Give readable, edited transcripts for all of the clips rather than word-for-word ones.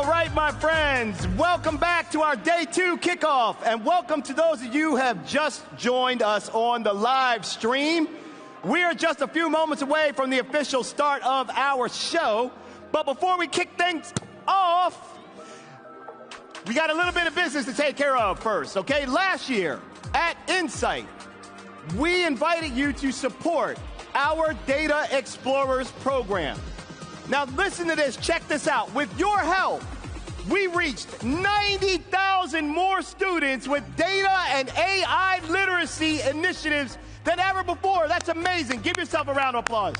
All right, my friends, welcome back to our Day 2 kickoff, and welcome to those of you who have just joined us on the live stream. We are just a few moments away from the official start of our show, but before we kick things off, we got a little bit of business to take care of first, okay? Last year at Insight, we invited you to support our Data Explorers program. Now listen to this, check this out. With your help, we reached 90,000 more students with data and AI literacy initiatives than ever before. That's amazing. Give yourself a round of applause.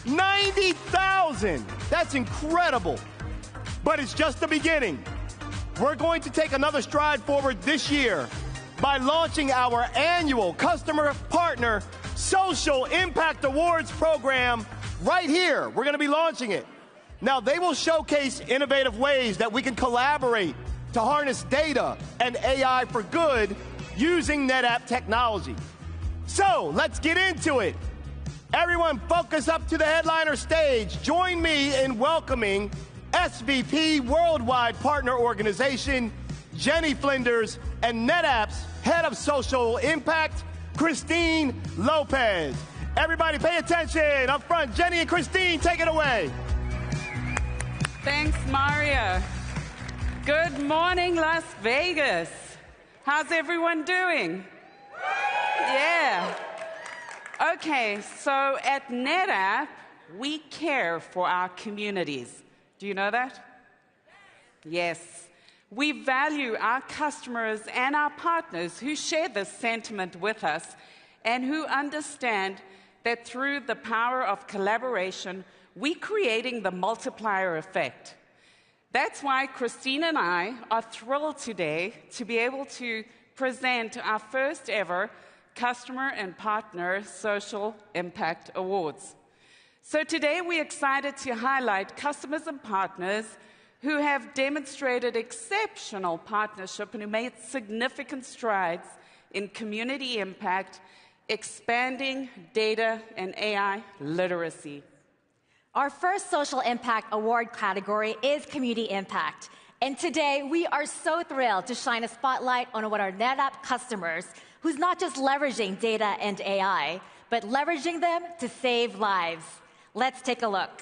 90,000. That's incredible. But it's just the beginning. We're going to take another stride forward this year by launching our annual Customer Partner Social Impact Awards program right here. We're going to be launching it. Now, they will showcase innovative ways that we can collaborate to harness data and AI for good using NetApp technology. So, let's get into it. Everyone, focus up to the headliner stage. Join me in welcoming SVP Worldwide Partner Organization, Jenny Flinders, and NetApp's Head of Social Impact, Christine Lopez. Everybody pay attention. Up front, Jenny and Christine, take it away. Thanks, Mario. Good morning, Las Vegas. How's everyone doing? Yeah. Okay, so at NetApp, we care for our communities. Do you know that? Yes. We value our customers and our partners who share this sentiment with us and who understand that through the power of collaboration, we're creating the multiplier effect. That's why Christine and I are thrilled today to be able to present our first ever Customer and Partner Social Impact Awards. So today we're excited to highlight customers and partners who have demonstrated exceptional partnership and who made significant strides in community impact, expanding data and AI literacy. Our first Social Impact Award category is Community Impact. And today, we are so thrilled to shine a spotlight on one of our NetApp customers who's not just leveraging data and AI, but leveraging them to save lives. Let's take a look.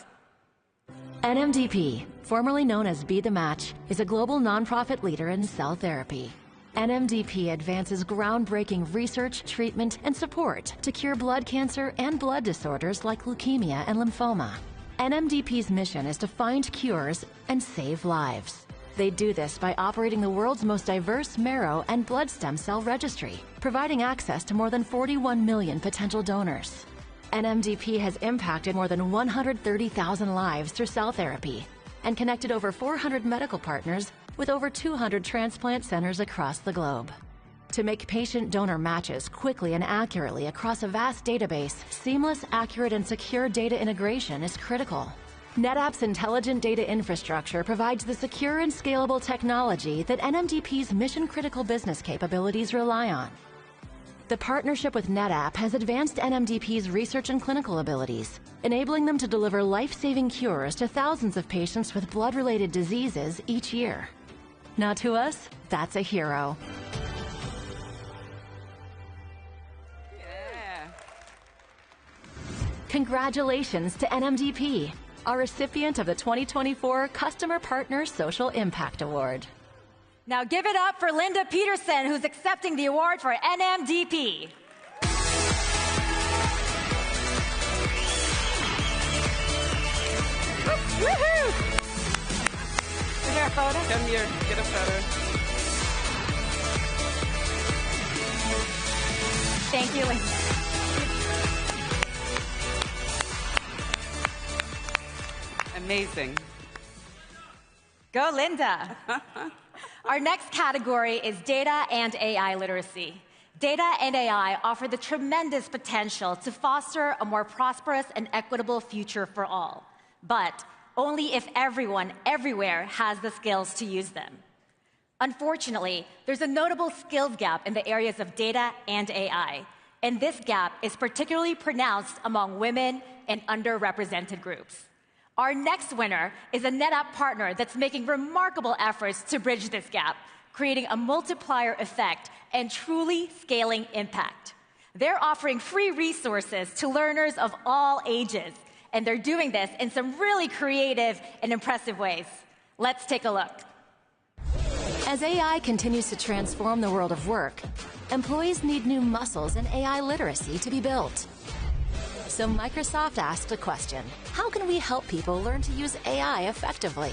NMDP, formerly known as Be the Match, is a global nonprofit leader in cell therapy. NMDP advances groundbreaking research, treatment, and support to cure blood cancer and blood disorders like leukemia and lymphoma. NMDP's mission is to find cures and save lives. They do this by operating the world's most diverse marrow and blood stem cell registry, providing access to more than 41 million potential donors. NMDP has impacted more than 130,000 lives through cell therapy and connected over 400 medical partners with over 200 transplant centers across the globe. To make patient-donor matches quickly and accurately across a vast database, seamless, accurate, and secure data integration is critical. NetApp's intelligent data infrastructure provides the secure and scalable technology that NMDP's mission-critical business capabilities rely on. The partnership with NetApp has advanced NMDP's research and clinical abilities, enabling them to deliver life-saving cures to thousands of patients with blood-related diseases each year. Now to us, that's a hero. Yeah. Congratulations to NMDP, our recipient of the 2024 Customer Partner Social Impact Award. Now give it up for Linda Peterson, who's accepting the award for NMDP. Woohoo! Is there a photo? Come here, get a photo. Thank you, Linda. Amazing. Go, Linda. Our next category is data and AI literacy. Data and AI offer the tremendous potential to foster a more prosperous and equitable future for all, but only if everyone, everywhere, has the skills to use them. Unfortunately, there's a notable skills gap in the areas of data and AI, and this gap is particularly pronounced among women and underrepresented groups. Our next winner is a NetApp partner that's making remarkable efforts to bridge this gap, creating a multiplier effect and truly scaling impact. They're offering free resources to learners of all ages, and they're doing this in some really creative and impressive ways. Let's take a look. As AI continues to transform the world of work, employees need new muscles in AI literacy to be built. So Microsoft asked a question: how can we help people learn to use AI effectively?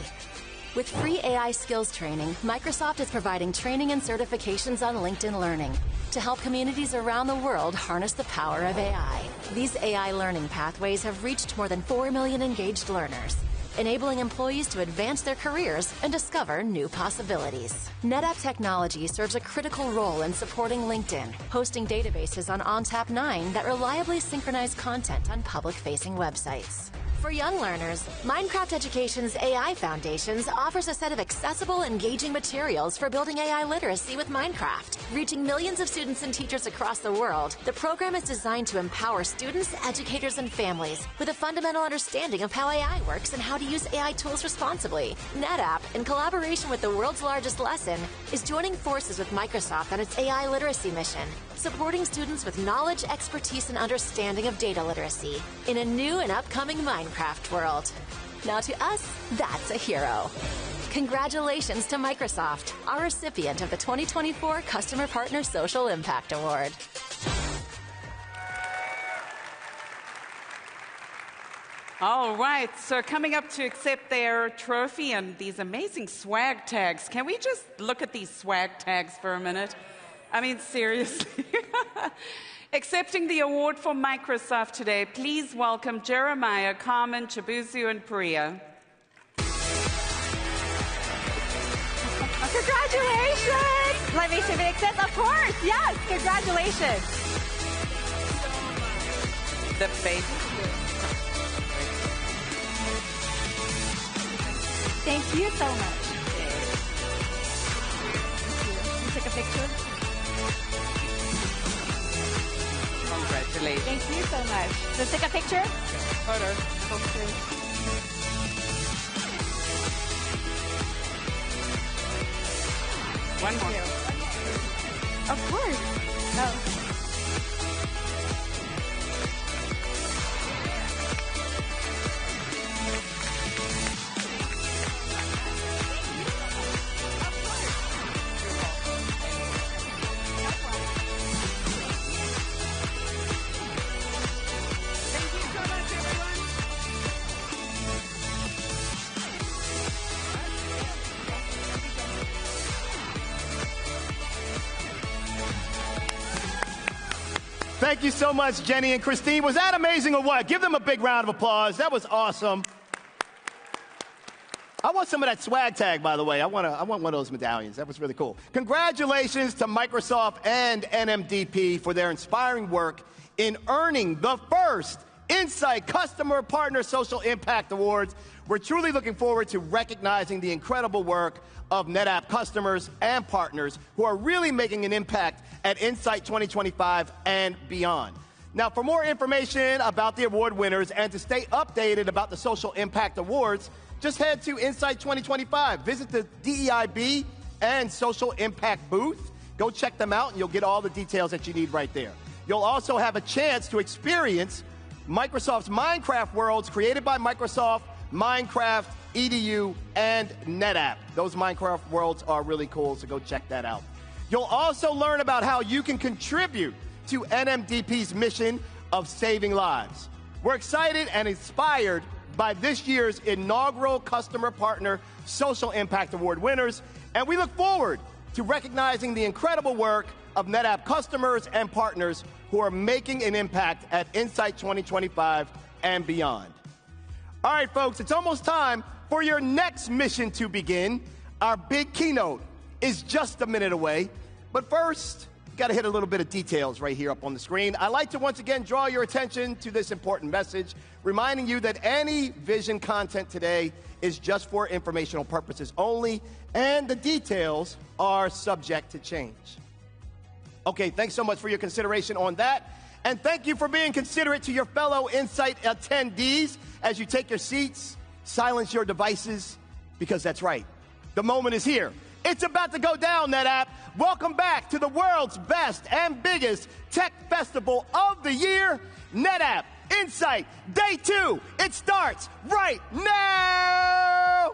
With free AI skills training, Microsoft is providing training and certifications on LinkedIn Learning to help communities around the world harness the power of AI. These AI learning pathways have reached more than 4 million engaged learners, enabling employees to advance their careers and discover new possibilities. NetApp technology serves a critical role in supporting LinkedIn, hosting databases on ONTAP 9 that reliably synchronize content on public-facing websites. For young learners, Minecraft Education's AI Foundations offers a set of accessible, engaging materials for building AI literacy with Minecraft. Reaching millions of students and teachers across the world, the program is designed to empower students, educators, and families with a fundamental understanding of how AI works and how to use AI tools responsibly. NetApp, in collaboration with the world's largest lesson, is joining forces with Microsoft on its AI literacy mission, supporting students with knowledge, expertise, and understanding of data literacy in a new and upcoming Minecraft world. Now to us, that's a hero. Congratulations to Microsoft, our recipient of the 2024 Customer Partner Social Impact Award. All right, so coming up to accept their trophy and these amazing swag tags. Can we just look at these swag tags for a minute? I mean, seriously. Accepting the award for Microsoft today, please welcome Jeremiah, Carmen, Chibuzu, and Priya. Congratulations! Let me see if it accepts. Of course, yes, congratulations. The face. Thank you so much. You take a picture? Congratulations. Thank you so much. Let's take a picture. Photo. Okay. One more. Of course. Oh. Thank you so much, Jenny and Christine. Was that amazing or what? Give them a big round of applause. That was awesome. I want some of that swag tag, by the way. I want one of those medallions. That was really cool. Congratulations to Microsoft and NMDP for their inspiring work in earning the first Insight Customer Partner Social Impact Awards. We're truly looking forward to recognizing the incredible work of NetApp customers and partners who are really making an impact at Insight 2025 and beyond. Now, for more information about the award winners and to stay updated about the Social Impact Awards, just head to Insight 2025. Visit the DEIB and Social Impact booth. Go check them out, and you'll get all the details that you need right there. You'll also have a chance to experience Microsoft's Minecraft worlds created by Microsoft, Minecraft, EDU, and NetApp. Those Minecraft worlds are really cool, so go check that out. You'll also learn about how you can contribute to NMDP's mission of saving lives. We're excited and inspired by this year's inaugural Customer Partner Social Impact Award winners, and we look forward to recognizing the incredible work of NetApp customers and partners who are making an impact at Insight 2025 and beyond. All right, folks, it's almost time for your next mission to begin. Our big keynote is just a minute away. But first, got to hit a little bit of details right here up on the screen. I'd like to once again draw your attention to this important message, reminding you that any vision content today is just for informational purposes only, and the details are subject to change. Okay, thanks so much for your consideration on that. And thank you for being considerate to your fellow Insight attendees as you take your seats. silence your devices, because that's right. The moment is here. It's about to go down, NetApp. Welcome back to the world's best and biggest tech festival of the year, NetApp Insight Day 2. It starts right now!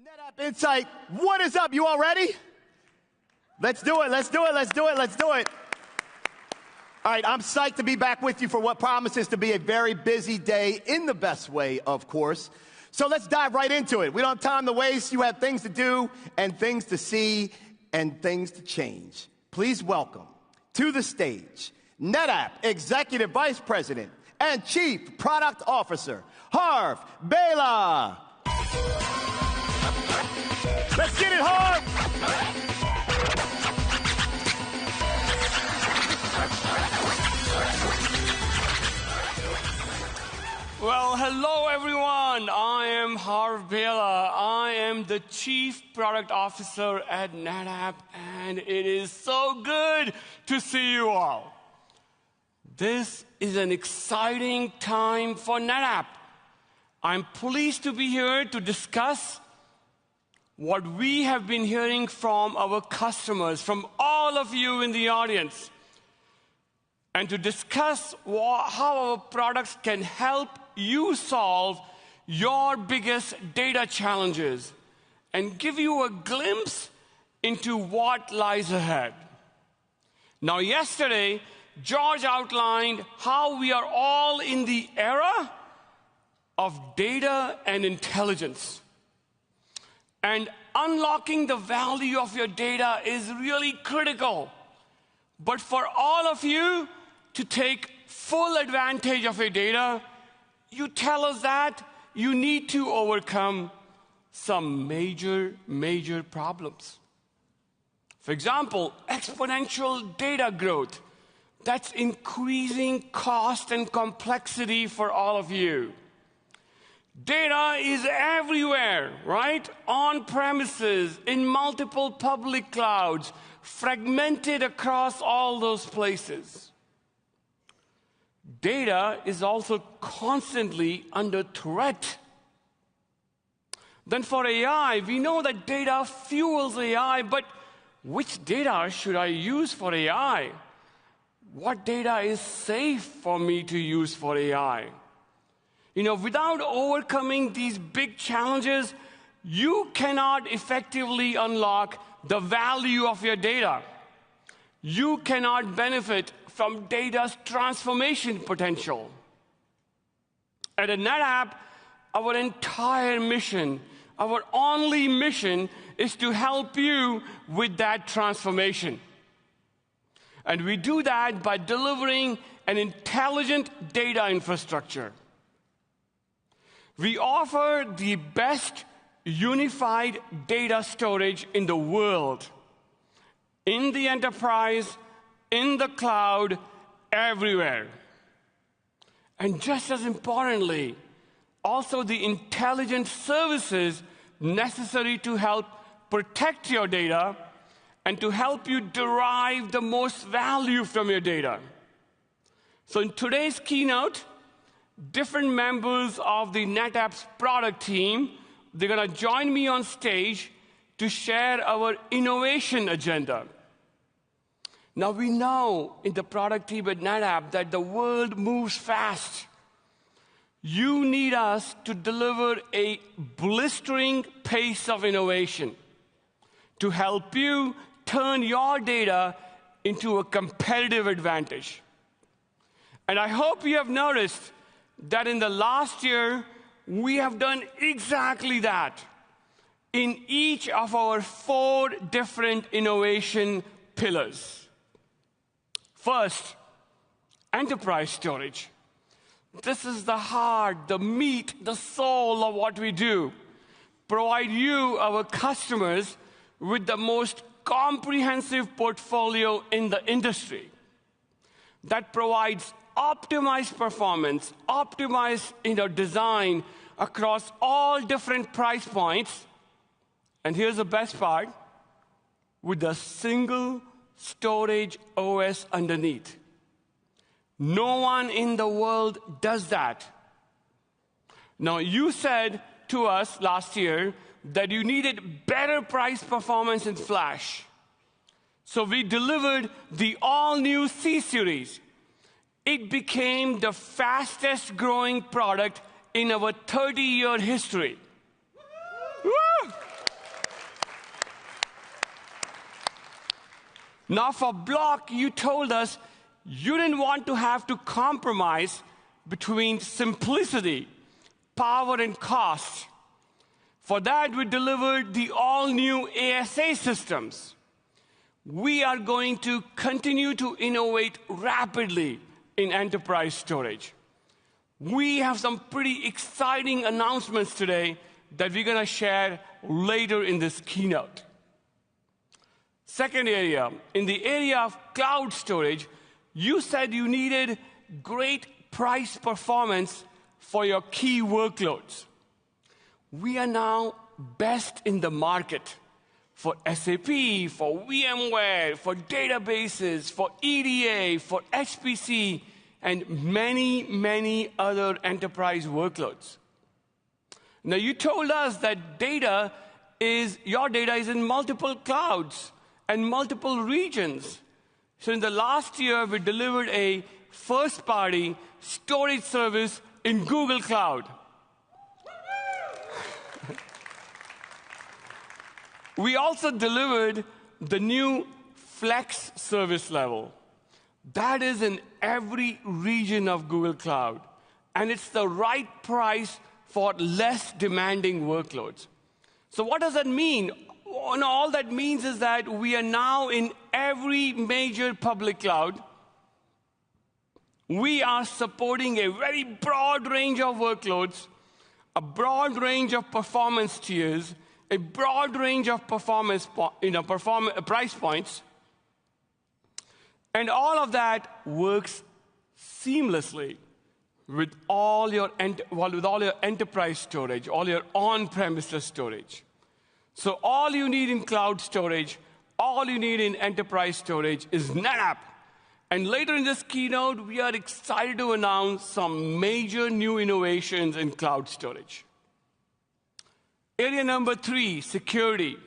NetApp Insight, what is up? You all ready? Let's do it, let's do it, let's do it, let's do it. All right, I'm psyched to be back with you for what promises to be a very busy day, in the best way, of course. So let's dive right into it. We don't have time to waste. You have things to do and things to see and things to change. Please welcome to the stage NetApp Executive Vice President and Chief Product Officer, Harv Bhela. Let's get it, Harv! Well, hello everyone. I am Harv Bhela. I am the Chief Product Officer at NetApp, and it is so good to see you all. This is an exciting time for NetApp. I'm pleased to be here to discuss what we have been hearing from our customers, from all of you in the audience, and to discuss how our products can help you solve your biggest data challenges and give you a glimpse into what lies ahead. Now, yesterday, George outlined how we are all in the era of data and intelligence. And unlocking the value of your data is really critical. But for all of you to take full advantage of your data, you tell us that you need to overcome some major problems. For example, exponential data growth. That's increasing cost and complexity for all of you. Data is everywhere, right? On premises, in multiple public clouds, fragmented across all those places. Data is also constantly under threat. Then for AI, we know that data fuels AI, but which data should I use for AI? What data is safe for me to use for AI? Without overcoming these big challenges, you cannot effectively unlock the value of your data. You cannot benefit from data's transformation potential. At NetApp, our entire mission, our only mission, is to help you with that transformation. And we do that by delivering an intelligent data infrastructure. We offer the best unified data storage in the world, in the enterprise, in the cloud, everywhere. And just as importantly, also the intelligent services necessary to help protect your data and to help you derive the most value from your data. So in today's keynote, different members of the NetApp's product team, they're going to join me on stage to share our innovation agenda. Now, we know in the product team at NetApp that the world moves fast. You need us to deliver a blistering pace of innovation to help you turn your data into a competitive advantage. And I hope you have noticed that in the last year, we have done exactly that in each of our 4 different innovation pillars. First, enterprise storage. This is the heart, the meat, the soul of what we do. Provide you, our customers, with the most comprehensive portfolio in the industry that provides optimized performance, optimized design across all different price points. And here's the best part, with a single storage OS underneath. No one in the world does that. Now, you said to us last year that you needed better price performance in flash. So we delivered the all-new C-Series. It became the fastest growing product in our 30-year history. Woo! Now, for block, you told us you didn't want to have to compromise between simplicity, power, and cost. For that, we delivered the all-new ASA systems. We are going to continue to innovate rapidly in enterprise storage. We have some pretty exciting announcements today that we're going to share later in this keynote. Second area, in the area of cloud storage, you said you needed great price performance for your key workloads. We are now best in the market for SAP, for VMware, for databases, for EDA, for HPC, and many, many other enterprise workloads. Now, you told us that your data is in multiple clouds and multiple regions. So in the last year, we delivered a first-party storage service in Google Cloud. We also delivered the new Flex service level. That is in every region of Google Cloud. And it's the right price for less demanding workloads. So what does that mean? All that means is that we are now in every major public cloud. We are supporting a very broad range of workloads, a broad range of performance tiers, a broad range of price points, and all of that works seamlessly with all your enterprise storage, all your on-premises storage. So all you need in cloud storage, all you need in enterprise storage is NetApp. And later in this keynote, we are excited to announce some major new innovations in cloud storage. Area number 3, security.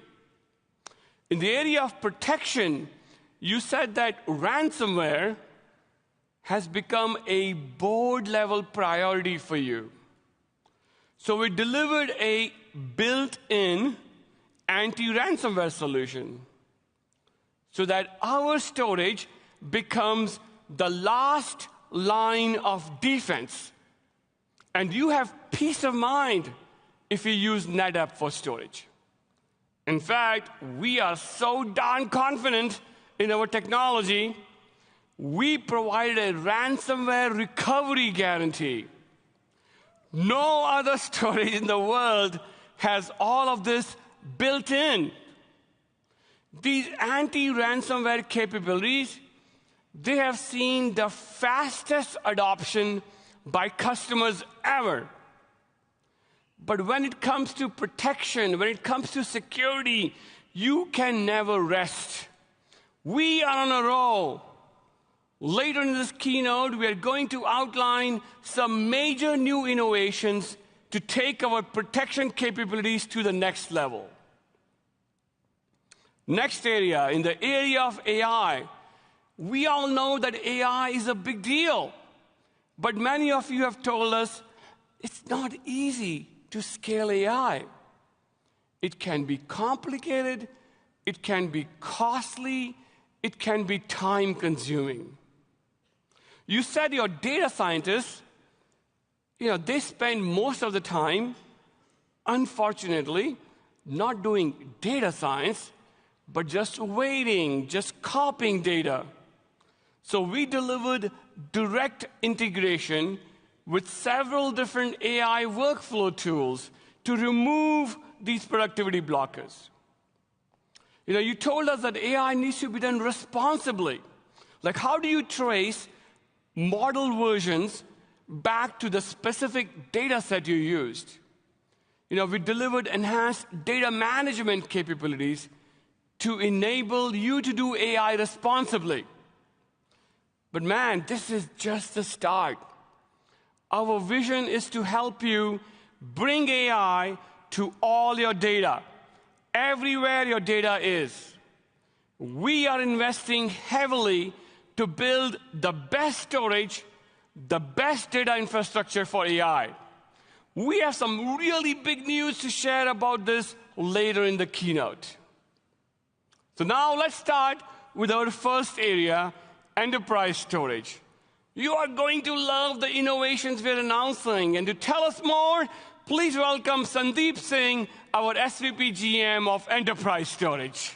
In the area of protection, you said that ransomware has become a board-level priority for you. So we delivered a built-in anti-ransomware solution so that our storage becomes the last line of defense. And you have peace of mind if you use NetApp for storage. In fact, we are so darn confident in our technology, we provided a ransomware recovery guarantee. No other storage in the world has all of this built in. These anti-ransomware capabilities, they have seen the fastest adoption by customers ever. But when it comes to protection, when it comes to security, you can never rest. We are on a roll. Later in this keynote, we are going to outline some major new innovations to take our protection capabilities to the next level. Next area, in the area of AI, we all know that AI is a big deal. But many of you have told us it's not easy to scale AI. It can be complicated, it can be costly, it can be time-consuming. You said your data scientists, they spend most of the time, unfortunately, not doing data science, but just waiting, just copying data. So we delivered direct integration with several different AI workflow tools to remove these productivity blockers. You told us that AI needs to be done responsibly. Like, how do you trace model versions back to the specific data set you used? We delivered enhanced data management capabilities to enable you to do AI responsibly. But man, this is just the start. Our vision is to help you bring AI to all your data, everywhere your data is. We are investing heavily to build the best storage, the best data infrastructure for AI. We have some really big news to share about this later in the keynote. So now let's start with our first area, enterprise storage. You are going to love the innovations we're announcing. And to tell us more, please welcome Sandeep Singh, our SVP GM of Enterprise Storage.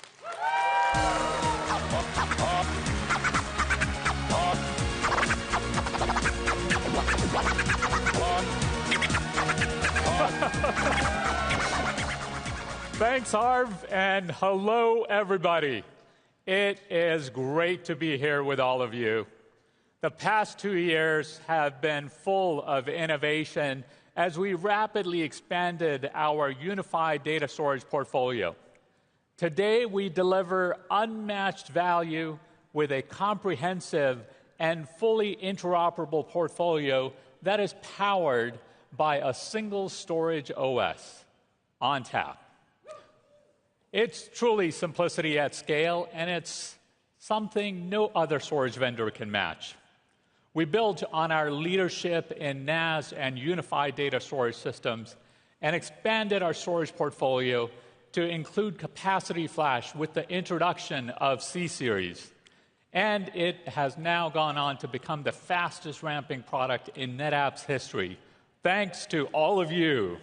Thanks, Harv, and hello, everybody. It is great to be here with all of you. The past 2 years have been full of innovation as we rapidly expanded our unified data storage portfolio. Today, we deliver unmatched value with a comprehensive and fully interoperable portfolio that is powered by a single storage OS, ONTAP. It's truly simplicity at scale, and it's something no other storage vendor can match. We built on our leadership in NAS and unified data storage systems and expanded our storage portfolio to include capacity flash with the introduction of C-Series. And it has now gone on to become the fastest ramping product in NetApp's history, thanks to all of you.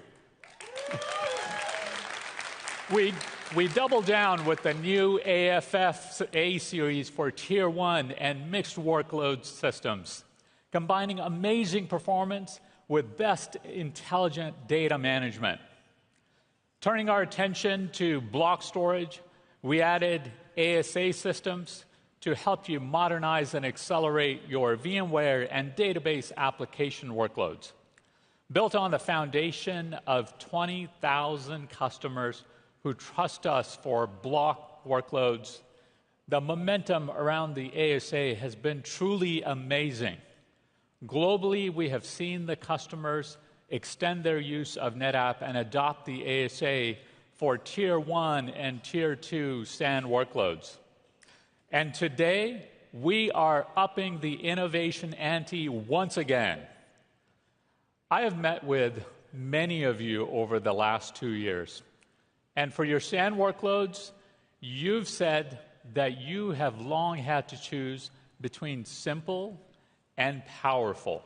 We doubled down with the new AFF A-Series for Tier 1 and mixed workload systems, combining amazing performance with best intelligent data management. Turning our attention to block storage, we added ASA systems to help you modernize and accelerate your VMware and database application workloads. Built on the foundation of 20,000 customers who trust us for block workloads, the momentum around the ASA has been truly amazing. Globally, we have seen the customers extend their use of NetApp and adopt the ASA for Tier 1 and Tier 2 SAN workloads. And today, we are upping the innovation ante once again. I have met with many of you over the last 2 years. And for your SAN workloads, you've said that you have long had to choose between simple and powerful.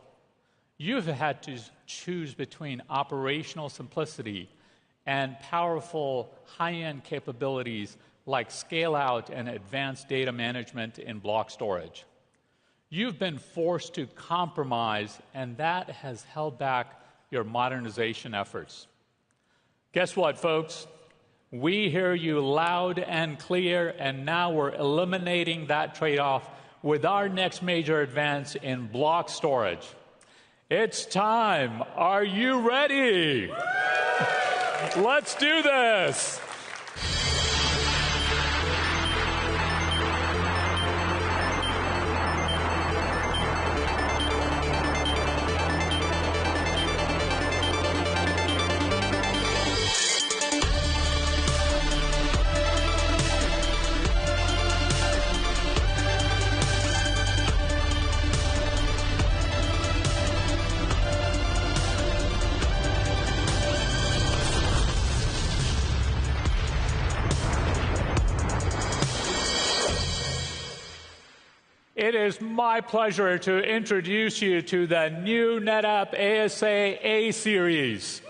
You've had to choose between operational simplicity and powerful high-end capabilities like scale-out and advanced data management in block storage. You've been forced to compromise, and that has held back your modernization efforts. Guess what, folks? We hear you loud and clear, and now we're eliminating that trade-off with our next major advance in block storage. It's time. Are you ready? Let's do this. It is my pleasure to introduce you to the new NetApp ASA A-Series.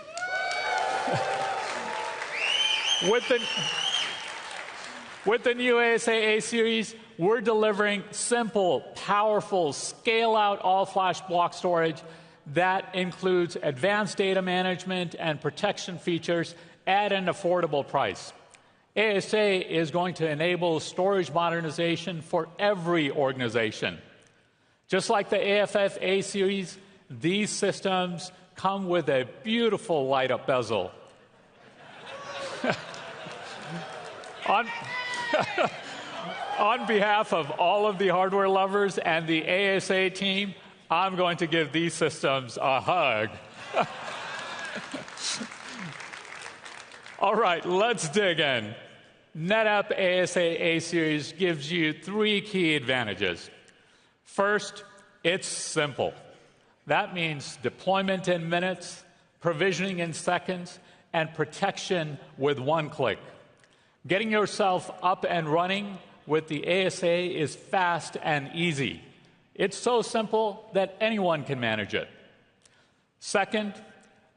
With the new ASA A-Series, we're delivering simple, powerful, scale-out all-flash block storage that includes advanced data management and protection features at an affordable price. ASA is going to enable storage modernization for every organization. Just like the AFF A-Series, these systems come with a beautiful light-up bezel. On behalf of all of the hardware lovers and the ASA team, I'm going to give these systems a hug. All right, let's dig in. NetApp ASA A-Series gives you 3 key advantages. First, it's simple. That means deployment in minutes, provisioning in seconds, and protection with 1 click. Getting yourself up and running with the ASA is fast and easy. It's so simple that anyone can manage it. Second,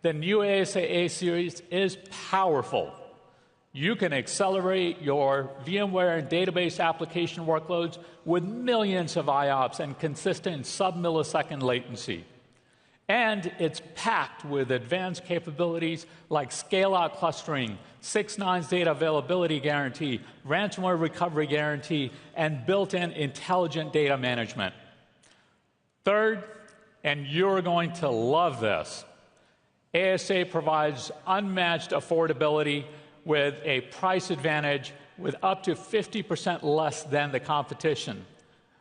the new ASA A-Series is powerful. You can accelerate your VMware and database application workloads with millions of IOPS and consistent sub-millisecond latency. And it's packed with advanced capabilities like scale-out clustering, 6 nines data availability guarantee, ransomware recovery guarantee, and built-in intelligent data management. Third, and you're going to love this, ASA provides unmatched affordability with a price advantage with up to 50% less than the competition,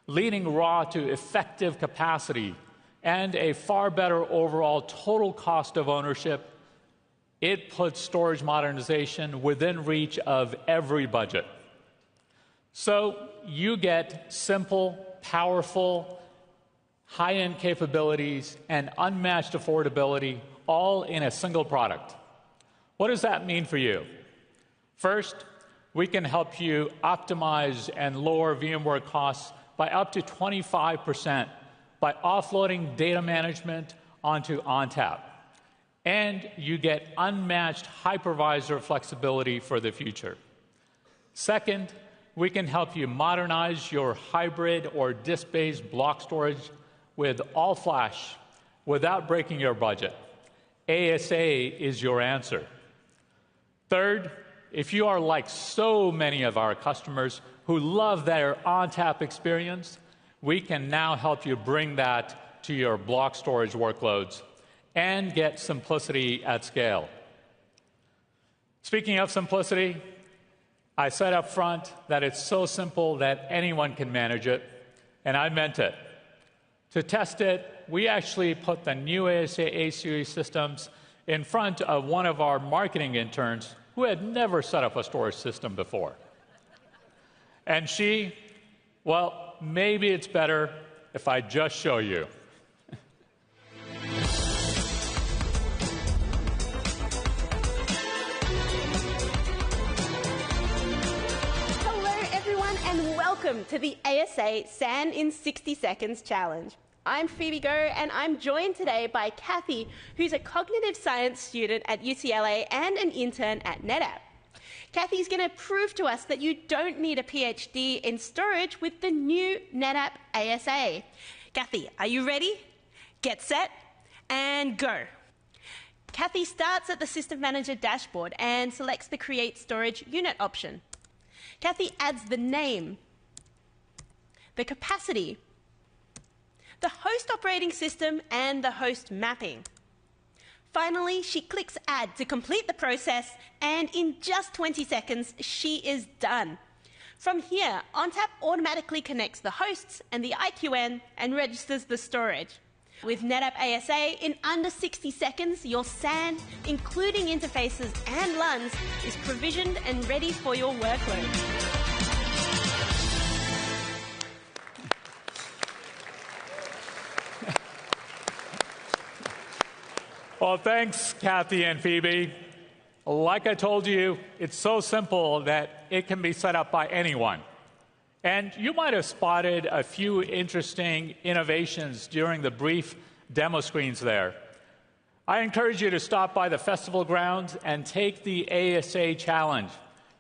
leading raw to effective capacity and a far better overall total cost of ownership. It puts storage modernization within reach of every budget. So you get simple, powerful, high-end capabilities and unmatched affordability all in a single product. What does that mean for you? First, we can help you optimize and lower VMware costs by up to 25% by offloading data management onto ONTAP. And you get unmatched hypervisor flexibility for the future. Second, we can help you modernize your hybrid or disk-based block storage with all-flash without breaking your budget. ASA is your answer. Third, if you are like so many of our customers who love their ONTAP experience, we can now help you bring that to your block storage workloads and get simplicity at scale. Speaking of simplicity, I said up front that it's so simple that anyone can manage it, and I meant it. To test it, we actually put the new ASA A-Series systems in front of one of our marketing interns who had never set up a storage system before. And she, well, maybe it's better if I just show you. Hello, everyone, and welcome to the ASA SAN in 60 Seconds Challenge. I'm Phoebe Go, and I'm joined today by Kathy, who's a cognitive science student at UCLA and an intern at NetApp. Kathy's going to prove to us that you don't need a PhD in storage with the new NetApp ASA. Kathy, are you ready? Get set and go. Kathy starts at the System Manager dashboard and selects the Create Storage Unit option. Kathy adds the name, the capacity, the host operating system, and the host mapping. Finally, she clicks Add to complete the process, and in just 20 seconds, she is done. From here, ONTAP automatically connects the hosts and the IQN and registers the storage. With NetApp ASA, in under 60 seconds, your SAN, including interfaces and LUNs, is provisioned and ready for your workload. Well, thanks, Kathy and Phoebe. Like I told you, it's so simple that it can be set up by anyone. And you might have spotted a few interesting innovations during the brief demo screens there. I encourage you to stop by the festival grounds and take the ASA challenge.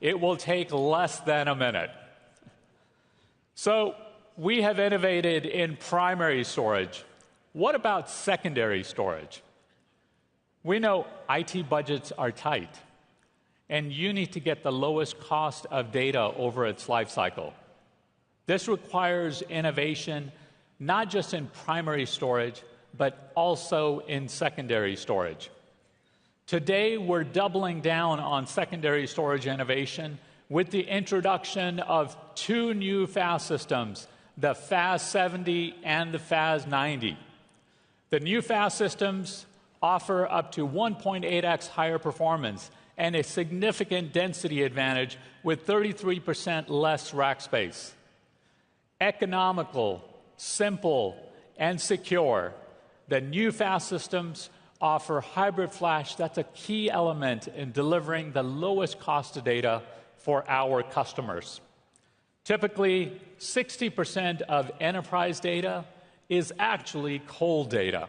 It will take less than a minute. So we have innovated in primary storage. What about secondary storage? We know IT budgets are tight, and you need to get the lowest cost of data over its life cycle. This requires innovation, not just in primary storage, but also in secondary storage. Today, we're doubling down on secondary storage innovation with the introduction of two new FAS systems, the FAS 70 and the FAS 90. The new FAS systems offer up to 1.8x higher performance and a significant density advantage with 33% less rack space. Economical, simple, and secure, the new FAS systems offer hybrid flash that's a key element in delivering the lowest cost of data for our customers. Typically, 60% of enterprise data is actually cold data.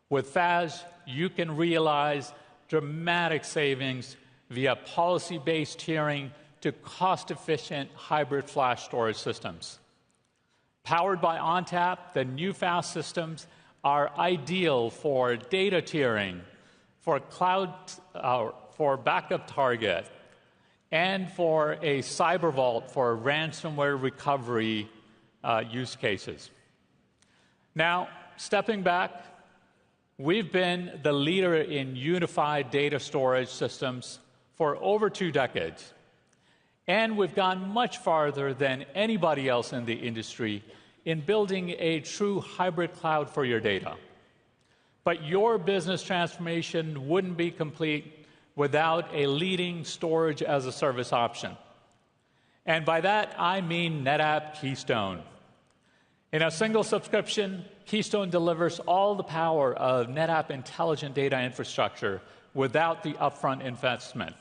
With FAS, you can realize dramatic savings via policy-based tiering to cost-efficient hybrid flash storage systems. Powered by ONTAP, the new FAS systems are ideal for data tiering, for cloud, for backup target, and for a cyber vault for ransomware recovery use cases. Now, stepping back, we've been the leader in unified data storage systems for over 2 decades. And we've gone much farther than anybody else in the industry in building a true hybrid cloud for your data. But your business transformation wouldn't be complete without a leading storage as a service option. And by that, I mean NetApp Keystone. In a single subscription, Keystone delivers all the power of NetApp intelligent data infrastructure without the upfront investment.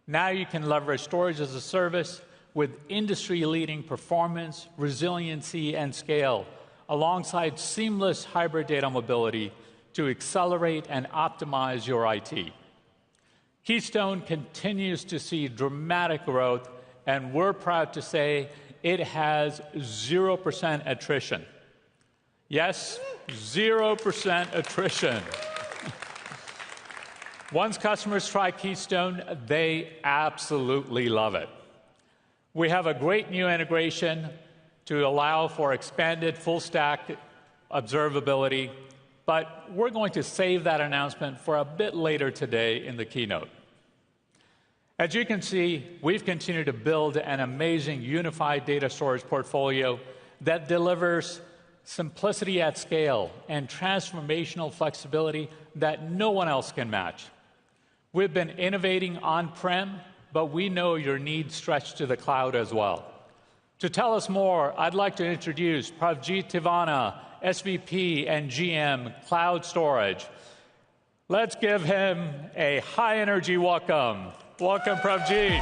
Now you can leverage storage as a service with industry-leading performance, resiliency, and scale, alongside seamless hybrid data mobility to accelerate and optimize your IT. Keystone continues to see dramatic growth, and we're proud to say it has 0% attrition. Yes, 0% attrition. Once customers try Keystone, they absolutely love it. We have a great new integration to allow for expanded full-stack observability, but we're going to save that announcement for a bit later today in the keynote. As you can see, we've continued to build an amazing unified data storage portfolio that delivers simplicity at scale and transformational flexibility that no one else can match. We've been innovating on-prem, but we know your needs stretch to the cloud as well. To tell us more, I'd like to introduce Pravjit Tivana, SVP and GM, Cloud Storage. Let's give him a high-energy welcome. Welcome, Pravjit.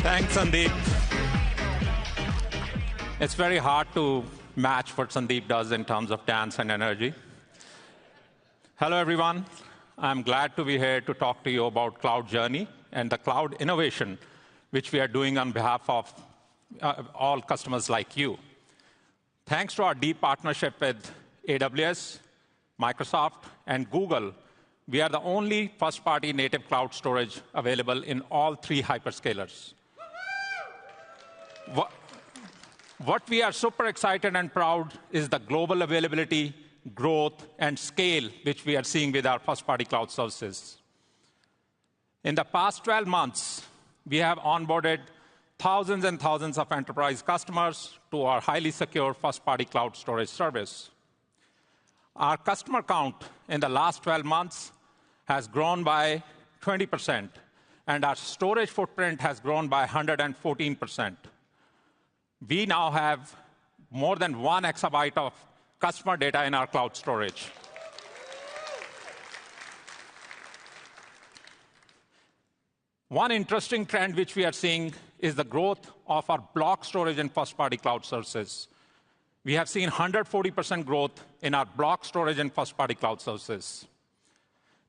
Thanks, Sandeep. It's very hard to match what Sandeep does in terms of dance and energy. Hello, everyone. I'm glad to be here to talk to you about Cloud Journey and the cloud innovation which we are doing on behalf of all customers like you. Thanks to our deep partnership with AWS, Microsoft, and Google, we are the only first-party native cloud storage available in all 3 hyperscalers. What we are super excited and proud is the global availability, growth, and scale which we are seeing with our first-party cloud services. In the past 12 months, we have onboarded thousands and thousands of enterprise customers to our highly secure first-party cloud storage service. Our customer count in the last 12 months has grown by 20%, and our storage footprint has grown by 114%. We now have more than 1 exabyte of customer data in our cloud storage. One interesting trend which we are seeing is the growth of our block storage and first-party cloud services. We have seen 140% growth in our block storage and first-party cloud services.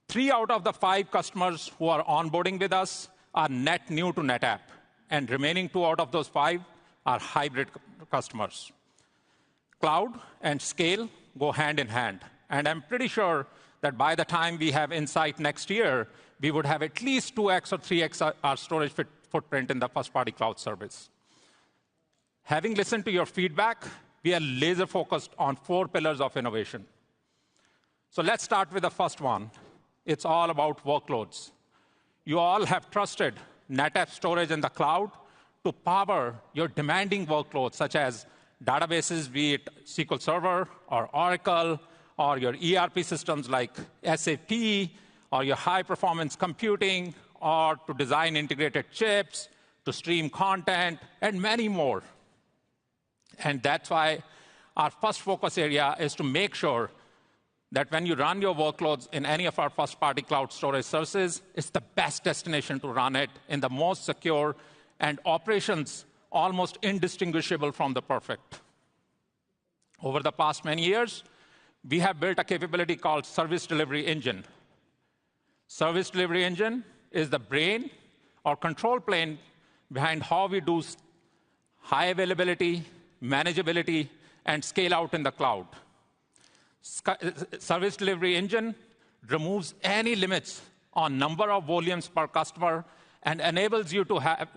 3 out of the 5 customers who are onboarding with us are net new to NetApp, and remaining 2 out of those 5 are hybrid customers. Cloud and scale go hand in hand, and I'm pretty sure that by the time we have Insight next year, we would have at least 2x or 3x our storage footprint in the first-party cloud service. Having listened to your feedback, we are laser-focused on 4 pillars of innovation. So let's start with the first one. It's all about workloads. You all have trusted NetApp storage in the cloud to power your demanding workloads, such as databases, be it SQL Server or Oracle, or your ERP systems like SAP, or your high-performance computing, or to design integrated chips, to stream content, and many more. And that's why our first focus area is to make sure that when you run your workloads in any of our first-party cloud storage services, it's the best destination to run it in the most secure and operations almost indistinguishable from the perfect. Over the past many years, we have built a capability called Service Delivery Engine. Service Delivery Engine is the brain or control plane behind how we do high availability, manageability, and scale out in the cloud. Service Delivery Engine removes any limits on number of volumes per customer and enables you to have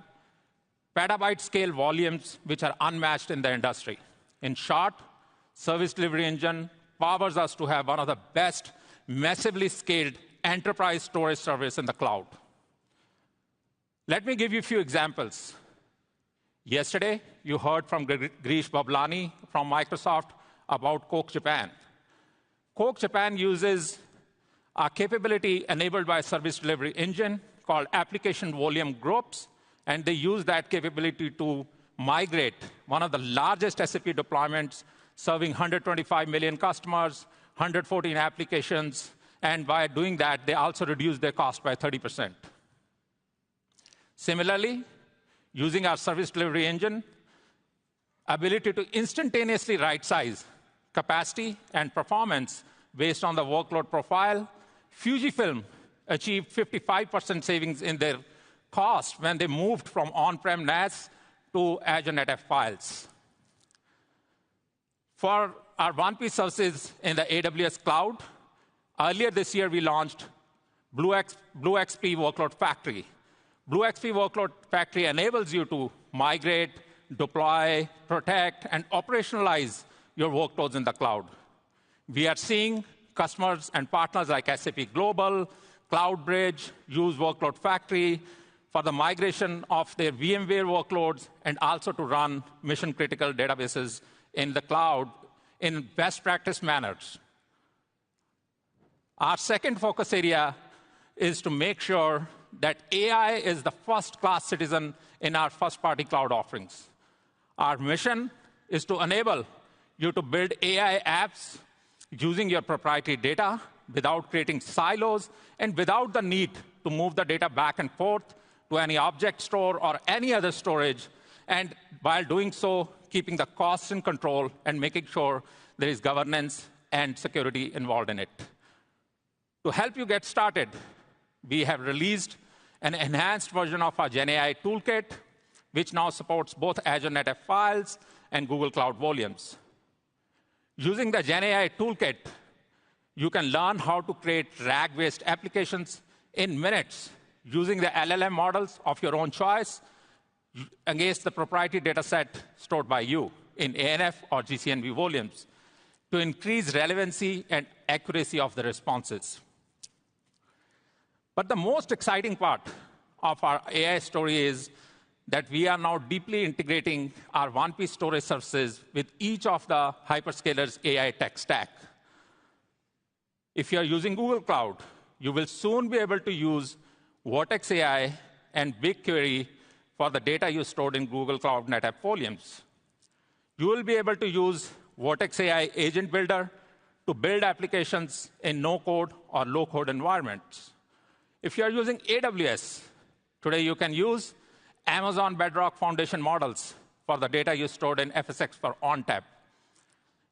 petabyte scale volumes which are unmatched in the industry. In short, Service Delivery Engine powers us to have one of the best massively scaled enterprise storage service in the cloud. Let me give you a few examples. Yesterday, you heard from Girish Bablani from Microsoft about Coke Japan. Coke Japan uses a capability enabled by a Service Delivery Engine called Application Volume Groups, and they use that capability to migrate one of the largest SAP deployments serving 125 million customers, 114 applications, and by doing that, they also reduce their cost by 30%. Similarly, using our Service Delivery Engine, ability to instantaneously right-size capacity and performance based on the workload profile, Fujifilm achieved 55% savings in their cost when they moved from on-prem NAS to Azure NetApp Files. For our 1P services in the AWS cloud, earlier this year we launched BlueXP Workload Factory. BlueXP Workload Factory enables you to migrate, deploy, protect, and operationalize your workloads in the cloud. We are seeing customers and partners like SAP Global, CloudBridge use Workload Factory for the migration of their VMware workloads and also to run mission-critical databases in the cloud in best practice manners. Our second focus area is to make sure that AI is the first-class citizen in our first-party cloud offerings. Our mission is to enable you to build AI apps using your proprietary data without creating silos and without the need to move the data back and forth to any object store or any other storage, and while doing so, keeping the costs in control and making sure there is governance and security involved in it. To help you get started, we have released an enhanced version of our GenAI toolkit, which now supports both Azure NetApp Files and Google Cloud Volumes. Using the GenAI toolkit, you can learn how to create RAG-based applications in minutes using the LLM models of your own choice against the proprietary data set stored by you in ANF or GCNV volumes to increase relevancy and accuracy of the responses. But the most exciting part of our AI story is that we are now deeply integrating our 1P storage services with each of the hyperscalers' AI tech stack. If you're using Google Cloud, you will soon be able to use Vertex AI and BigQuery for the data you stored in Google Cloud NetApp Volumes. You will be able to use Vertex AI Agent Builder to build applications in no-code or low-code environments. If you're using AWS, Today, you can use Amazon Bedrock Foundation models for the data you stored in FSx for ONTAP.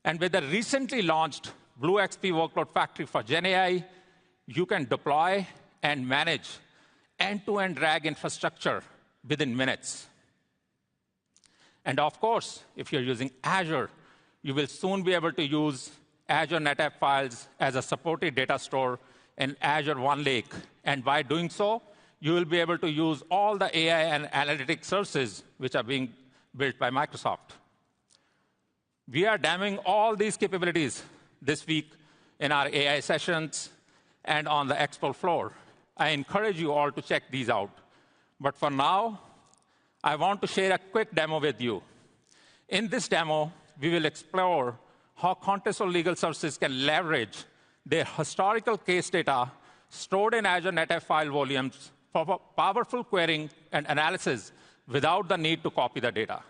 And with the recently launched BlueXP Workload Factory for GenAI, you can deploy and manage end-to-end RAG infrastructure within minutes. And of course, if you're using Azure, you will soon be able to use Azure NetApp files as a supported data store in Azure OneLake. And by doing so, you will be able to use all the AI and analytics services which are being built by Microsoft. We are demoing all these capabilities this week in our AI sessions and on the expo floor. I encourage you all to check these out. But for now, I want to share a quick demo with you. In this demo, we will explore how Contextual Legal Services can leverage their historical case data stored in Azure NetApp file volumes for powerful querying and analysis without the need to copy the data.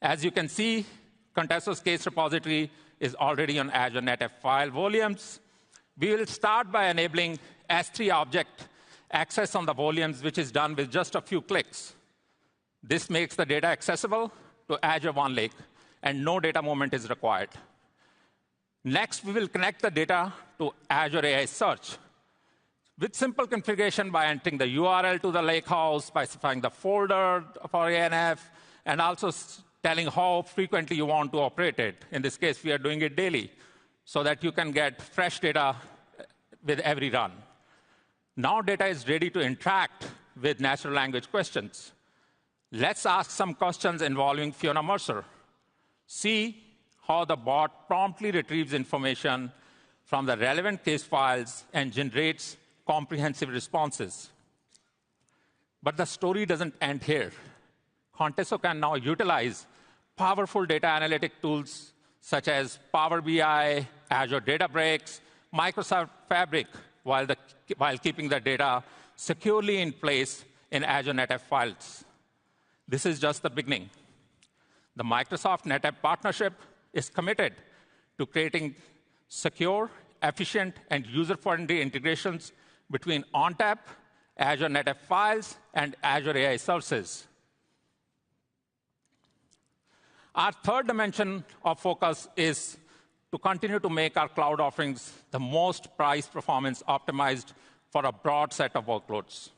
As you can see, Contextual's case repository is already on Azure NetApp file volumes. We will start by enabling S3 object access on the volumes, which is done with just a few clicks. This makes the data accessible to Azure OneLake, and no data movement is required. Next, we will connect the data to Azure AI Search with simple configuration by entering the URL to the lakehouse, specifying the folder for ANF, and also telling how frequently you want to operate it. In this case, we are doing it daily, so that you can get fresh data with every run. Now data is ready to interact with natural language questions. Let's ask some questions involving Fiona Mercer. See how the bot promptly retrieves information from the relevant case files and generates comprehensive responses. But the story doesn't end here. Contextual can now utilize powerful data analytic tools such as Power BI, Azure Databricks, Microsoft Fabric, while keeping the data securely in place in Azure NetApp files. This is just the beginning. The Microsoft NetApp partnership is committed to creating secure, efficient, and user-friendly integrations between ONTAP, Azure NetApp files, and Azure AI services. Our third dimension of focus is to continue to make our cloud offerings the most price performance optimized for a broad set of workloads.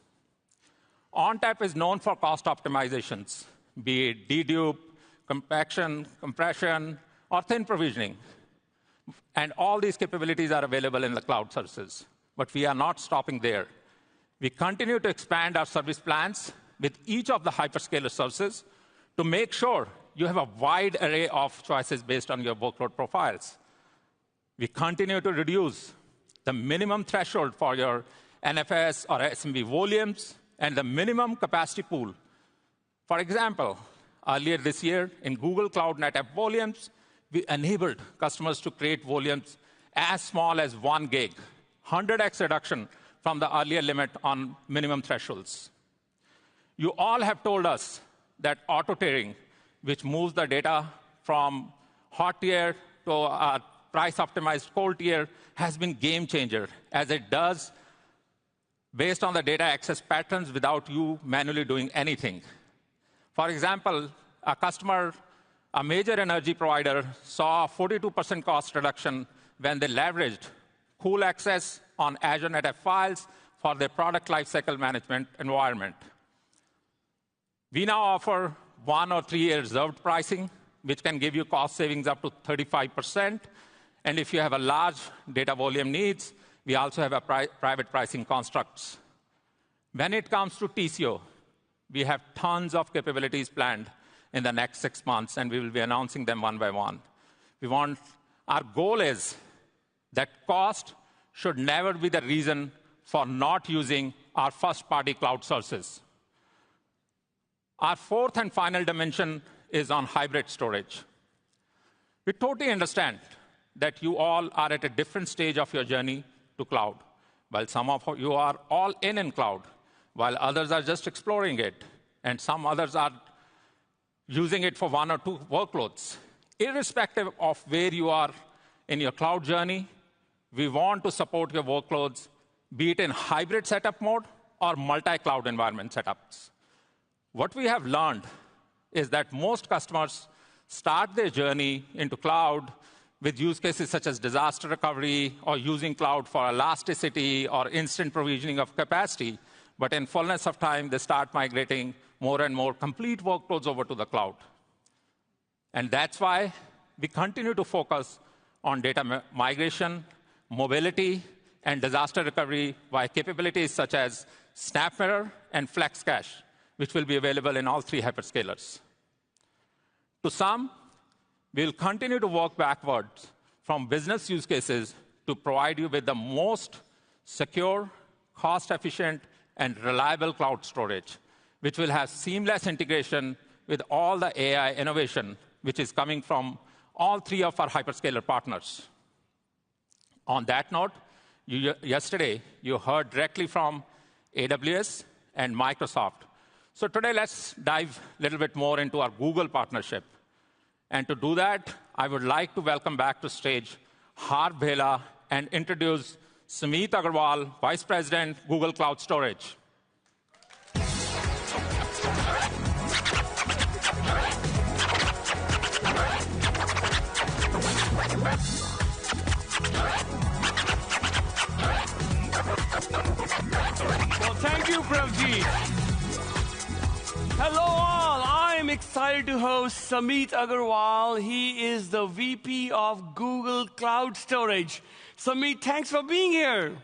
ONTAP is known for cost optimizations, be it dedupe, compaction, compression, or thin provisioning. And all these capabilities are available in the cloud services. But we are not stopping there. We continue to expand our service plans with each of the hyperscaler services to make sure you have a wide array of choices based on your workload profiles. We continue to reduce the minimum threshold for your NFS or SMB volumes and the minimum capacity pool. For example, earlier this year in Google Cloud NetApp volumes, we enabled customers to create volumes as small as 1 gig, 100x reduction from the earlier limit on minimum thresholds. You all have told us that auto-tiering, which moves the data from hot tier to a price-optimized cold tier, has been game changer, as it does based on the data access patterns without you manually doing anything. For example, a customer, a major energy provider, saw a 42% cost reduction when they leveraged cool access on Azure NetApp files for their product lifecycle management environment. We now offer 1 or 3 year reserved pricing, which can give you cost savings up to 35%. And if you have a large data volume needs, we also have a private pricing constructs. When it comes to TCO, we have tons of capabilities planned in the next 6 months, and we will be announcing them one by one. Our goal is that cost should never be the reason for not using our first-party cloud services. Our fourth and final dimension is on hybrid storage. We totally understand that you all are at a different stage of your journey to cloud. While some of you are all in cloud, while others are just exploring it, and some others are using it for 1 or 2 workloads. Irrespective of where you are in your cloud journey, we want to support your workloads, be it in hybrid setup mode or multi-cloud environment setups. What we have learned is that most customers start their journey into cloud with use cases such as disaster recovery or using cloud for elasticity or instant provisioning of capacity. But in fullness of time, they start migrating more and more complete workloads over to the cloud. And that's why we continue to focus on data migration, mobility, and disaster recovery via capabilities such as SnapMirror and FlexCache, which will be available in all three hyperscalers. To sum, we'll continue to work backwards from business use cases to provide you with the most secure, cost-efficient, and reliable cloud storage, which will have seamless integration with all the AI innovation, which is coming from all three of our hyperscaler partners. On that note, yesterday, you heard directly from AWS and Microsoft. So today, let's dive a little bit more into our Google partnership. And to do that, I would like to welcome back to stage Harv Bhela and introduce Sumeet Agarwal, Vice President, Google Cloud Storage. Well, thank you, Pravjit. Hello, all. I'm excited to host Sumeet Agarwal. He is the VP of Google Cloud Storage. Sumeet, thanks for being here.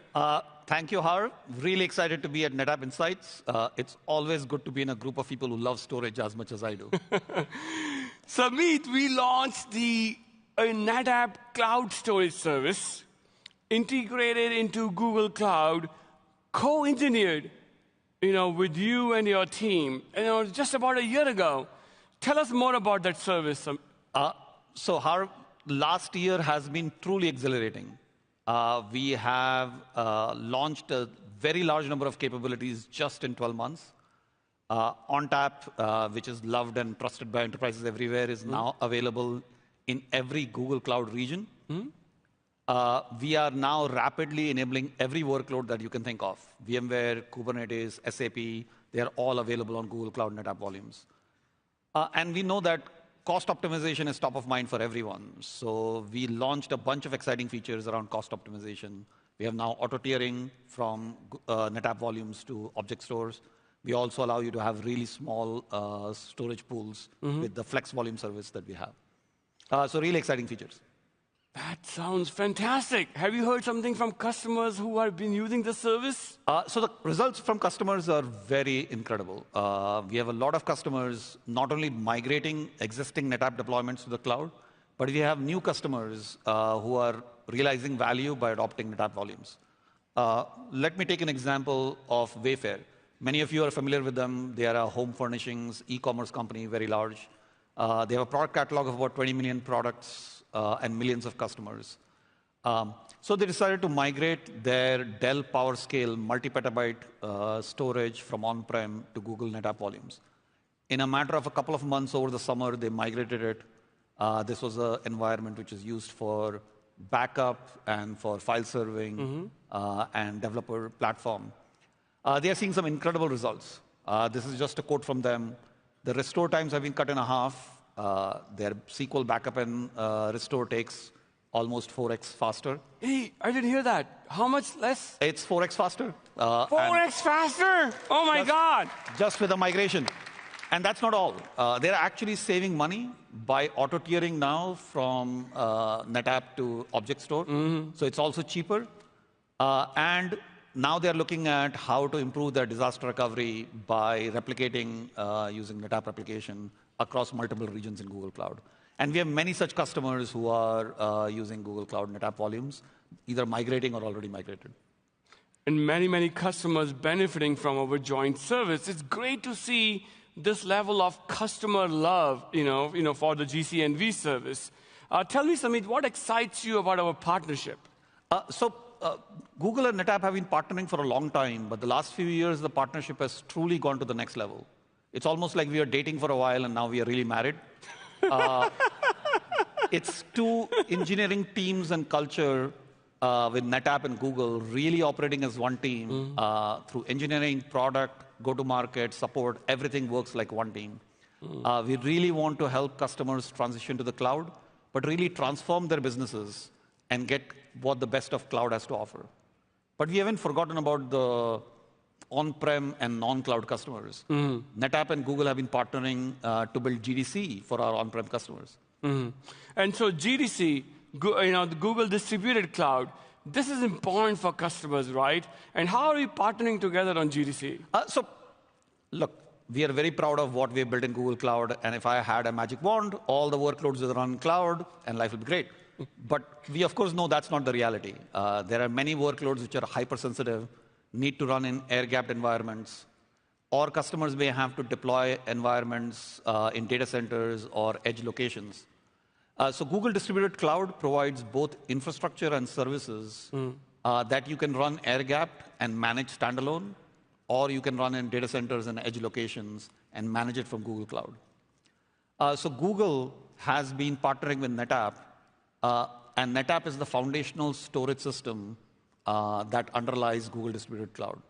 Thank you, Harv. Really excited to be at NetApp Insights. It's always good to be in a group of people who love storage as much as I do. Sumeet, we launched the NetApp Cloud Storage Service, integrated into Google Cloud, co-engineered, with you and your team, just about a year ago. Tell us more about that service. So, Harv, last year has been truly exhilarating. We have launched a very large number of capabilities just in 12 months. ONTAP, which is loved and trusted by enterprises everywhere, is now available in every Google Cloud region. We are now rapidly enabling every workload that you can think of. VMware, Kubernetes, SAP, they are all available on Google Cloud NetApp Volumes. And we know that cost optimization is top of mind for everyone. So we launched a bunch of exciting features around cost optimization. We have now auto-tiering from NetApp Volumes to object stores. We also allow you to have really small storage pools with the Flex Volume service that we have. So really exciting features. That sounds fantastic. Have you heard something from customers who have been using the service? So the results from customers are very incredible. We have a lot of customers not only migrating existing NetApp deployments to the cloud, but we have new customers who are realizing value by adopting NetApp Volumes. Let me take an example of Wayfair. Many of you are familiar with them. They are a home furnishings, e-commerce company, very large. They have a product catalog of about 20 million products and millions of customers. So they decided to migrate their Dell PowerScale multi-petabyte storage from on-prem to Google NetApp Volumes. In a matter of a couple of months over the summer, they migrated it. This was an environment which is used for backup and for file serving and developer platform. They are seeing some incredible results. This is just a quote from them. The restore times have been cut in half. Their SQL backup and restore takes almost 4x faster. Hey, I didn't hear that. How much less? It's 4x faster. 4x faster? Oh my God. Just with the migration. And that's not all. They're actually saving money by auto-tiering now from NetApp to object store. So it's also cheaper. And now they're looking at how to improve their disaster recovery by replicating using NetApp replication across multiple regions in Google Cloud. And we have many such customers who are using Google Cloud NetApp Volumes, either migrating or already migrated. And many, many customers benefiting from our joint service. It's great to see this level of customer love, for the GCNV service. Tell me, Sumeet, what excites you about our partnership? Google and NetApp have been partnering for a long time, but the last few years, the partnership has truly gone to the next level. It's almost like we are dating for a while, and now we are really married. It's two engineering teams and culture with NetApp and Google really operating as one team through engineering, product, go-to-market, support, everything works like one team. We really want to help customers transition to the cloud, but really transform their businesses and get what the best of cloud has to offer. But we haven't forgotten about the on-prem and non-cloud customers. NetApp and Google have been partnering to build GDC for our on-prem customers. And so GDC, the Google Distributed Cloud, this is important for customers, right? And how are we partnering together on GDC? So, look, we are very proud of what we have built in Google Cloud. And if I had a magic wand, all the workloads will run cloud, and life will be great. But we, of course, know that's not the reality. There are many workloads which are hypersensitive, need to run in air-gapped environments, or customers may have to deploy environments in data centers or edge locations. So Google Distributed Cloud provides both infrastructure and services that you can run air-gapped and manage standalone, or you can run in data centers and edge locations and manage it from Google Cloud. So Google has been partnering with NetApp, and NetApp is the foundational storage system that underlies Google Distributed Cloud.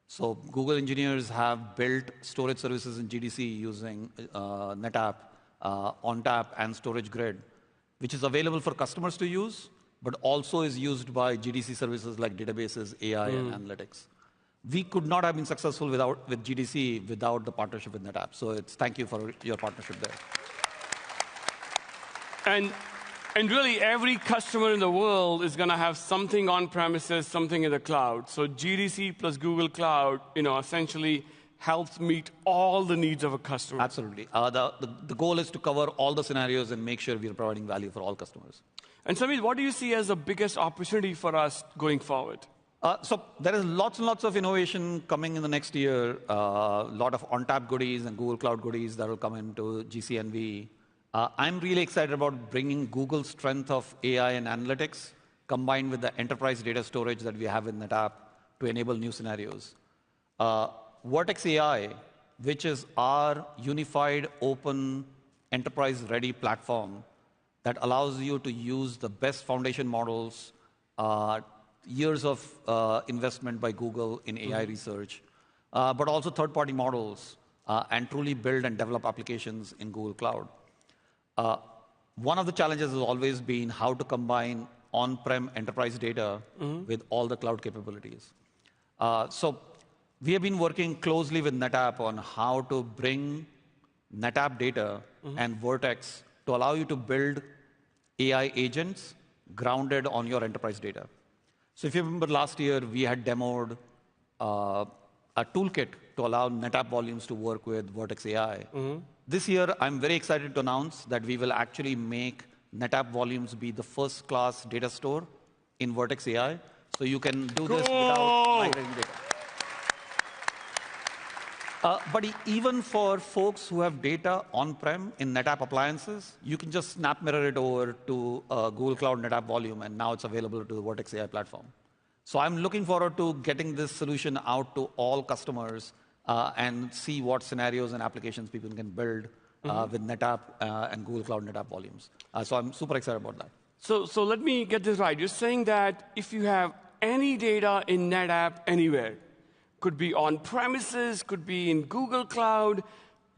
So Google engineers have built storage services in GDC using NetApp, ONTAP, and Storage Grid, which is available for customers to use, but also is used by GDC services like databases, AI, and analytics. We could not have been successful with GDC without the partnership with NetApp. So thank you for your partnership there. And really, every customer in the world is going to have something on premises, something in the cloud. So GDC plus Google Cloud, essentially helps meet all the needs of a customer. Absolutely. The goal is to cover all the scenarios and make sure we are providing value for all customers. And Samit, what do you see as the biggest opportunity for us going forward? So there is lots and lots of innovation coming in the next year. A lot of ONTAP goodies and Google Cloud goodies that will come into GCNV. I'm really excited about bringing Google's strength of AI and analytics combined with the enterprise data storage that we have in NetApp to enable new scenarios. Vertex AI, which is our unified, open, enterprise-ready platform that allows you to use the best foundation models, years of investment by Google in AI research, but also third-party models, and truly build and develop applications in Google Cloud. One of the challenges has always been how to combine on-prem enterprise data with all the cloud capabilities. So we have been working closely with NetApp on how to bring NetApp data and Vertex to allow you to build AI agents grounded on your enterprise data. So if you remember last year, we had demoed a toolkit to allow NetApp volumes to work with Vertex AI. This year, I'm very excited to announce that we will actually make NetApp volumes be the first-class data store in Vertex AI. So you can do this without migrating data. But even for folks who have data on-prem in NetApp appliances, you can just snap mirror it over to Google Cloud NetApp volume, and now it's available to the Vertex AI platform. So I'm looking forward to getting this solution out to all customers and see what scenarios and applications people can build with NetApp and Google Cloud NetApp volumes. So I'm super excited about that. So let me get this right. You're saying that if you have any data in NetApp anywhere, could be on premises, could be in Google Cloud,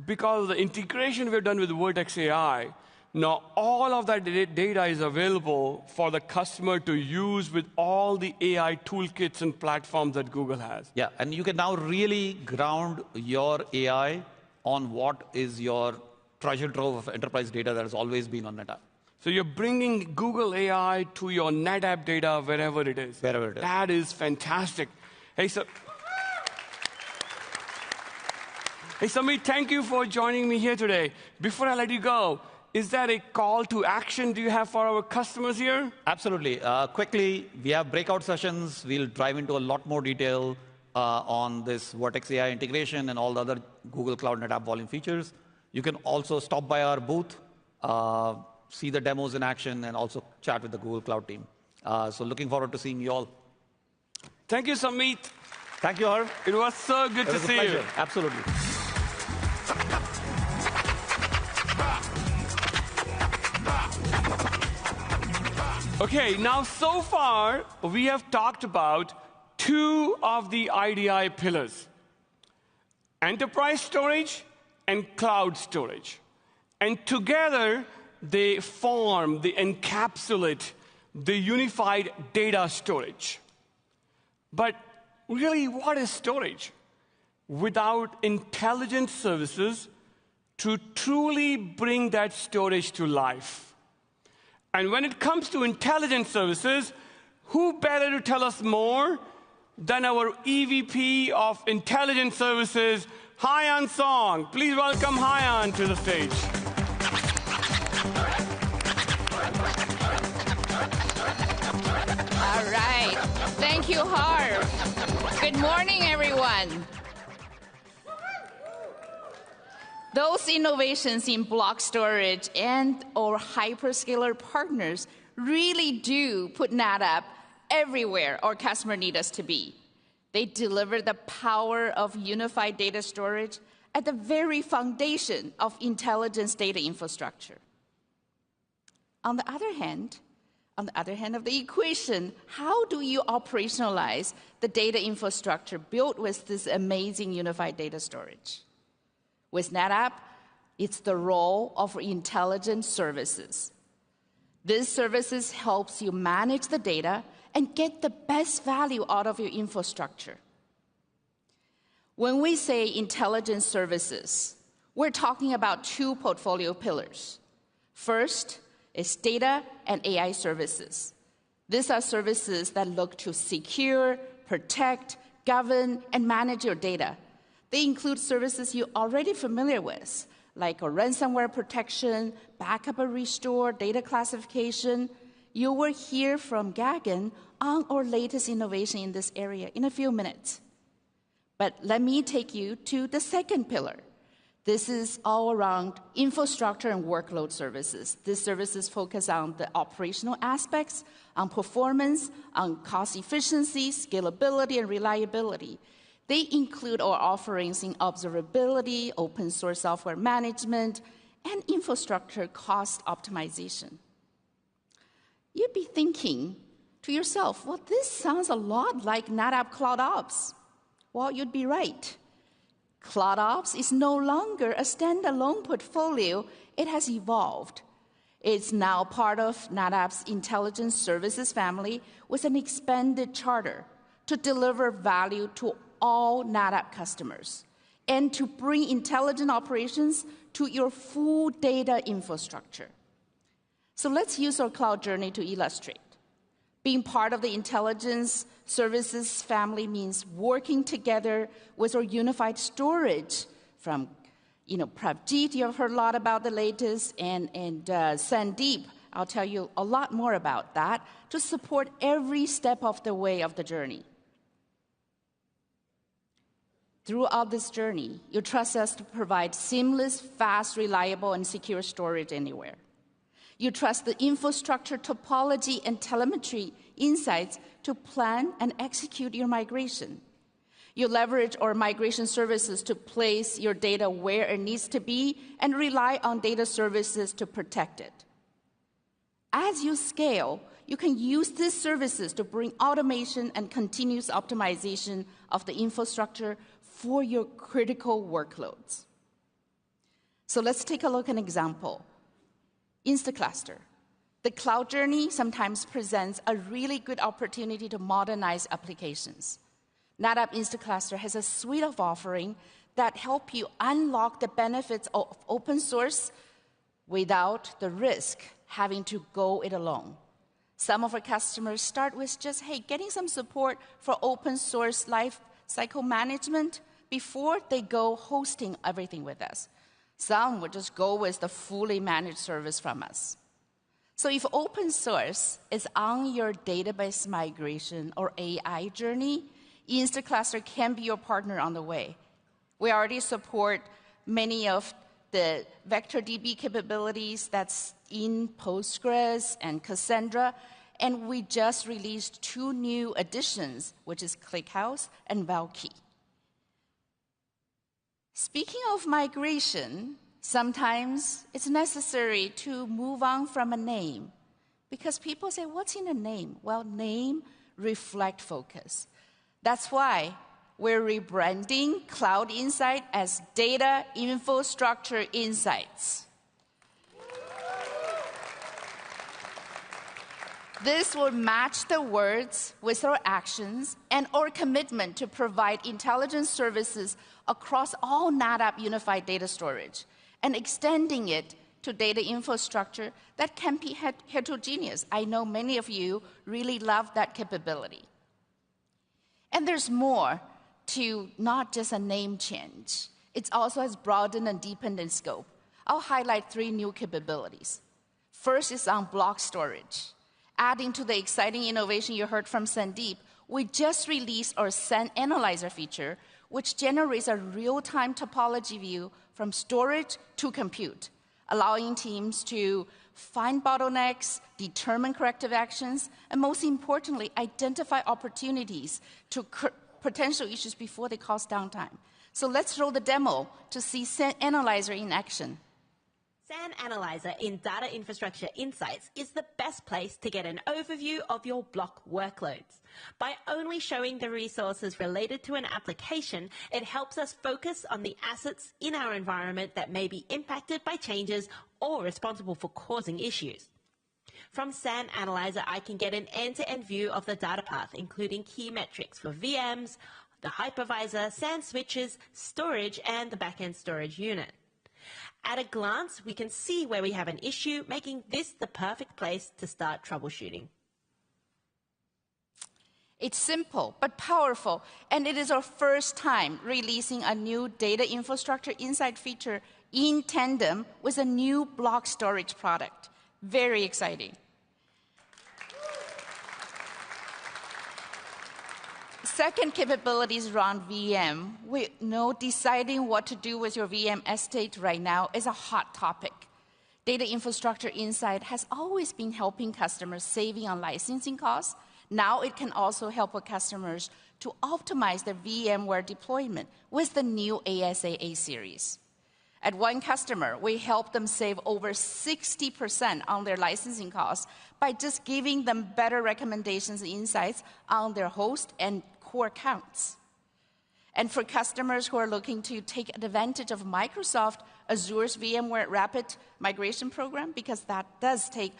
because of the integration we've done with Vertex AI, now all of that data is available for the customer to use with all the AI toolkits and platforms that Google has. Yeah, and you can now really ground your AI on what is your treasure trove of enterprise data that has always been on NetApp. So you're bringing Google AI to your NetApp data wherever it is. Wherever it is. That is fantastic. Hey, Samit, thank you for joining me here today. Before I let you go, is there a call to action do you have for our customers here? Absolutely. Quickly, we have breakout sessions. We'll dive into a lot more detail on this Vertex AI integration and all the other Google Cloud NetApp volume features. You can also stop by our booth, see the demos in action, and also chat with the Google Cloud team. So looking forward to seeing you all. Thank you, Samit. Thank you, Harv. It was so good to see you. Absolutely. Okay, now so far we have talked about two of the IDI pillars: enterprise storage and cloud storage. And together they form, they encapsulate the unified data storage. But really, what is storage? Without intelligent services to truly bring that storage to life. And when it comes to intelligent services, who better to tell us more than our EVP of Intelligent Services, Hyan Song. Please welcome Hyan to the stage. All right. Thank you, Harv. Good morning, everyone. Those innovations in block storage and or hyperscaler partners really do put NetApp everywhere our customers need us to be. They deliver the power of unified data storage at the very foundation of intelligence data infrastructure. On the other hand of the equation, how do you operationalize the data infrastructure built with this amazing unified data storage? With NetApp, it's the role of intelligent services. These services helps you manage the data and get the best value out of your infrastructure. When we say intelligent services, we're talking about two portfolio pillars. First is data and AI services. These are services that look to secure, protect, govern, and manage your data. They include services you're already familiar with, like a ransomware protection, backup and restore, data classification. You will hear from Gagan on our latest innovation in this area in a few minutes. But let me take you to the second pillar. This is all around infrastructure and workload services. These services focus on the operational aspects, on performance, on cost efficiency, scalability, and reliability. They include our offerings in observability, open source software management, and infrastructure cost optimization. You'd be thinking to yourself, well, this sounds a lot like NetApp Cloud Ops. Well, you'd be right. Cloud Ops is no longer a standalone portfolio. It has evolved. It's now part of NetApp's Intelligence Services family with an expanded charter to deliver value to all NetApp customers and to bring intelligent operations to your full data infrastructure. So let's use our cloud journey to illustrate. Being part of the Intelligence Services family means working together with our unified storage from, Pravjit, you've heard a lot about the latest, and Sandeep, I'll tell you a lot more about that, to support every step of the way of the journey. Throughout this journey, you trust us to provide seamless, fast, reliable, and secure storage anywhere. You trust the infrastructure topology and telemetry insights to plan and execute your migration. You leverage our migration services to place your data where it needs to be and rely on data services to protect it. As you scale, you can use these services to bring automation and continuous optimization of the infrastructure for your critical workloads. So let's take a look at an example. Instacluster. The cloud journey sometimes presents a really good opportunity to modernize applications. NetApp Instacluster has a suite of offerings that help you unlock the benefits of open source without the risk having to go it alone. Some of our customers start with just, getting some support for open source life cycle management before they go hosting everything with us. Some would just go with the fully managed service from us. So if open source is on your database migration or AI journey, Instacluster can be your partner on the way. We already support many of the vector DB capabilities that's in Postgres and Cassandra, and we just released 2 new additions, which is ClickHouse and Valkey. Speaking of migration, sometimes it's necessary to move on from a name Because people say, what's in a name? Well, name reflect focus. That's why we're rebranding Cloud Insight as Data Infrastructure Insights. This will match the words with our actions and our commitment to provide intelligence services across all NetApp unified data storage and extending it to data infrastructure that can be heterogeneous. I know many of you really love that capability. And there's more to not just a name change. It also has broadened and deepened in scope. I'll highlight 3 new capabilities. First is on block storage. Adding to the exciting innovation you heard from Sandeep, we just released our SAN Analyzer feature, which generates a real-time topology view from storage to compute, allowing teams to find bottlenecks, determine corrective actions, and most importantly, identify opportunities to potential issues before they cause downtime. So let's roll the demo to see SAN Analyzer in action. SAN Analyzer in Data Infrastructure Insights is the best place to get an overview of your block workloads. By only showing the resources related to an application, it helps us focus on the assets in our environment that may be impacted by changes or responsible for causing issues. From SAN Analyzer, I can get an end-to-end view of the data path, including key metrics for VMs, the hypervisor, SAN switches, storage, and the backend storage unit. At a glance, we can see where we have an issue, making this the perfect place to start troubleshooting. It's simple but powerful, and it is our first time releasing a new Data Infrastructure Insight feature in tandem with a new block storage product. Very exciting. Second capability is around VM. We know deciding what to do with your VM estate right now is a hot topic. Data Infrastructure Insight has always been helping customers saving on licensing costs. Now it can also help our customers to optimize their VMware deployment with the new ASA A-Series. At one customer, we helped them save over 60% on their licensing costs by just giving them better recommendations and insights on their host and core accounts. And for customers who are looking to take advantage of Microsoft Azure's VMware Rapid Migration Program, because that does take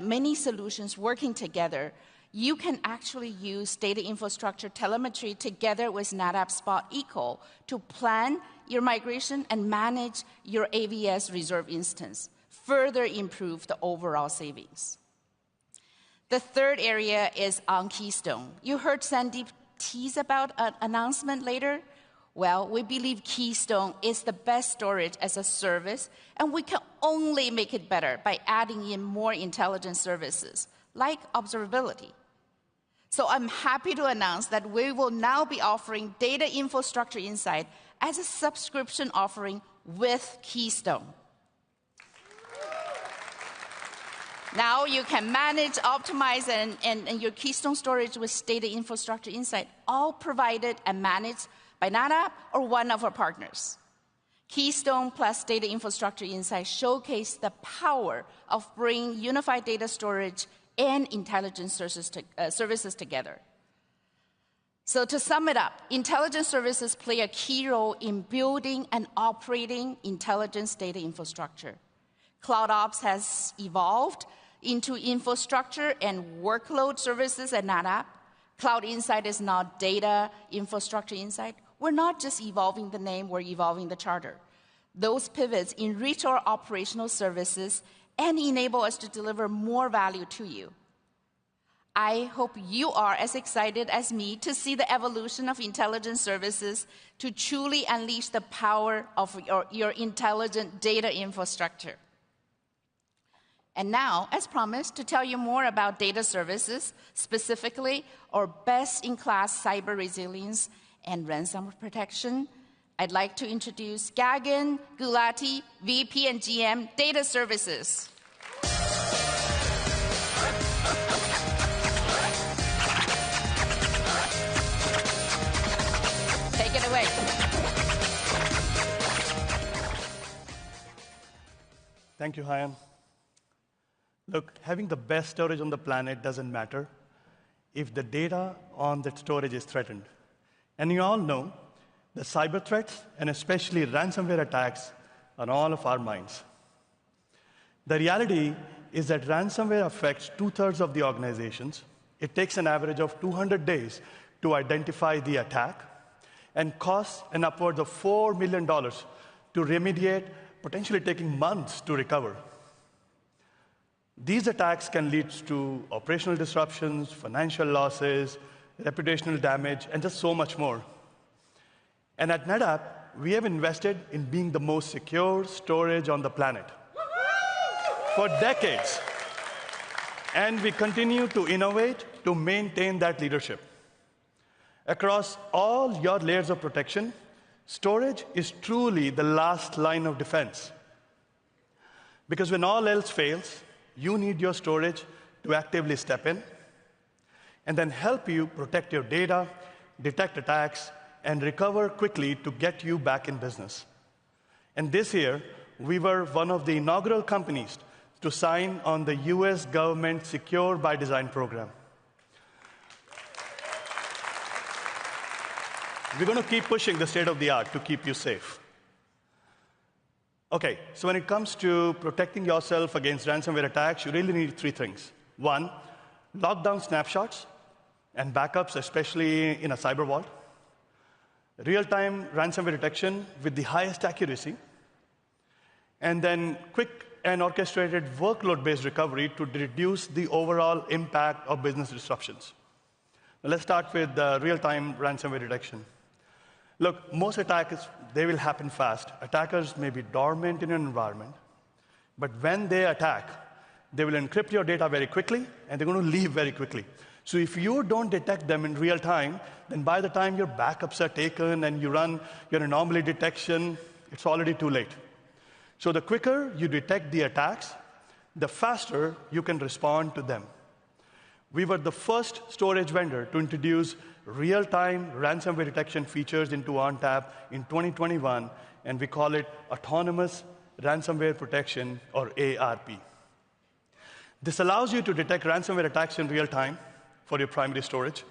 many solutions working together, you can actually use data infrastructure telemetry together with NetApp Spot Eco to plan your migration and manage your AVS reserve instance, further improve the overall savings. The third area is on Keystone. You heard Sandeep tease about an announcement later. Well, we believe Keystone is the best storage as a service, and we can only make it better by adding in more intelligent services, like observability. So I'm happy to announce that we will now be offering Data Infrastructure Insight as a subscription offering with Keystone. Now you can manage, optimize, and your Keystone storage with Data Infrastructure Insight, all provided and managed by NetApp or one of our partners. Keystone plus Data Infrastructure Insight showcase the power of bringing unified data storage and intelligence services together. So to sum it up, intelligence services play a key role in building and operating intelligence data infrastructure. CloudOps has evolved into infrastructure and workload services at NetApp. Cloud Insight is now Data Infrastructure Insight. We're not just evolving the name, we're evolving the charter. Those pivots enrich our operational services and enable us to deliver more value to you. I hope you are as excited as me to see the evolution of intelligence services to truly unleash the power of your intelligent data infrastructure. And now, as promised, to tell you more about data services, specifically our best-in-class cyber resilience and ransomware protection, I'd like to introduce Gagan Gulati, VP and GM, Data Services. Take it away. Thank you, Hyan. Look, having the best storage on the planet doesn't matter if the data on that storage is threatened. And you all know the cyber threats, and especially ransomware attacks, on all of our minds. The reality is that ransomware affects 2/3 of the organizations. It takes an average of 200 days to identify the attack and costs an upwards of $4 million to remediate, potentially taking months to recover. These attacks can lead to operational disruptions, financial losses, reputational damage, and just so much more. And at NetApp, we have invested in being the most secure storage on the planet for decades. And we continue to innovate to maintain that leadership. Across all your layers of protection, storage is truly the last line of defense. Because when all else fails, you need your storage to actively step in and then help you protect your data, detect attacks, and recover quickly to get you back in business. And this year, we were one of the inaugural companies to sign on the US government Secure by Design program. We're going to keep pushing the state of the art to keep you safe. Okay, so when it comes to protecting yourself against ransomware attacks, you really need 3 things. 1, lock down snapshots and backups, especially in a cyber vault. Real-time ransomware detection with the highest accuracy. And then quick and orchestrated workload-based recovery to reduce the overall impact of business disruptions. Now, let's start with real-time ransomware detection. Look, most attacks, they will happen fast. Attackers may be dormant in an environment, but when they attack, they will encrypt your data very quickly, and they're going to leave very quickly. So if you don't detect them in real time, then by the time your backups are taken and you run your anomaly detection, it's already too late. So the quicker you detect the attacks, the faster you can respond to them. We were the first storage vendor to introduce real-time ransomware detection features into ONTAP in 2021, and we call it Autonomous Ransomware Protection, or ARP. This allows you to detect ransomware attacks in real time for your primary storage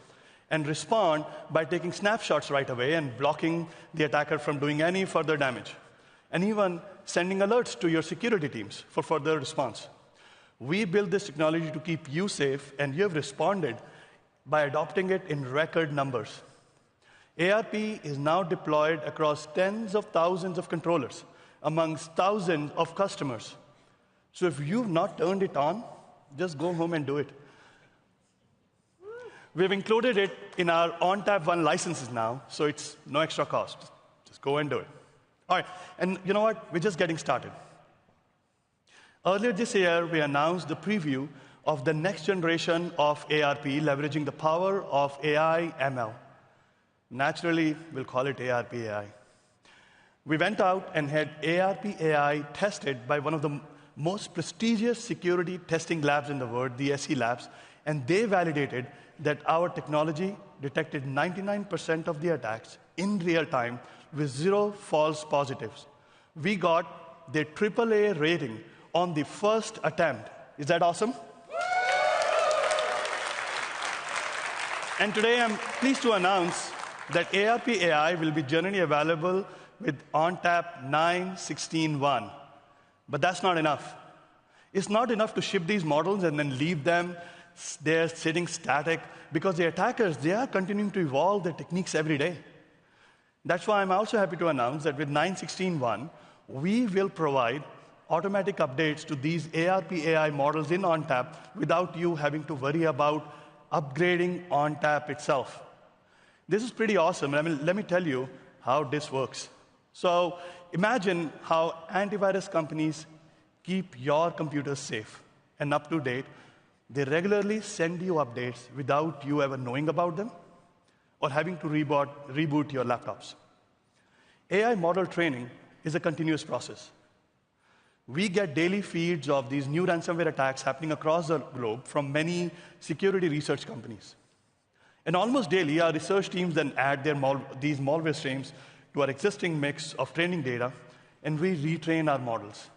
and respond by taking snapshots right away and blocking the attacker from doing any further damage, and even sending alerts to your security teams for further response. We built this technology to keep you safe, and you have responded by adopting it in record numbers. ARP is now deployed across tens of thousands of controllers amongst thousands of customers. So if you've not turned it on, just go home and do it. We've included it in our ONTAP 1 licenses now, so it's no extra cost. Just go and do it. All right, and you know what? We're just getting started. Earlier this year, we announced the preview of the next generation of ARP, leveraging the power of AI ML. Naturally, we'll call it ARP AI. We went out and had ARP AI tested by one of the most prestigious security testing labs in the world, the SE Labs, and they validated that our technology detected 99% of the attacks in real time with 0 false positives. We got the AAA rating on the first attempt. Is that awesome? And today I'm pleased to announce that ARP AI will be generally available with ONTAP 9.16.1. But that's not enough. It's not enough to ship these models and then leave them there sitting static, because the attackers, they are continuing to evolve their techniques every day. That's why I'm also happy to announce that with 9.16.1, we will provide automatic updates to these ARP AI models in ONTAP without you having to worry about upgrading ONTAP itself. This is pretty awesome. Let me tell you how this works. So imagine how antivirus companies keep your computers safe and up to date. They regularly send you updates without you ever knowing about them or having to reboot your laptops. AI model training is a continuous process. We get daily feeds of these new ransomware attacks happening across the globe from many security research companies. And almost daily, our research teams then add these malware streams to our existing mix of training data, and we retrain our models.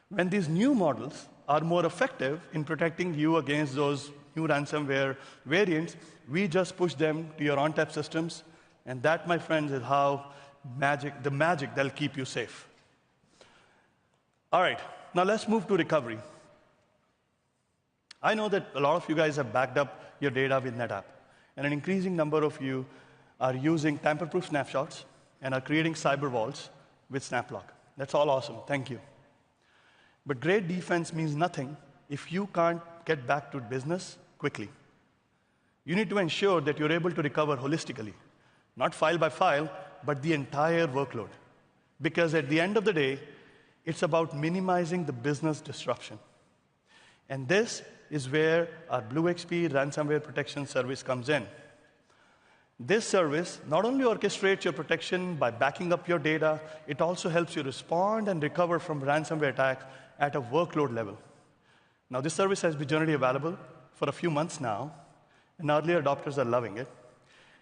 When these new models are more effective in protecting you against those new ransomware variants, we just push them to your ONTAP systems, and that, my friends, is how the magic that'll keep you safe. All right, now let's move to recovery. I know that a lot of you guys have backed up your data with NetApp, and an increasing number of you are using tamper-proof snapshots and are creating cyber vaults with SnapLock. That's all awesome, thank you. But great defense means nothing if you can't get back to business quickly. You need to ensure that you're able to recover holistically, not file by file, but the entire workload. Because at the end of the day, it's about minimizing the business disruption. And this is where our BlueXP ransomware protection service comes in. This service not only orchestrates your protection by backing up your data, it also helps you respond and recover from ransomware attacks at a workload level. Now, this service has been generally available for a few months now, and early adopters are loving it.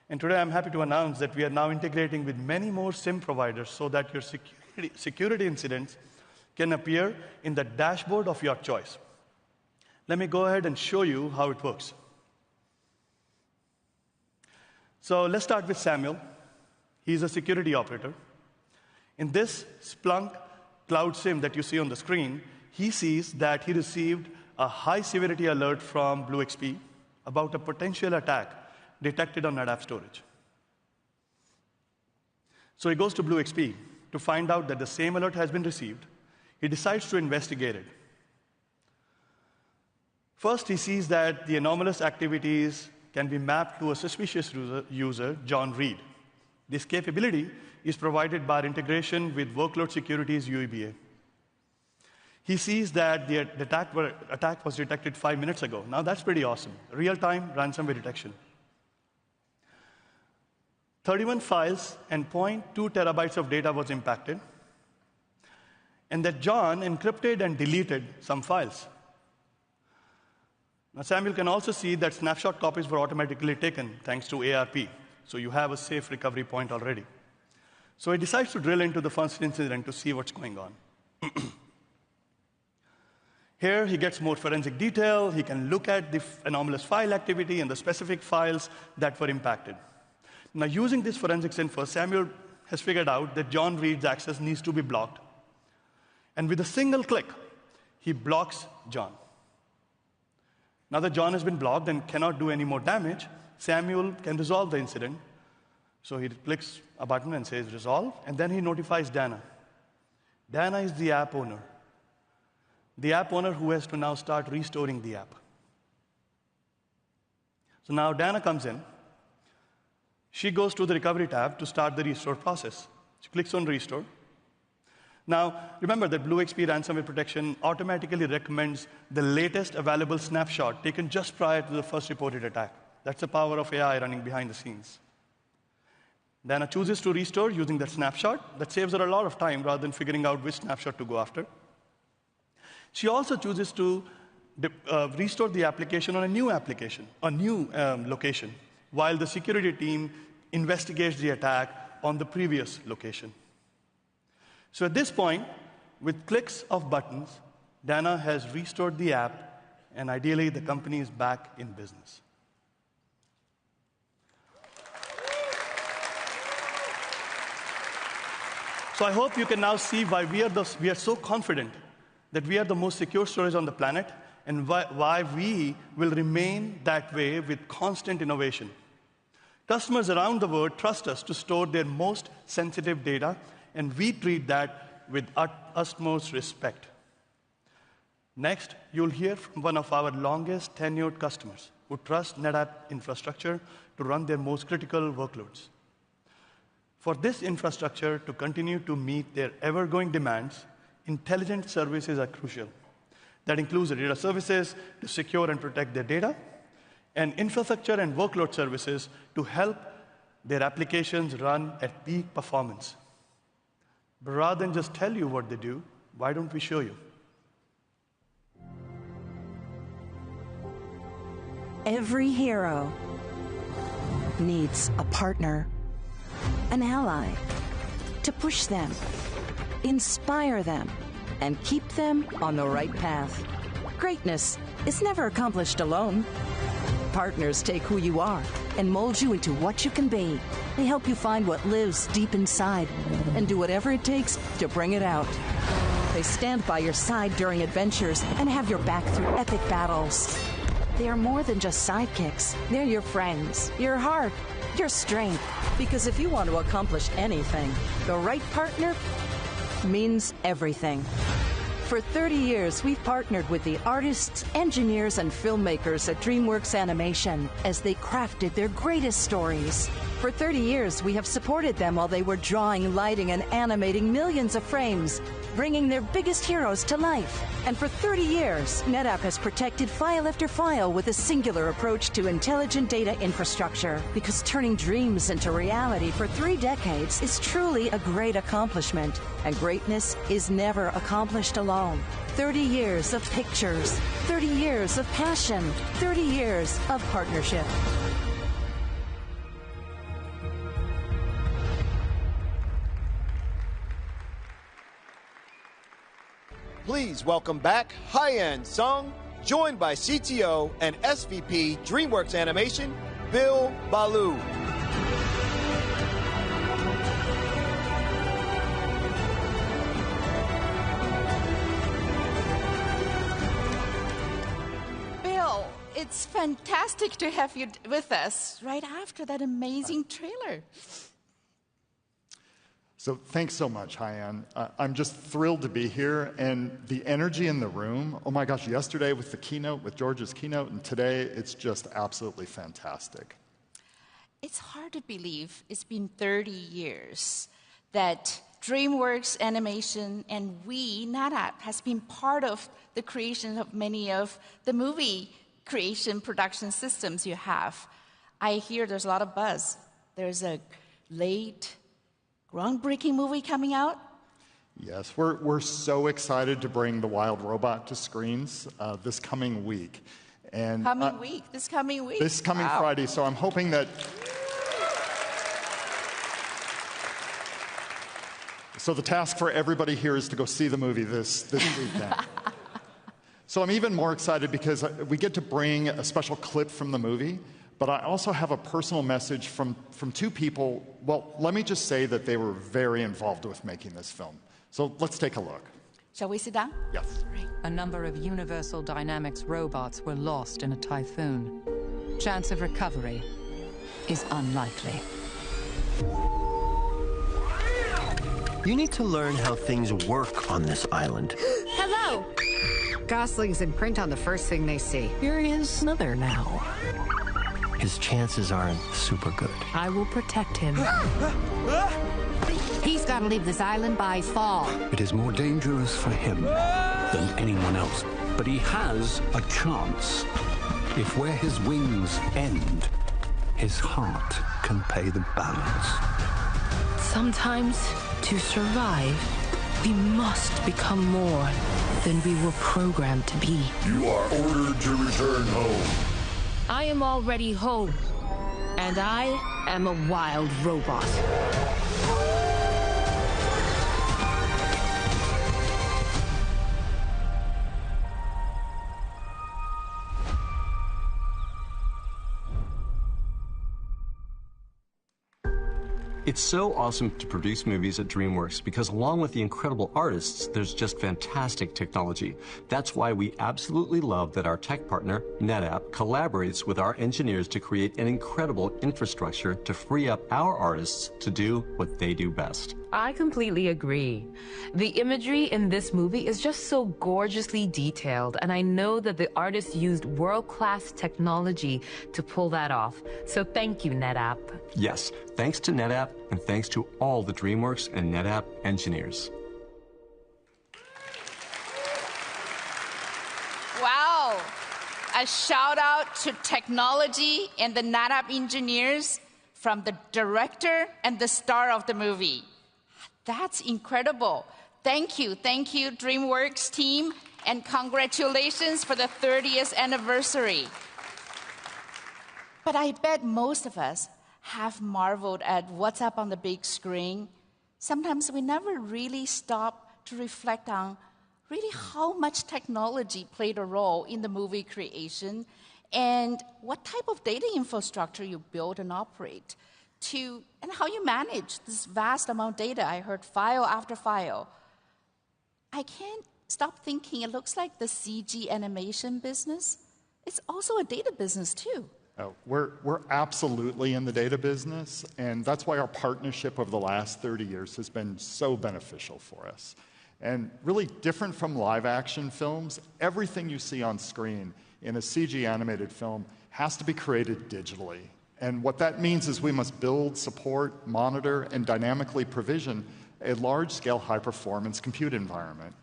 And today, I'm happy to announce that we are now integrating with many more SIEM providers so that your security incidents can appear in the dashboard of your choice. Let me go ahead and show you how it works. So let's start with Samuel. He's a security operator. In this Splunk Cloud SIEM that you see on the screen, he sees that he received a high severity alert from BlueXP about a potential attack detected on NetApp storage. So he goes to BlueXP to find out that the same alert has been received. He decides to investigate it. First, he sees that the anomalous activities can be mapped to a suspicious user, John Reed. This capability is provided by our integration with Workload Security's UEBA. He sees that the attack was detected 5 minutes ago. Now, that's pretty awesome. Real-time ransomware detection. 31 files and 0.2 terabytes of data was impacted, and that John encrypted and deleted some files. Now, Samuel can also see that snapshot copies were automatically taken thanks to ARP. So you have a safe recovery point already. So he decides to drill into the first incident to see what's going on. Here, he gets more forensic detail. He can look at the anomalous file activity and the specific files that were impacted. Now, using this forensics info, Samuel has figured out that John Reed's access needs to be blocked. And with a single click, he blocks John. Now that John has been blocked and cannot do any more damage, Samuel can resolve the incident. So he clicks a button and says resolve, and then he notifies Dana. Dana is the app owner. The app owner who has to now start restoring the app. So now Dana comes in. She goes to the recovery tab to start the restore process. She clicks on restore. Now, remember that BlueXP ransomware protection automatically recommends the latest available snapshot taken just prior to the first reported attack. That's the power of AI running behind the scenes. Dana chooses to restore using that snapshot. That saves her a lot of time rather than figuring out which snapshot to go after. She also chooses to restore the application on a new location, while the security team investigates the attack on the previous location. So at this point, with clicks of buttons, Dana has restored the app, and ideally, the company is back in business. So I hope you can now see why we are so confident that we are the most secure storage on the planet, and why we will remain that way with constant innovation. Customers around the world trust us to store their most sensitive data, and we treat that with utmost respect. Next, you'll hear from one of our longest tenured customers who trust NetApp infrastructure to run their most critical workloads. For this infrastructure to continue to meet their ever-growing demands, intelligent services are crucial. That includes the data services to secure and protect their data, and infrastructure and workload services to help their applications run at peak performance. But rather than just tell you what they do, why don't we show you? Every hero needs a partner, an ally, to push them, inspire them, and keep them on the right path. Greatness is never accomplished alone. Partners take who you are and mold you into what you can be. They help you find what lives deep inside and do whatever it takes to bring it out. They stand by your side during adventures and have your back through epic battles. They are more than just sidekicks. They're your friends, your heart, your strength. Because if you want to accomplish anything, the right partner means everything. For 30 years, we've partnered with the artists, engineers, and filmmakers at DreamWorks Animation as they crafted their greatest stories. For 30 years, we have supported them while they were drawing, lighting, and animating millions of frames, bringing their biggest heroes to life. And for 30 years, NetApp has protected file after file with a singular approach to intelligent data infrastructure, because turning dreams into reality for 3 decades is truly a great accomplishment. And greatness is never accomplished alone. 30 years of pictures, 30 years of passion, 30 years of partnership. Please welcome back Hyen Sung, joined by CTO and SVP DreamWorks Animation, Bill Ballou. Bill, it's fantastic to have you with us right after that amazing trailer. So thanks so much, Hyen. I'm just thrilled to be here, and the energy in the room, oh my gosh, yesterday with the keynote, with George's keynote, and today, it's just absolutely fantastic. It's hard to believe it's been 30 years that DreamWorks Animation and we, NetApp, has been part of the creation of many of the movie creation production systems you have. I hear there's a lot of buzz. There's a late groundbreaking movie coming out? Yes, we're so excited to bring The Wild Robot to screens this coming week. And This coming week? This coming wow. Friday, so I'm hoping that... So the task for everybody here is to go see the movie this weekend. So I'm even more excited because we get to bring a special clip from the movie. But I also have a personal message from 2 people. Well, let me just say that they were very involved with making this film. So let's take a look. Shall we sit down? Yes. A number of Universal Dynamics robots were lost in a typhoon. Chance of recovery is unlikely. You need to learn how things work on this island. Hello! Goslings imprint on the first thing they see. Here is another now. His chances aren't super good. I will protect him. He's got to leave this island by fall. It is more dangerous for him than anyone else. But he has a chance. If where his wings end, his heart can pay the balance. Sometimes, to survive, we must become more than we were programmed to be. You are ordered to return home. I am already home, and I am a wild robot. It's so awesome to produce movies at DreamWorks because along with the incredible artists, there's just fantastic technology. That's why we absolutely love that our tech partner, NetApp, collaborates with our engineers to create an incredible infrastructure to free up our artists to do what they do best. I completely agree. The imagery in this movie is just so gorgeously detailed, and I know that the artists used world-class technology to pull that off. So thank you, NetApp. Yes, thanks to NetApp, and thanks to all the DreamWorks and NetApp engineers. Wow! A shout out to technology and the NetApp engineers from the director and the star of the movie. That's incredible. Thank you, DreamWorks team, and congratulations for the 30th anniversary. But I bet most of us have marveled at what's up on the big screen. Sometimes we never really stop to reflect on really how much technology played a role in the movie creation and what type of data infrastructure you build and operate and how you manage this vast amount of data. I heard file after file. I can't stop thinking it looks like the CG animation business. It's also a data business too. We're absolutely in the data business, and that's why our partnership over the last 30 years has been so beneficial for us. And really different from live action films, everything you see on screen in a CG animated film has to be created digitally. And what that means is we must build, support, monitor, and dynamically provision a large-scale high-performance compute environment.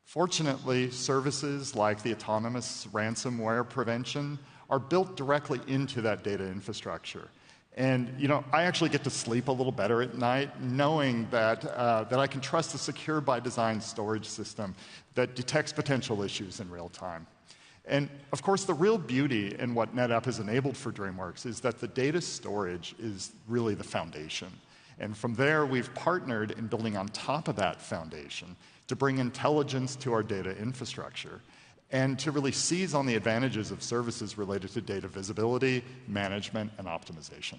Fortunately, services like the autonomous ransomware prevention are built directly into that data infrastructure. And I actually get to sleep a little better at night knowing that I can trust a secure by design storage system that detects potential issues in real time. And of course, the real beauty in what NetApp has enabled for DreamWorks is that the data storage is really the foundation. And from there, we've partnered in building on top of that foundation to bring intelligence to our data infrastructure and to really seize on the advantages of services related to data visibility, management, and optimization.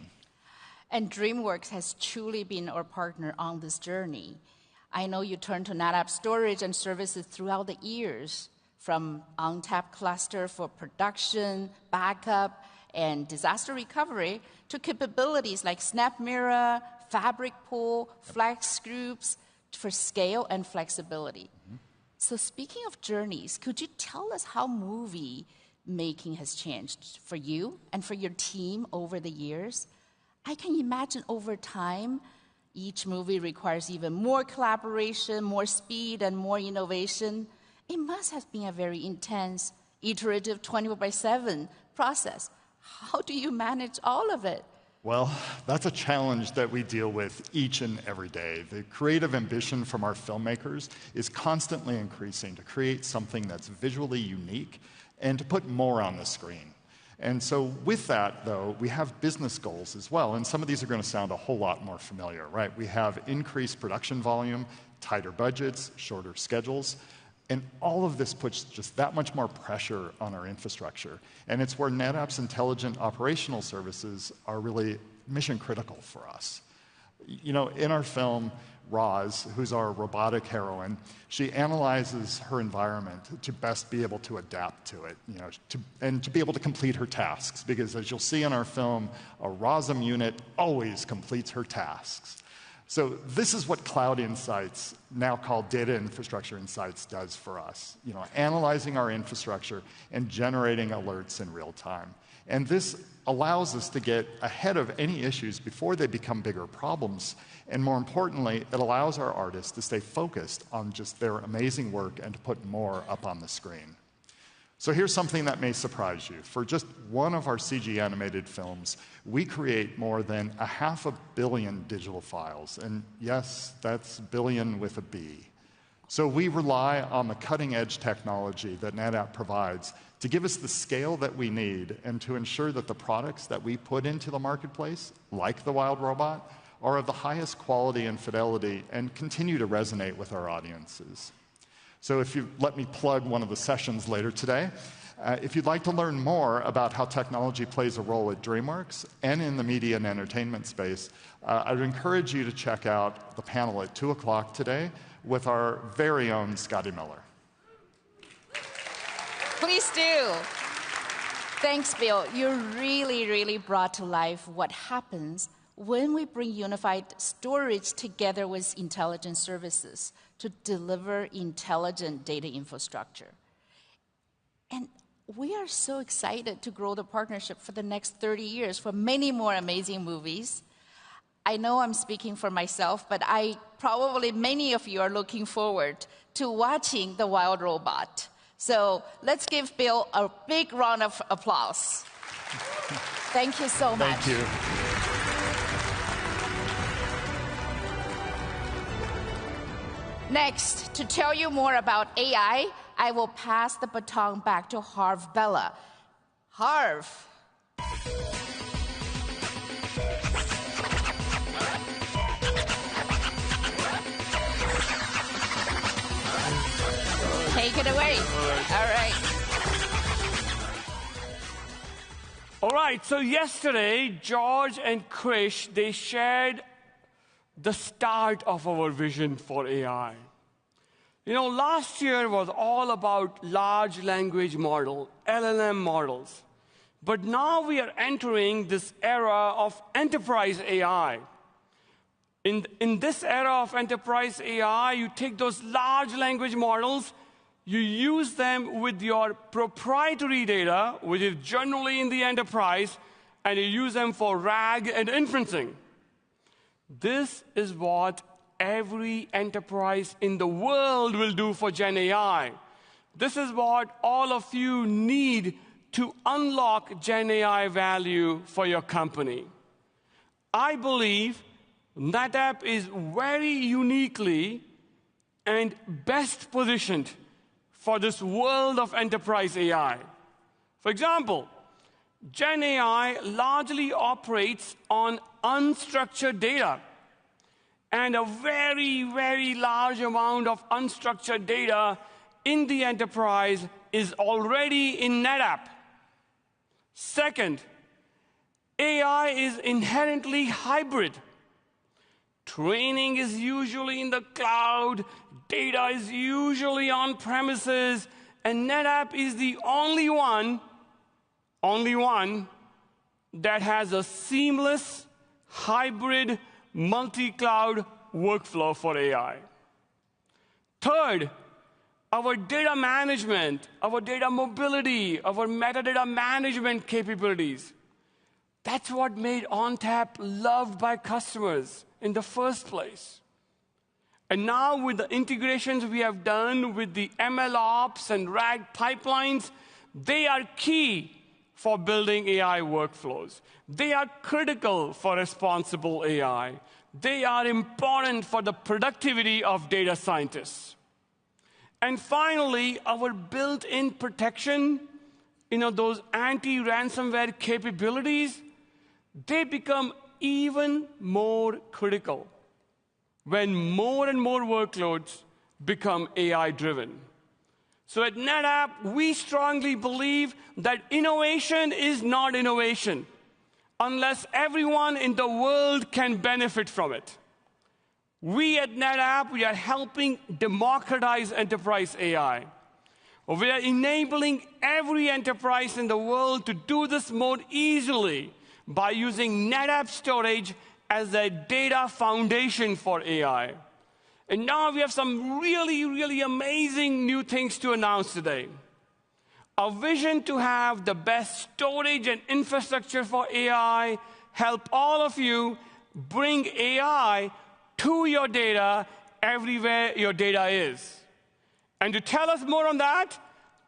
And DreamWorks has truly been our partner on this journey. I know you turned to NetApp storage and services throughout the years, from ONTAP cluster for production, backup, and disaster recovery, to capabilities like SnapMirror, Fabric Pool, Flex Groups for scale and flexibility. So speaking of journeys, could you tell us how movie making has changed for you and for your team over the years? I can imagine over time, each movie requires even more collaboration, more speed, and more innovation. It must have been a very intense, iterative 24/7 process. How do you manage all of it? Well, that's a challenge that we deal with each and every day. The creative ambition from our filmmakers is constantly increasing to create something that's visually unique and to put more on the screen. And so with that, though, we have business goals as well, and some of these are going to sound a whole lot more familiar, right? We have increased production volume, tighter budgets, shorter schedules, and all of this puts just that much more pressure on our infrastructure. And it's where NetApp's intelligent operational services are really mission critical for us. In our film, Roz, who's our robotic heroine, she analyzes her environment to best be able to adapt to it, and to be able to complete her tasks. Because as you'll see in our film, a ROSM unit always completes her tasks. So this is what Cloud Insights, now called Data Infrastructure Insights, does for us. Analyzing our infrastructure and generating alerts in real time. And this allows us to get ahead of any issues before they become bigger problems. And more importantly, it allows our artists to stay focused on just their amazing work and to put more up on the screen. So here's something that may surprise you. For just one of our CG animated films, we create more than 500 million digital files. And yes, that's billion with a B. So we rely on the cutting-edge technology that NetApp provides to give us the scale that we need and to ensure that the products that we put into the marketplace, like the Wild Robot, are of the highest quality and fidelity and continue to resonate with our audiences. So if you let me plug one of the sessions later today, if you'd like to learn more about how technology plays a role at DreamWorks and in the media and entertainment space, I would encourage you to check out the panel at 2 o'clock today with our very own Scotty Miller. Please do. Thanks, Bill. You really brought to life what happens when we bring unified storage together with intelligent services to deliver intelligent data infrastructure. And we are so excited to grow the partnership for the next 30 years for many more amazing movies. I know I'm speaking for myself, but probably many of you are looking forward to watching The Wild Robot. So let's give Bill a big round of applause. Thank you so much. Thank you. Next, to tell you more about AI, I will pass the baton back to Harv Bella. Harv. Take it away. All right. All right, so yesterday, George and Krish, they shared the start of our vision for AI. You know, last year was all about large language model, LLM models. But now we are entering this era of enterprise AI. In this era of enterprise AI, you take those large language models, you use them with your proprietary data, which is generally in the enterprise, and you use them for RAG and inferencing. This is what every enterprise in the world will do for Gen AI. This is what all of you need to unlock Gen AI value for your company. I believe NetApp is very uniquely and best positioned for this world of enterprise AI. For example, Gen AI largely operates on unstructured data. And a very, very large amount of unstructured data in the enterprise is already in NetApp. Second, AI is inherently hybrid. Training is usually in the cloud, data is usually on premises, and NetApp is the only one that has a seamless, hybrid, multi-cloud workflow for AI. Third, our data management, our data mobility, our metadata management capabilities. That's what made ONTAP loved by customers in the first place. And now with the integrations we have done with the MLOps and RAG pipelines, they are key for building AI workflows. They are critical for responsible AI. They are important for the productivity of data scientists. And finally, our built-in protection, those anti-ransomware capabilities, they become even more critical when more and more workloads become AI-driven. So at NetApp, we strongly believe that innovation is not innovation unless everyone in the world can benefit from it. We at NetApp, we are helping democratize enterprise AI. We are enabling every enterprise in the world to do this more easily by using NetApp storage as a data foundation for AI. And now we have some really, really amazing new things to announce today. Our vision to have the best storage and infrastructure for AI help all of you bring AI to your data everywhere your data is. And to tell us more on that,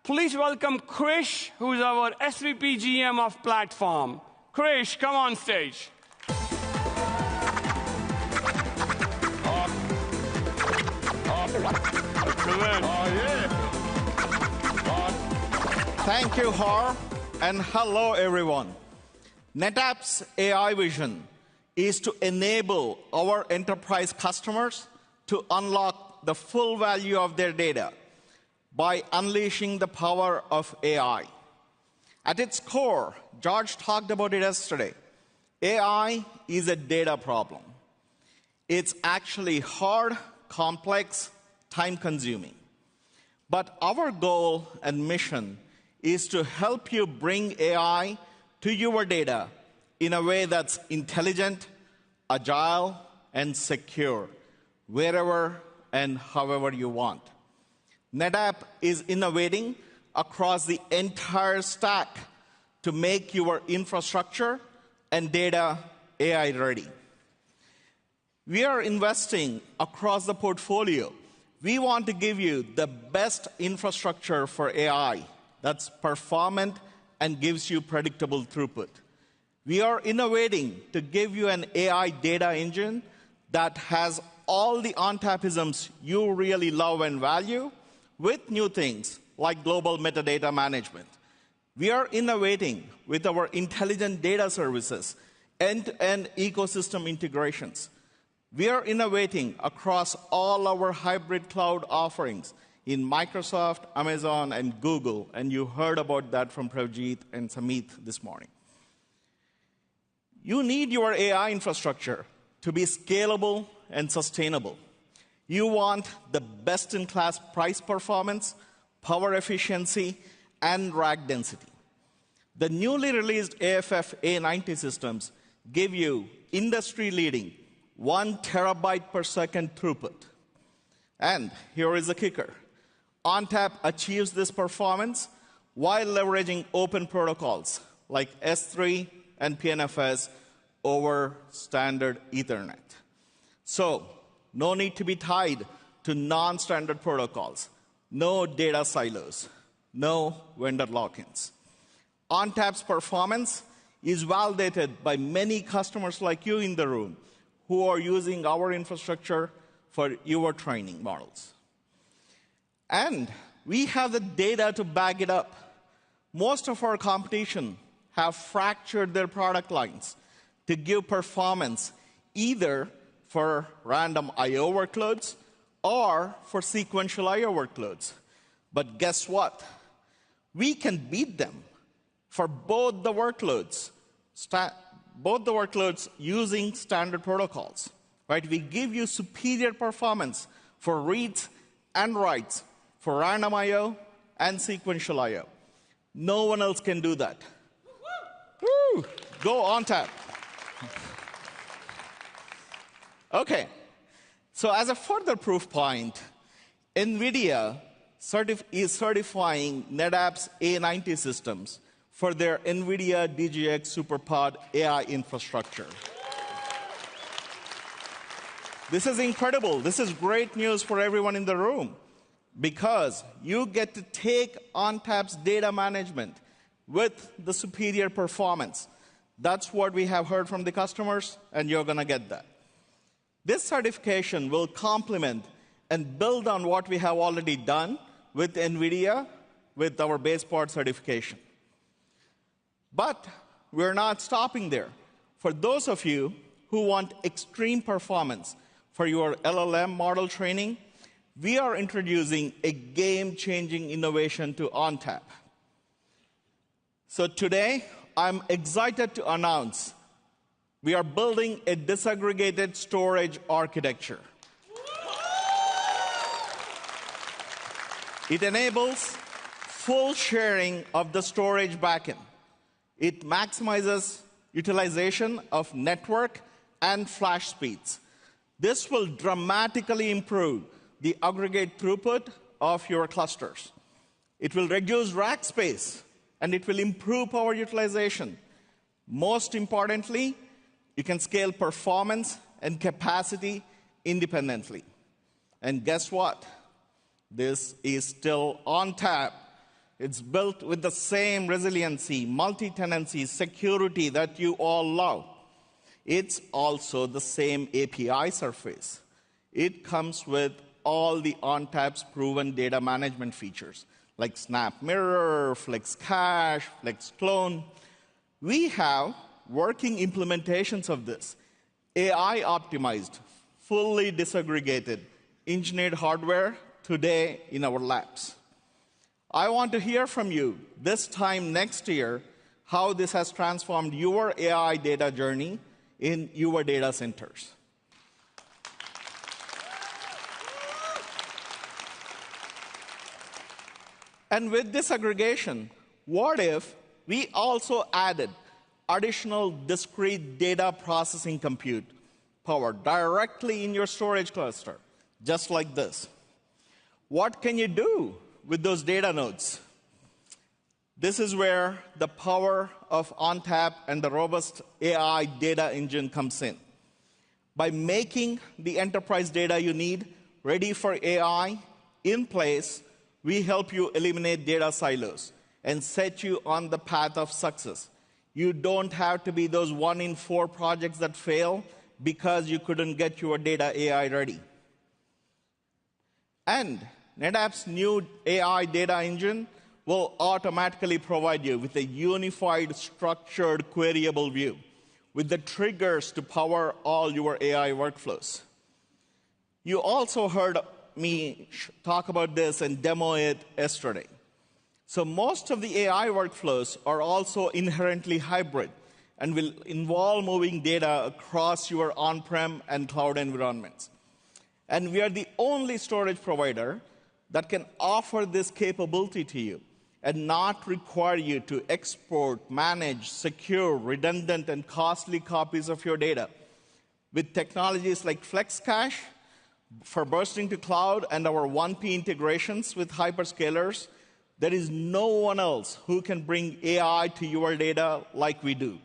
please welcome Krish, who's our SVP GM of Platform. Krish, come on stage. Thank you, Har, and hello, everyone. NetApp's AI vision is to enable our enterprise customers to unlock the full value of their data by unleashing the power of AI. At its core, George talked about it yesterday, AI is a data problem. It's actually hard, complex, time-consuming. But our goal and mission is to help you bring AI to your data in a way that's intelligent, agile, and secure, wherever and however you want. NetApp is innovating across the entire stack to make your infrastructure and data AI ready. We are investing across the portfolio. We want to give you the best infrastructure for AI that's performant and gives you predictable throughput. We are innovating to give you an AI data engine that has all the ONTAPisms you really love and value with new things like global metadata management. We are innovating with our intelligent data services, end-to-end ecosystem integrations. We are innovating across all our hybrid cloud offerings, in Microsoft, Amazon, and Google, and you heard about that from Pravjit and Samit this morning. You need your AI infrastructure to be scalable and sustainable. You want the best-in-class price performance, power efficiency, and rack density. The newly released AFF A90 systems give you industry-leading 1 terabyte per second throughput. And here is the kicker. ONTAP achieves this performance while leveraging open protocols like S3 and PNFS over standard Ethernet. So, no need to be tied to non-standard protocols, no data silos, no vendor lock-ins. ONTAP's performance is validated by many customers like you in the room who are using our infrastructure for your training models. And we have the data to back it up. Most of our competition have fractured their product lines to give performance either for random I/O workloads or for sequential I/O workloads. But guess what? We can beat them for both the workloads using standard protocols. Right? We give you superior performance for reads and writes for random I/O and sequential I/O. No one else can do that. Woo! Go ONTAP. Okay, so as a further proof point, NVIDIA is certifying NetApp's A90 systems for their NVIDIA DGX SuperPod AI infrastructure. This is incredible. This is great news for everyone in the room because you get to take ONTAP's data management with the superior performance. That's what we have heard from the customers, and you're going to get that. This certification will complement and build on what we have already done with NVIDIA with our baseboard certification. But we're not stopping there. For those of you who want extreme performance for your LLM model training, we are introducing a game-changing innovation to ONTAP. So today, I'm excited to announce we are building a disaggregated storage architecture. It enables full sharing of the storage backend. It maximizes utilization of network and flash speeds. This will dramatically improve the aggregate throughput of your clusters. It will reduce rack space, and it will improve power utilization. Most importantly, you can scale performance and capacity independently. And guess what? This is still ONTAP. It's built with the same resiliency, multi-tenancy, security that you all love. It's also the same API surface. It comes with all the ONTAP's proven data management features, like Snap Mirror, Flex Cache, Flex Clone. We have working implementations of this, AI-optimized, fully disaggregated, engineered hardware today in our labs. I want to hear from you this time next year how this has transformed your AI data journey in your data centers. And with disaggregation, what if we also added additional discrete data processing compute power directly in your storage cluster, just like this? What can you do with those data nodes? This is where the power of ONTAP and the robust AI data engine comes in. By making the enterprise data you need ready for AI in place, we help you eliminate data silos and set you on the path of success. You don't have to be those 1 in 4 projects that fail because you couldn't get your data AI ready. And NetApp's new AI data engine will automatically provide you with a unified, structured, queryable view with the triggers to power all your AI workflows. You also heard me talk about this and demo it yesterday. So most of the AI workflows are also inherently hybrid and will involve moving data across your on-prem and cloud environments. And we are the only storage provider that can offer this capability to you and not require you to export, manage, secure, redundant, and costly copies of your data. With technologies like FlexCache for bursting to cloud and our 1P integrations with hyperscalers, there is no one else who can bring AI to your data like we do.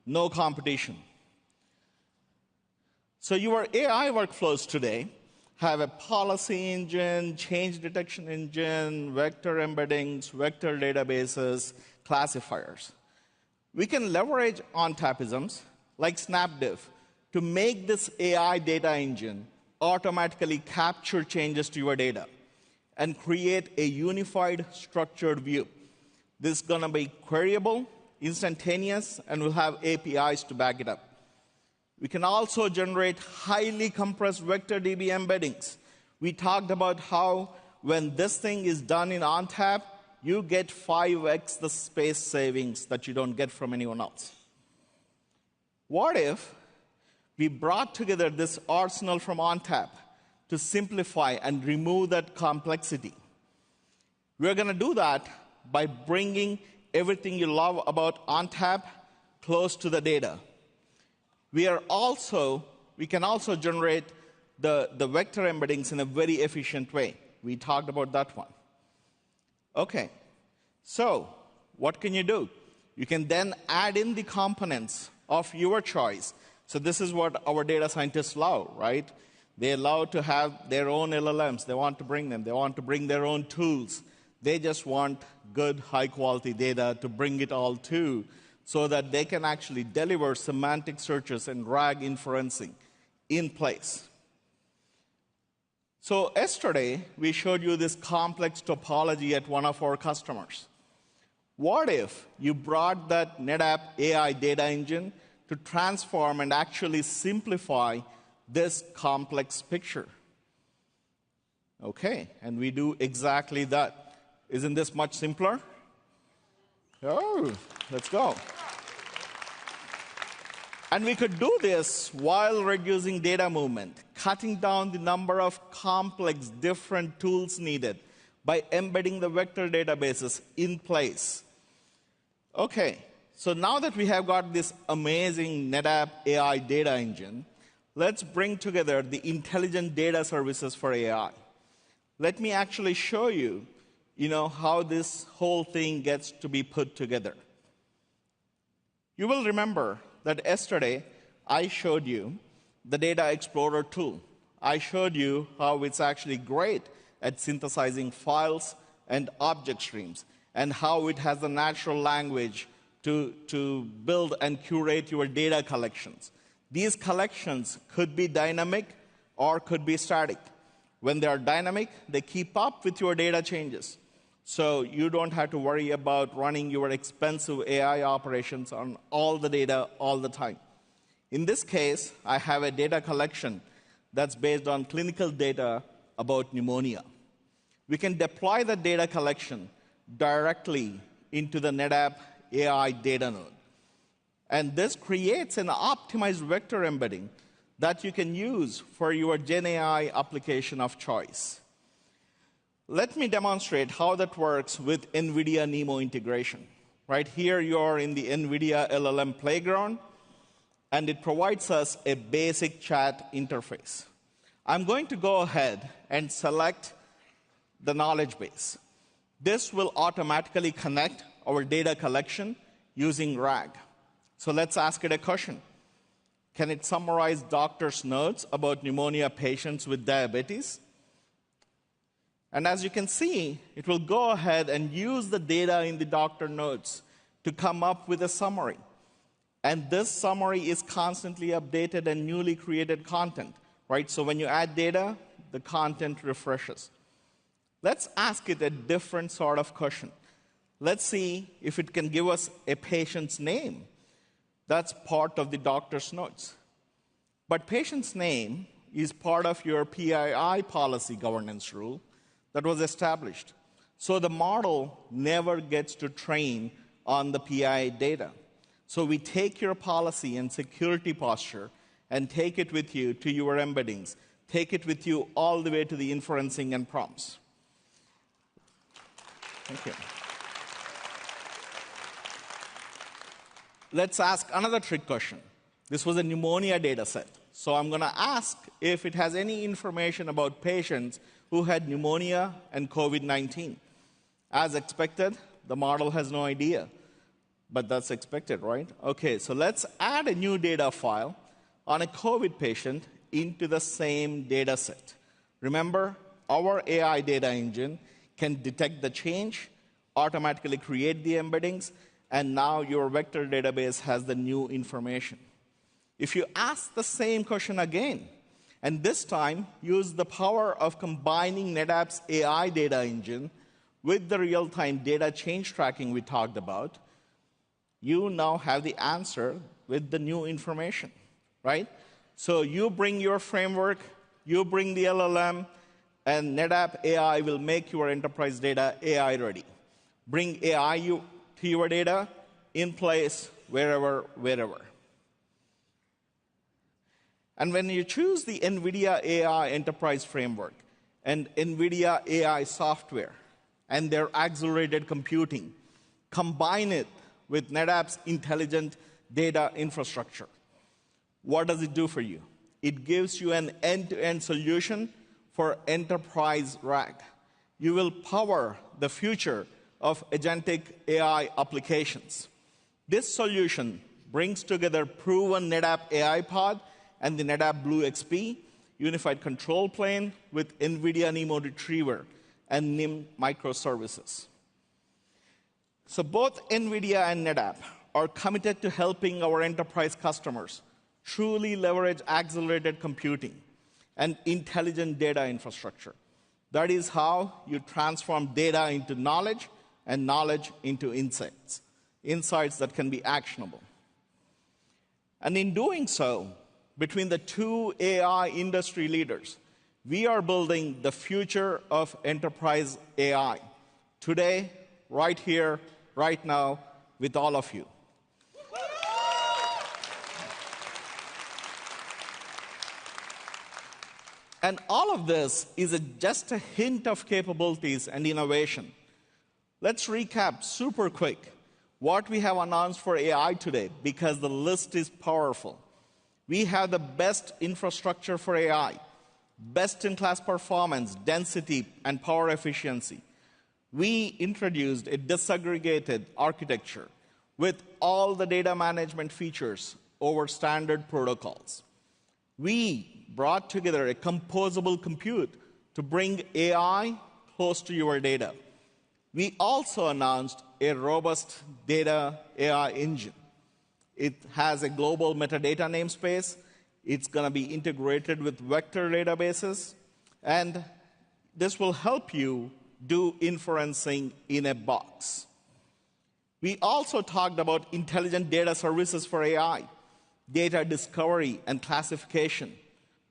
No competition. So your AI workflows today have a policy engine, change detection engine, vector embeddings, vector databases, classifiers. We can leverage ONTAPisms like SnapDiff to make this AI data engine automatically capture changes to your data and create a unified, structured view. This is going to be queryable, instantaneous, and will have APIs to back it up. We can also generate highly compressed vector DB embeddings. We talked about how when this thing is done in ONTAP, you get 5x the space savings that you don't get from anyone else. What if we brought together this arsenal from ONTAP to simplify and remove that complexity? We're going to do that by bringing everything you love about ONTAP close to the data. We can also generate the vector embeddings in a very efficient way. We talked about that one. Okay, so what can you do? You can then add in the components of your choice. So this is what our data scientists love, right? They love to have their own LLMs. They want to bring them. They want to bring their own tools. They just want good, high-quality data to bring it all to, so that they can actually deliver semantic searches and RAG inferencing in place. So yesterday, we showed you this complex topology at one of our customers. What if you brought that NetApp AI data engine to transform and actually simplify this complex picture? Okay, and we do exactly that. Isn't this much simpler? Oh, let's go. And we could do this while reducing data movement, cutting down the number of complex different tools needed by embedding the vector databases in place. Okay, so now that we have got this amazing NetApp AI data engine, let's bring together the intelligent data services for AI. Let me actually show you, how this whole thing gets to be put together. You will remember that yesterday I showed you the Data Explorer tool. I showed you how it's actually great at synthesizing files and object streams, and how it has the natural language to build and curate your data collections. These collections could be dynamic or could be static. When they are dynamic, they keep up with your data changes. So you don't have to worry about running your expensive AI operations on all the data all the time. In this case, I have a data collection that's based on clinical data about pneumonia. We can deploy the data collection directly into the NetApp AI data node. And this creates an optimized vector embedding that you can use for your GenAI application of choice. Let me demonstrate how that works with NVIDIA NeMo integration. Right here, you are in the NVIDIA LLM playground, and it provides us a basic chat interface. I'm going to go ahead and select the knowledge base. This will automatically connect our data collection using RAG. So let's ask it a question. Can it summarize doctor's notes about pneumonia patients with diabetes? And as you can see, it will go ahead and use the data in the doctor notes to come up with a summary. And this summary is constantly updated and newly created content, right? So when you add data, the content refreshes. Let's ask it a different sort of question. Let's see if it can give us a patient's name. That's part of the doctor's notes. But patient's name is part of your PII policy governance rule that was established. So the model never gets to train on the PII data. So we take your policy and security posture and take it with you to your embeddings, take it with you all the way to the inferencing and prompts. Thank you. Let's ask another trick question. This was a pneumonia data set. So I'm going to ask if it has any information about patients who had pneumonia and COVID-19. As expected, the model has no idea. But that's expected, right? OK, so let's add a new data file on a COVID patient into the same data set. Remember, our AI data engine can detect the change, automatically create the embeddings, and now your vector database has the new information. If you ask the same question again, and this time use the power of combining NetApp's AI data engine with the real-time data change tracking we talked about, you now have the answer with the new information, right? So you bring your framework, you bring the LLM, and NetApp AI will make your enterprise data AI ready. Bring AI to your data in place, wherever. And when you choose the NVIDIA AI Enterprise Framework and NVIDIA AI software and their accelerated computing, combine it with NetApp's intelligent data infrastructure, what does it do for you? It gives you an end-to-end solution for enterprise RAG. You will power the future of agentic AI applications. This solution brings together proven NetApp AI Pod and the NetApp Blue XP unified control plane with NVIDIA NeMo Retriever and NIM microservices. So both NVIDIA and NetApp are committed to helping our enterprise customers truly leverage accelerated computing and intelligent data infrastructure. That is how you transform data into knowledge and knowledge into insights, insights that can be actionable. And in doing so, between the two AI industry leaders, we are building the future of enterprise AI today, right here, right now, with all of you. And all of this is just a hint of capabilities and innovation. Let's recap super quick what we have announced for AI today, because the list is powerful. We have the best infrastructure for AI, best-in-class performance, density, and power efficiency. We introduced a disaggregated architecture with all the data management features over standard protocols. We brought together a composable compute to bring AI close to your data. We also announced a robust data AI engine. It has a global metadata namespace. It's going to be integrated with vector databases. And this will help you do inferencing in a box. We also talked about intelligent data services for AI, data discovery and classification,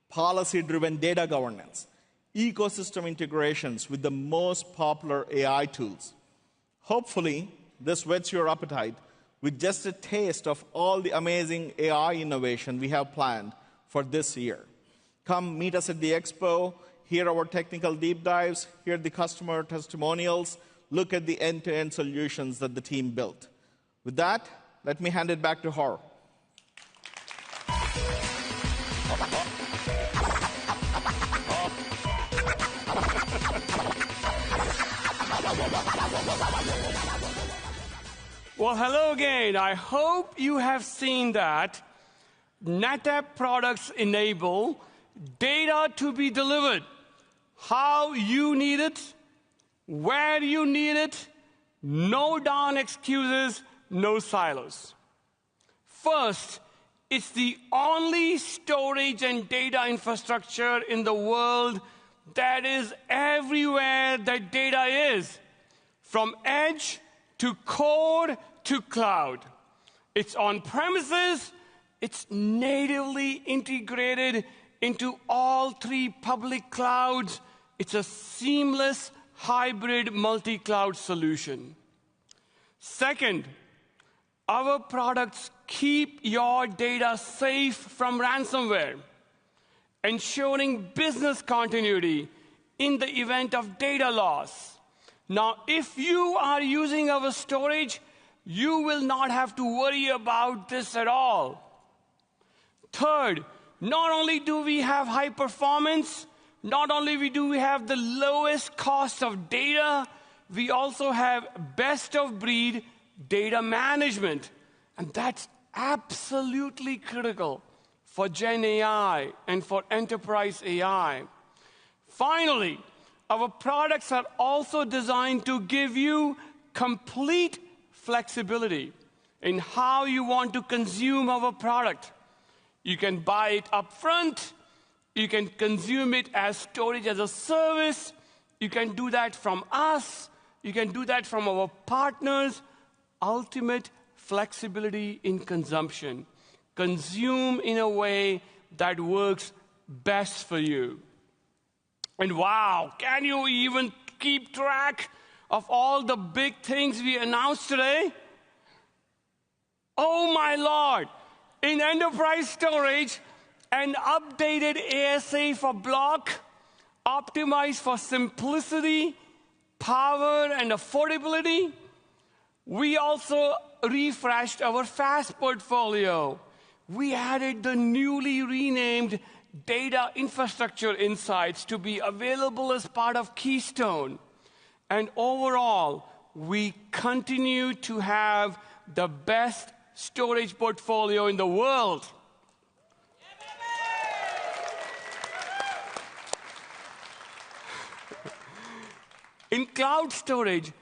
policy-driven data governance, ecosystem integrations with the most popular AI tools. Hopefully, this whets your appetite with just a taste of all the amazing AI innovation we have planned for this year. Come meet us at the expo, hear our technical deep dives, hear the customer testimonials, look at the end-to-end solutions that the team built. With that, let me hand it back to Howell. Well, hello again. I hope you have seen that NetApp products enable data to be delivered how you need it, where you need it, no darn excuses, no silos. First, it's the only storage and data infrastructure in the world that is everywhere that data is, from edge to core to cloud. It's on premises, it's natively integrated into all three public clouds. It's a seamless hybrid multi-cloud solution. Second, our products keep your data safe from ransomware, ensuring business continuity in the event of data loss. Now, if you are using our storage, you will not have to worry about this at all. Third, not only do we have high performance, not only do we have the lowest cost of data, we also have best of breed data management. And that's absolutely critical for Gen AI and for enterprise AI. Finally, our products are also designed to give you complete flexibility in how you want to consume our product. You can buy it up front. You can consume it as storage as a service. You can do that from us. You can do that from our partners. Ultimate flexibility in consumption. Consume in a way that works best for you. And wow, can you even keep track of all the big things we announced today? Oh my Lord! In enterprise storage, an updated ASA for block, optimized for simplicity, power, and affordability. We also refreshed our fast portfolio. We added the newly renamed Data Infrastructure Insights to be available as part of Keystone. And overall, we continue to have the best storage portfolio in the world. In cloud storage,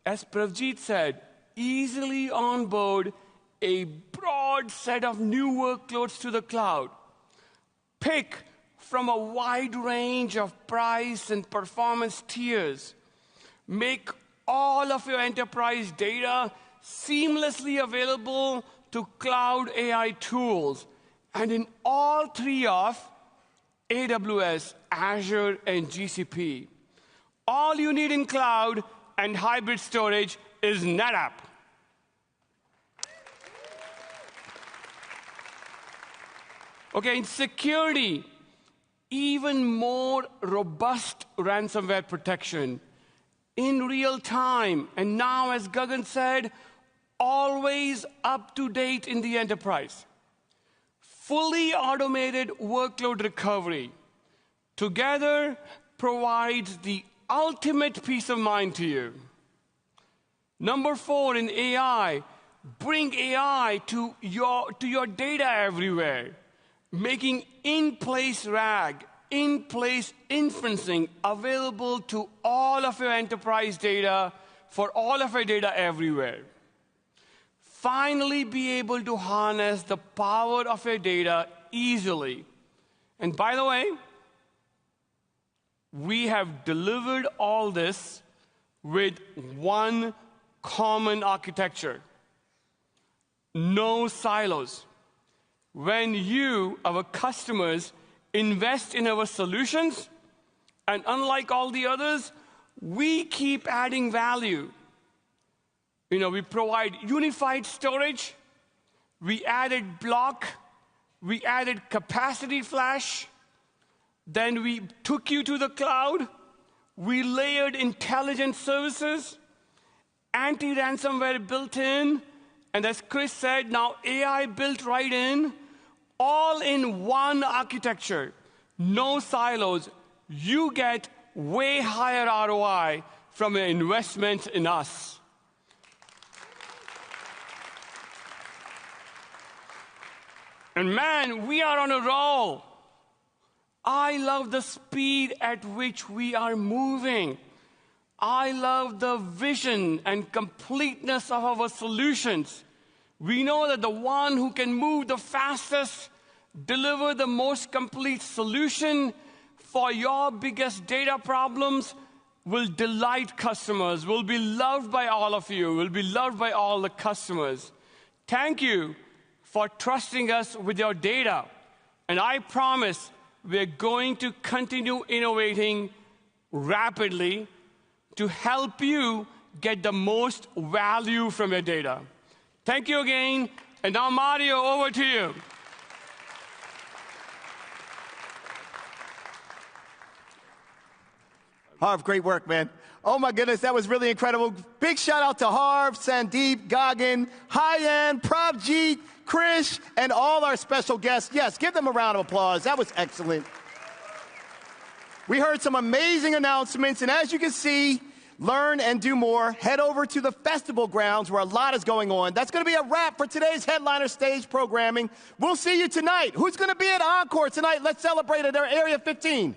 as Pravjit said, easily onboard a broad set of new workloads to the cloud. Pick from a wide range of price and performance tiers. Make all of your enterprise data seamlessly available to cloud AI tools. And in all three of AWS, Azure, and GCP. All you need in cloud and hybrid storage is NetApp. Okay, in security, even more robust ransomware protection in real time. And now, as Gagan said, always up to date in the enterprise. Fully automated workload recovery together provides the ultimate peace of mind to you. Number 4, in AI, bring AI to your data everywhere, making in-place RAG, in-place inferencing available to all of your enterprise data for all of your data everywhere. Finally, be able to harness the power of your data easily. And by the way, we have delivered all this with one common architecture. No silos. When you, our customers, invest in our solutions, and unlike all the others, we keep adding value. We provide unified storage, we added block, we added capacity flash, then we took you to the cloud, we layered intelligent services, anti-ransomware built in, and as Chris said, now AI built right in, all in one architecture, no silos. You get way higher ROI from your investment in us. And man, we are on a roll. I love the speed at which we are moving. I love the vision and completeness of our solutions. We know that the one who can move the fastest, deliver the most complete solution for your biggest data problems will delight customers, will be loved by all of you, will be loved by all the customers. Thank you for trusting us with your data. And I promise we're going to continue innovating rapidly to help you get the most value from your data. Thank you again. And now, Mario, over to you. Harv, great work, man. Oh, my goodness, that was really incredible. Big shout out to Harv, Sandeep, Gagan, Hyan, Prabjeet, Krish, and all our special guests. Yes, give them a round of applause. That was excellent. We heard some amazing announcements, and as you can see, learn and do more. Head over to the festival grounds where a lot is going on. That's going to be a wrap for today's headliner stage programming. We'll see you tonight. Who's going to be at Encore tonight? Let's celebrate at our Area 15.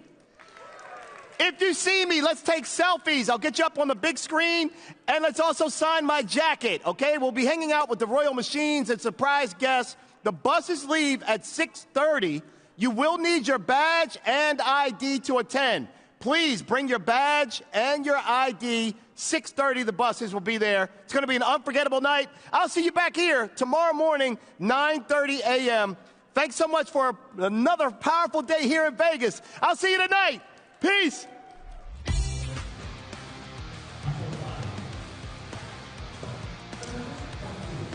If you see me, let's take selfies. I'll get you up on the big screen, and let's also sign my jacket, okay? We'll be hanging out with the Royal Machines and surprise guests. The buses leave at 6:30. You will need your badge and ID to attend. Please bring your badge and your ID. 6:30, the buses will be there. It's going to be an unforgettable night. I'll see you back here tomorrow morning, 9:30 a.m. Thanks so much for another powerful day here in Vegas. I'll see you tonight. Peace.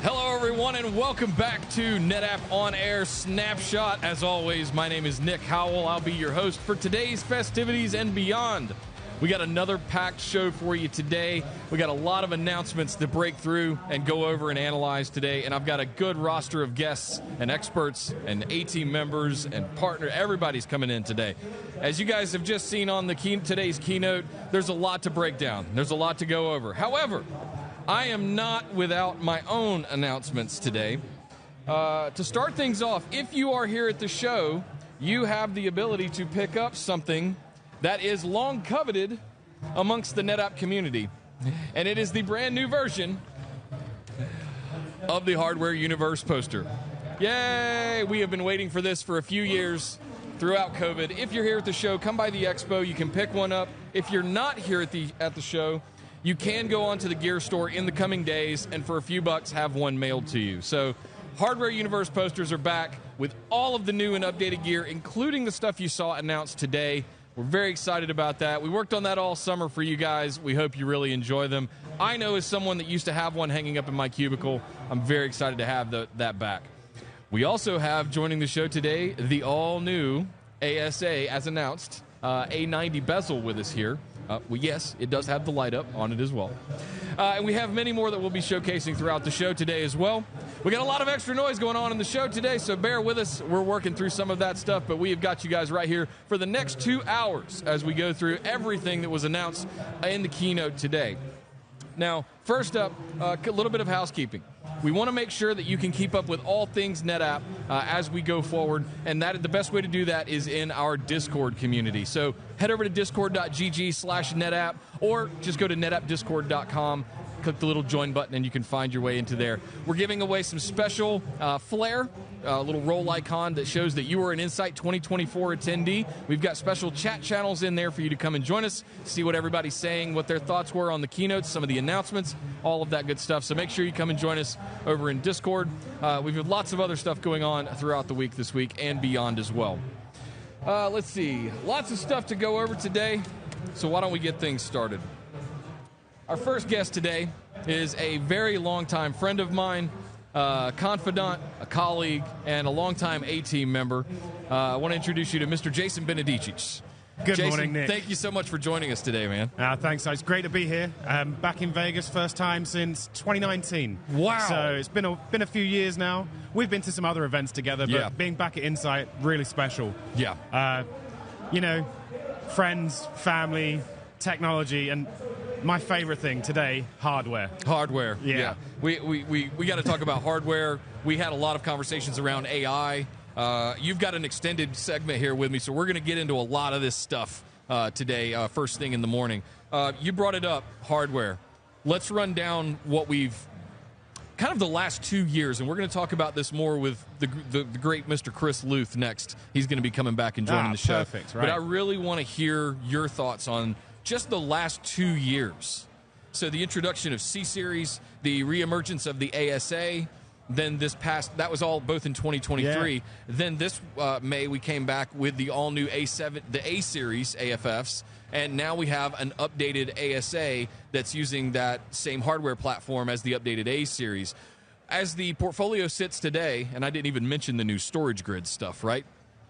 Hello, everyone, and welcome back to NetApp On Air Snapshot. As always, my name is Nick Howell. I'll be your host for today's festivities and beyond. We got another packed show for you today. We got a lot of announcements to break through and go over and analyze today, and I've got a good roster of guests and experts and A-team members and partner. Everybody's coming in today. As you guys have just seen on the today's keynote, there's a lot to break down. There's a lot to go over. However, I am not without my own announcements today. To start things off, if you are here at the show, you have the ability to pick up something that is long coveted amongst the NetApp community. And it is the brand new version of the Hardware Universe poster. Yay! We have been waiting for this for a few years throughout COVID. If you're here at the show, come by the expo. You can pick one up. If you're not here at the show, you can go onto the gear store in the coming days and for a few bucks have one mailed to you. So Hardware Universe posters are back with all of the new and updated gear, including the stuff you saw announced today. We're very excited about that. We worked on that all summer for you guys. We hope you really enjoy them. I know as someone that used to have one hanging up in my cubicle, I'm very excited to have that back. We also have joining the show today the all-new ASA, as announced, A90 bezel with us here. Yes, it does have the light up on it as well. And we have many more that we'll be showcasing throughout the show today as well. We got a lot of extra noise going on in the show today, so bear with us. We're working through some of that stuff, but we have got you guys right here for the next 2 hours as we go through everything that was announced in the keynote today. Now, first up, a little bit of housekeeping. We want to make sure that you can keep up with all things NetApp as we go forward, and the best way to do that is in our Discord community. So head over to discord.gg/NetApp, or just go to netappdiscord.com, click the little join button, and you can find your way into there. We're giving away some special flair, a little roll icon that shows that you are an Insight 2024 attendee. We've got special chat channels in there for you to come and join us, see what everybody's saying, what their thoughts were on the keynotes, some of the announcements, all of that good stuff. So make sure you come and join us over in Discord. We've got lots of other stuff going on throughout the week this week and beyond as well. Let's see. Lots of stuff to go over today, so why don't we get things started? Our first guest today is a very long-time friend of mine, confidant, a colleague, and a longtime A-team member. I want to introduce you to Mr. Jason Benedicic. Good Jason, morning, Nick. Thank you so much for joining us today, man. Thanks. It's great to be here. Back in Vegas, first time since 2019. Wow. So it's been a few years now. We've been to some other events together, but being back at Insight, really special. Yeah. Friends, family, technology, and my favorite thing today, hardware. Hardware. Yeah. We got to talk about hardware. We had a lot of conversations around AI. You've got an extended segment here with me, so we're going to get into a lot of this stuff today, first thing in the morning. You brought it up, hardware. Let's run down what we've kind of the last 2 years, and we're going to talk about this more with the great Mr. Chris Luth next. He's going to be coming back and joining the show. Perfect, right. But I really want to hear your thoughts on just the last 2 years. So the introduction of C-Series, the reemergence of the ASA, Then this past, that was all both in 2023. Yeah. Then this May, we came back with the all-new A7, the A-series AFFs, and now we have an updated ASA that's using that same hardware platform as the updated A-series. As the portfolio sits today, and I didn't even mention the new storage grid stuff, right?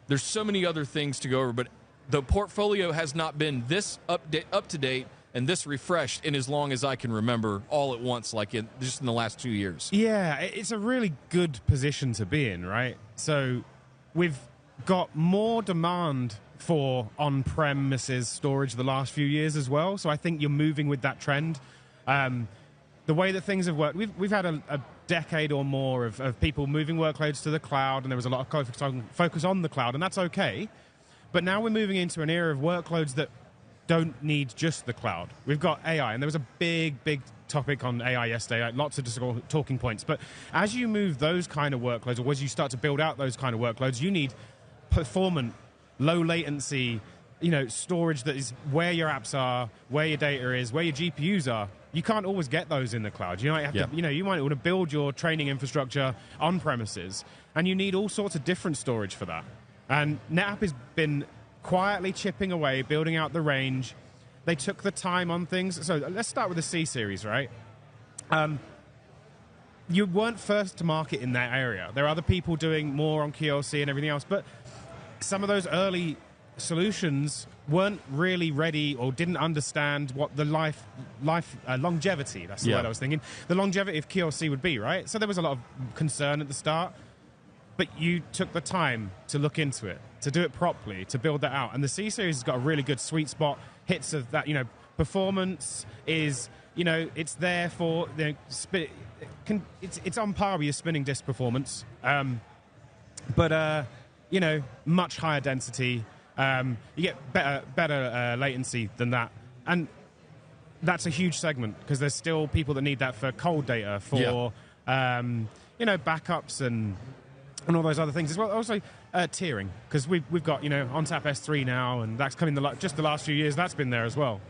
There's so many other things to go over, but the portfolio has not been this up to date and this refreshed in as long as I can remember, all at once, like just in the last 2 years. Yeah, it's a really good position to be in, right? So we've got more demand for on-premises storage the last few years as well, so I think you're moving with that trend. The way that things have worked, we've had a decade or more of people moving workloads to the cloud, and there was a lot of focus on the cloud, and that's okay. But now we're moving into an era of workloads that don't need just the cloud. We've got AI, and there was a big topic on AI yesterday, like lots of talking points. But as you move those kind of workloads, or as you start to build out those kind of workloads, you need performant, low latency, storage that is where your apps are, where your data is, where your GPUs are. You can't always get those in the cloud. You might have to, you might want to build your training infrastructure on premises, and you need all sorts of different storage for that. And NetApp has been quietly chipping away, building out the range. They took the time on things. So let's start with the C-Series, right? You weren't first to market in that area. There are other people doing more on QLC and everything else, but some of those early solutions weren't really ready or didn't understand what the longevity, that's the word I was thinking, the longevity of QLC would be, right? So there was a lot of concern at the start. But you took the time to look into it, to do it properly, to build that out. And the C-Series has got a really good sweet spot, hits of that, performance is, it's there for, it's on par with your spinning disk performance. But much higher density. You get better latency than that. And that's a huge segment because there's still people that need that for cold data, for, backups and all those other things as well. Also, tiering, because we've got, ONTAP S3 now, and that's coming just the last few years, that's been there as well.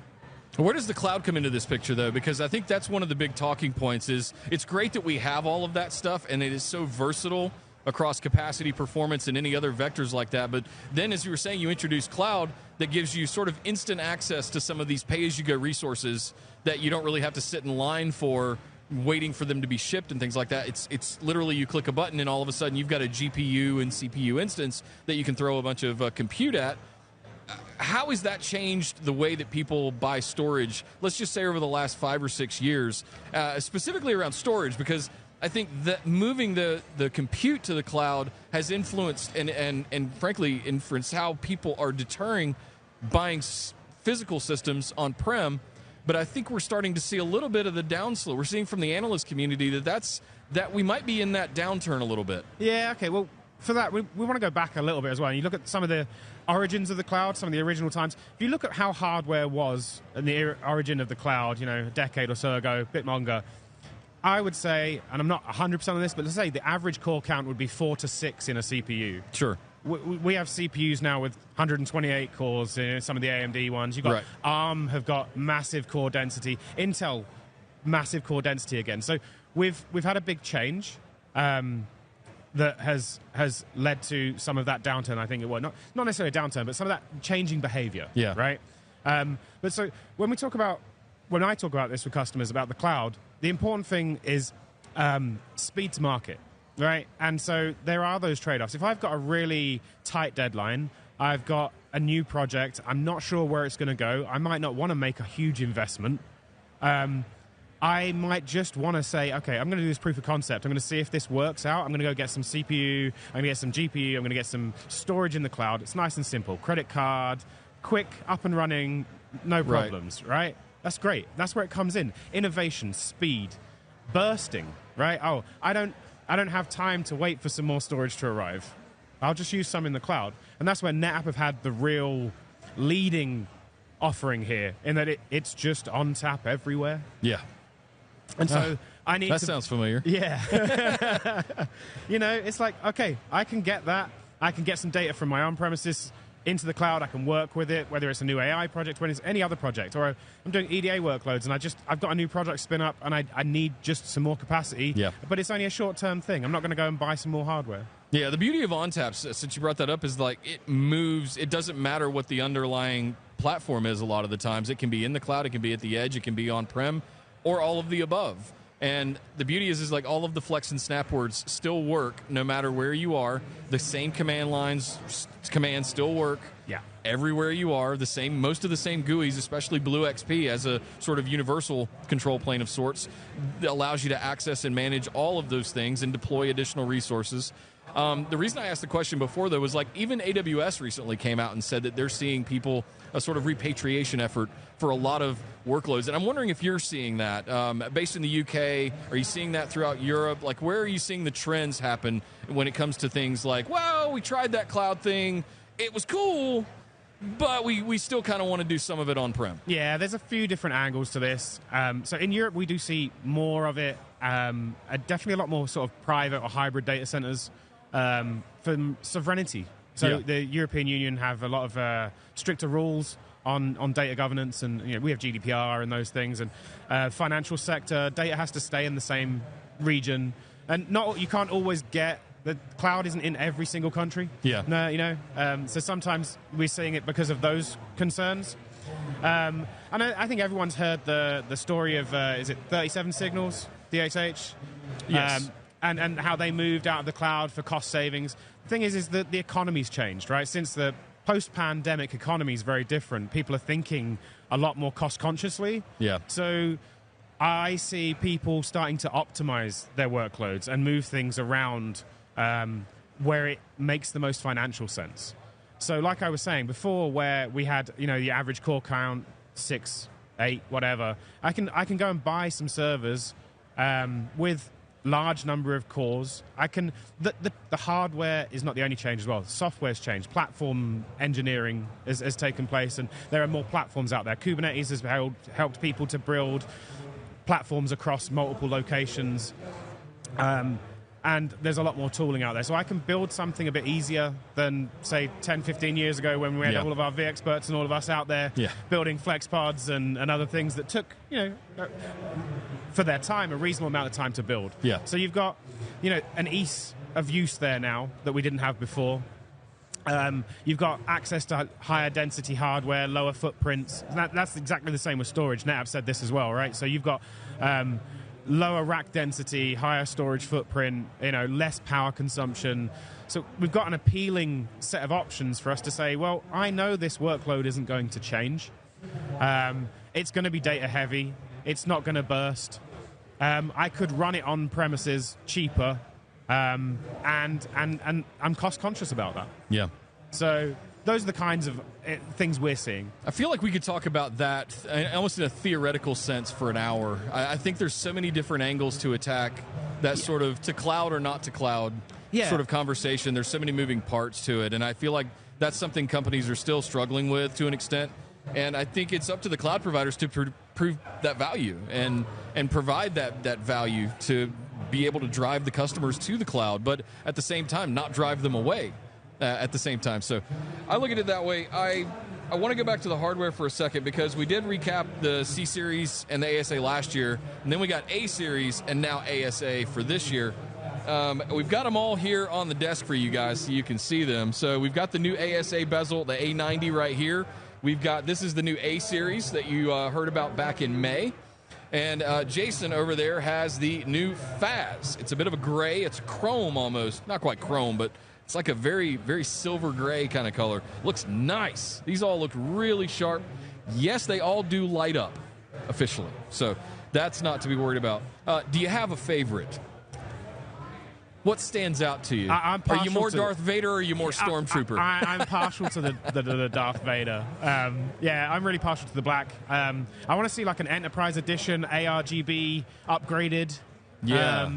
Where does the cloud come into this picture, though? Because I think that's one of the big talking points is it's great that we have all of that stuff, and it is so versatile across capacity, performance, and any other vectors like that. But then, as you were saying, you introduce cloud that gives you sort of instant access to some of these pay-as-you-go resources that you don't really have to sit in line for, waiting for them to be shipped and things like that. It's literally you click a button and all of a sudden you've got a GPU and CPU instance that you can throw a bunch of compute at. How has that changed the way that people buy storage, let's just say over the last 5 or 6 years, specifically around storage? Because I think that moving the compute to the cloud has influenced and frankly influenced how people are deterring buying physical systems on-prem. But I think we're starting to see a little bit of the downslope. We're seeing from the analyst community that we might be in that downturn a little bit. Yeah, okay. Well, for that, we want to go back a little bit as well. You look at some of the origins of the cloud, some of the original times. If you look at how hardware was in the origin of the cloud, a decade or so ago, a bit longer, I would say, and I'm not 100% on this, but let's say the average core count would be 4 to 6 in a CPU. Sure. We have CPUs now with 128 cores, some of the AMD ones. You've got ARM have got massive core density. Intel, massive core density again. So we've had a big change that has led to some of that downturn, I think it was. Not necessarily a downturn, but some of that changing behavior. Yeah. Right? But so when I talk about this with customers about the cloud, the important thing is speed to market. Right, and so there are those trade-offs. If I've got a really tight deadline, I've got a new project, I'm not sure where it's going to go, I might not want to make a huge investment. I might just want to say, okay, I'm going to do this proof of concept. I'm going to see if this works out. I'm going to go get some CPU, I'm going to get some GPU, I'm going to get some storage in the cloud. It's nice and simple. Credit card, quick, up and running, no problems, right? That's great. That's where it comes in. Innovation, speed, bursting, right? Oh, I don't have time to wait for some more storage to arrive. I'll just use some in the cloud. And that's where NetApp have had the real leading offering here, in that it's just on tap everywhere. Yeah. And so I need that sounds familiar. Yeah. It's like, okay, I can get that. I can get some data from my on-premises into the cloud. I can work with it, whether it's a new AI project, whether it's any other project, or I'm doing EDA workloads, and I've got a new project spin up, and I need just some more capacity. Yeah. But it's only a short-term thing. I'm not going to go and buy some more hardware. Yeah, the beauty of ONTAP, since you brought that up, is like it moves. It doesn't matter what the underlying platform is a lot of the times. It can be in the cloud, it can be at the edge, it can be on-prem, or all of the above. And the beauty is like all of the Flex and Snap words still work no matter where you are. The same command lines, commands still work. Yeah. Everywhere you are, most of the same GUIs, especially Blue XP as a sort of universal control plane of sorts, that allows you to access and manage all of those things and deploy additional resources. The reason I asked the question before, though, was like even AWS recently came out and said that they're seeing people a sort of repatriation effort for a lot of workloads. And I'm wondering if you're seeing that. Based in the UK, are you seeing that throughout Europe? Like, where are you seeing the trends happen when it comes to things like, well, we tried that cloud thing, it was cool, but we still kind of want to do some of it on-prem? Yeah, there's a few different angles to this. So in Europe, we do see more of it. Definitely a lot more sort of private or hybrid data centers for sovereignty. So the European Union have a lot of stricter rules on data governance, and we have GDPR and those things. And financial sector, data has to stay in the same region, and you can't always get. The cloud isn't in every single country. Yeah. No, so sometimes we're seeing it because of those concerns. And I think everyone's heard the story of, is it 37 Signals, DHH? Yes. And how they moved out of the cloud for cost savings. The thing is that the economy's changed, right? Since the post-pandemic economy is very different. People are thinking a lot more cost-consciously. Yeah. So I see people starting to optimize their workloads and move things around where it makes the most financial sense. So like I was saying before, where we had the average core count 6, 8, whatever, I can go and buy some servers with large number of cores. The hardware is not the only change as well. Software's changed. Platform engineering has taken place, and there are more platforms out there. Kubernetes has helped people to build platforms across multiple locations. And there's a lot more tooling out there. So I can build something a bit easier than, say, 10, 15 years ago when we had all of our vExperts and all of us out there building FlexPods and other things that took, for their time, a reasonable amount of time to build. Yeah. So you've got, an ease of use there now that we didn't have before. You've got access to higher density hardware, lower footprints. That's exactly the same with storage. NetApp said this as well, right? So you've got lower rack density, higher storage footprint, less power consumption. So we've got an appealing set of options for us to say, well, I know this workload isn't going to change. It's going to be data heavy. It's not going to burst. I could run it on premises cheaper, and I'm cost conscious about that. Yeah. So those are the kinds of things we're seeing. I feel like we could talk about that almost in a theoretical sense for an hour. I think there's so many different angles to attack that sort of to cloud or not to cloud sort of conversation. There's so many moving parts to it, and I feel like that's something companies are still struggling with to an extent. And I think it's up to the cloud providers to prove that value and provide that value to be able to drive the customers to the cloud, but at the same time not drive them away. At the same time. So I look at it that way. I want to go back to the hardware for a second because we did recap the C-Series and the ASA last year, and then we got A-Series and now ASA for this year. We've got them all here on the desk for you guys so you can see them. So we've got the new ASA bezel, the A90 right here. This is the new A-Series that you heard about back in May. And Jason over there has the new FAS. It's a bit of a gray. It's chrome almost. Not quite chrome, but it's like a very, very silver gray kind of color. Looks nice. These all look really sharp. Yes, they all do light up officially. So that's not to be worried about. Do you have a favorite? What stands out to you? Are you more Darth Vader or are you more Stormtrooper? I'm partial to the Darth Vader. I'm really partial to the black. I want to see like an Enterprise Edition ARGB upgraded. Yeah.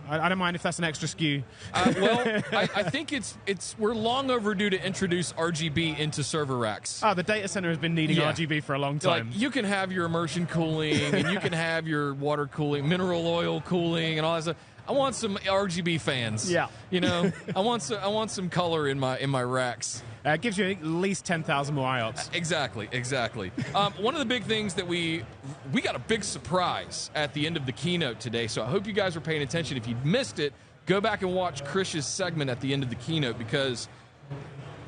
I don't mind if that's an extra SKU. I think we're long overdue to introduce RGB into server racks. The data center has been needing RGB for a long time. Like, you can have your immersion cooling and you can have your water cooling, mineral oil cooling and all that stuff. I want some RGB fans. Yeah. You know, I want some color in my racks. It gives you at least 10,000 more IOPS. Exactly. One of the big things that we got a big surprise at the end of the keynote today, so I hope you guys are paying attention. If you missed it, go back and watch Krish's segment at the end of the keynote, because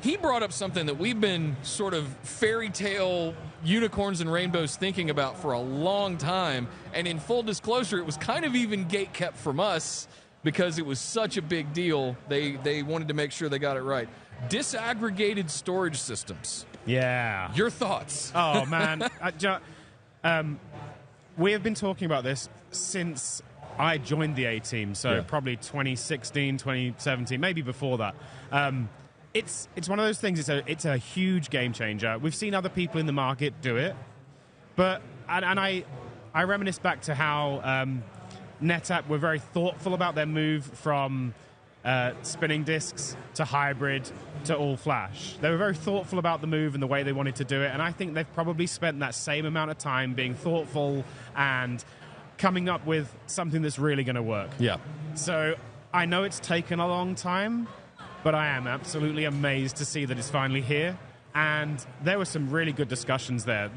he brought up something that we've been sort of fairy tale unicorns and rainbows thinking about for a long time, and in full disclosure, it was kind of even gatekept from us because it was such a big deal. They wanted to make sure they got it right. Disaggregated storage systems. Yeah. Your thoughts? Oh, man. We have been talking about this since I joined the A-Team, so probably 2016, 2017, maybe before that. It's one of those things, it's a huge game changer. We've seen other people in the market do it, but I reminisce back to how NetApp were very thoughtful about their move from spinning disks to hybrid to all flash. They were very thoughtful about the move and the way they wanted to do it, and I think they've probably spent that same amount of time being thoughtful and coming up with something that's really going to work. Yeah. So I know it's taken a long time, but I am absolutely amazed to see that it's finally here. And there were some really good discussions there.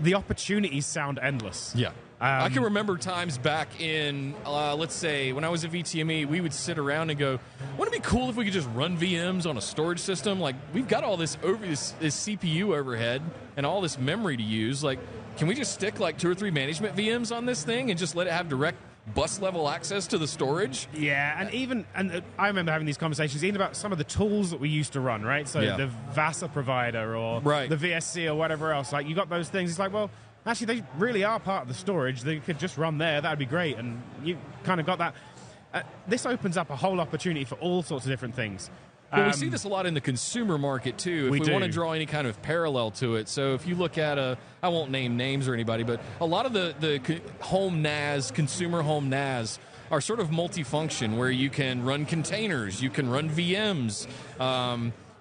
The opportunities sound endless. Yeah. I can remember times back in, let's say, when I was at VTME, we would sit around and go, wouldn't it be cool if we could just run VMs on a storage system? Like, we've got all this this CPU overhead and all this memory to use. Like, can we just stick like 2 or 3 management VMs on this thing and just let it have direct bus level access to the storage? Yeah, and I remember having these conversations even about some of the tools that we used to run, right? So the VASA provider or the VSC or whatever else. Like, you got those things. It's like, well, actually, they really are part of the storage. They could just run there. That would be great. And you kind of got that. This opens up a whole opportunity for all sorts of different things. Well, we see this a lot in the consumer market, too, if we want to draw any kind of parallel to it. So if you look at I won't name names or anybody, but a lot of the home NAS, consumer home NAS, are sort of multifunction, where you can run containers, you can run VMs.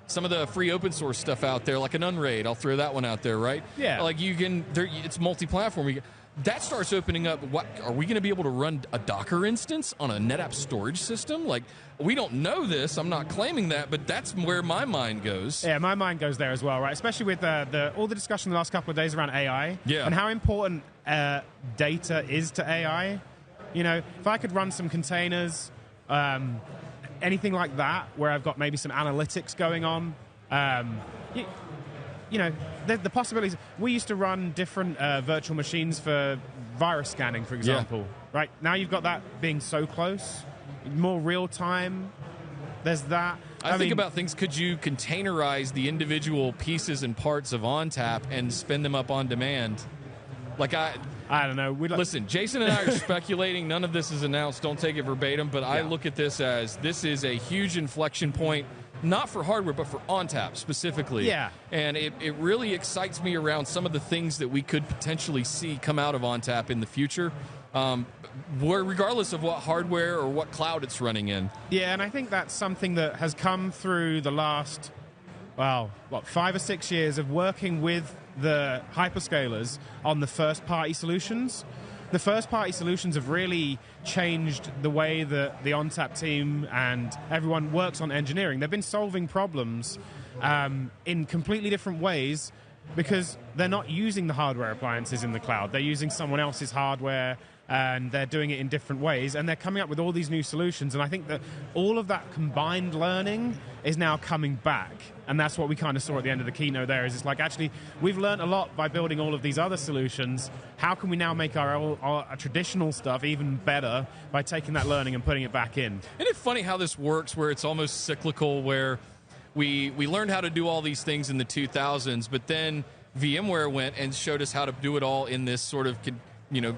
Some of the free open source stuff out there, like an Unraid, I'll throw that one out there, right? Yeah. Like it's multi-platform. That starts opening up, are we going to be able to run a Docker instance on a NetApp storage system? Like, we don't know this. I'm not claiming that, but that's where my mind goes. Yeah, my mind goes there as well, right? Especially with all the discussion the last couple of days around AI and how important data is to AI. You know, if I could run some containers, anything like that, where I've got maybe some analytics going on, you know, the possibilities. We used to run different virtual machines for virus scanning, for example. Right now, you've got that being so close, more real time. There's that. I think about things. Could you containerize the individual pieces and parts of ONTAP and spin them up on demand? Like I don't know. Listen, Jason and I are speculating. None of this is announced. Don't take it verbatim. But I look at this as this is a huge inflection point. Not for hardware, but for ONTAP specifically. Yeah. And it really excites me around some of the things that we could potentially see come out of ONTAP in the future, regardless of what hardware or what cloud it's running in. Yeah, and I think that's something that has come through the last, 5 or 6 years of working with the hyperscalers on the first-party solutions. The first-party solutions have really changed the way that the ONTAP team and everyone works on engineering. They've been solving problems in completely different ways because they're not using the hardware appliances in the cloud. They're using someone else's hardware, and they're doing it in different ways, and they're coming up with all these new solutions. And I think that all of that combined learning is now coming back, and that's what we kind of saw at the end of the keynote there, is it's like, actually, we've learned a lot by building all of these other solutions. How can we now make our traditional stuff even better by taking that learning and putting it back in? Isn't it funny how this works, where it's almost cyclical, where we learned how to do all these things in the 2000s, but then VMware went and showed us how to do it all in this sort of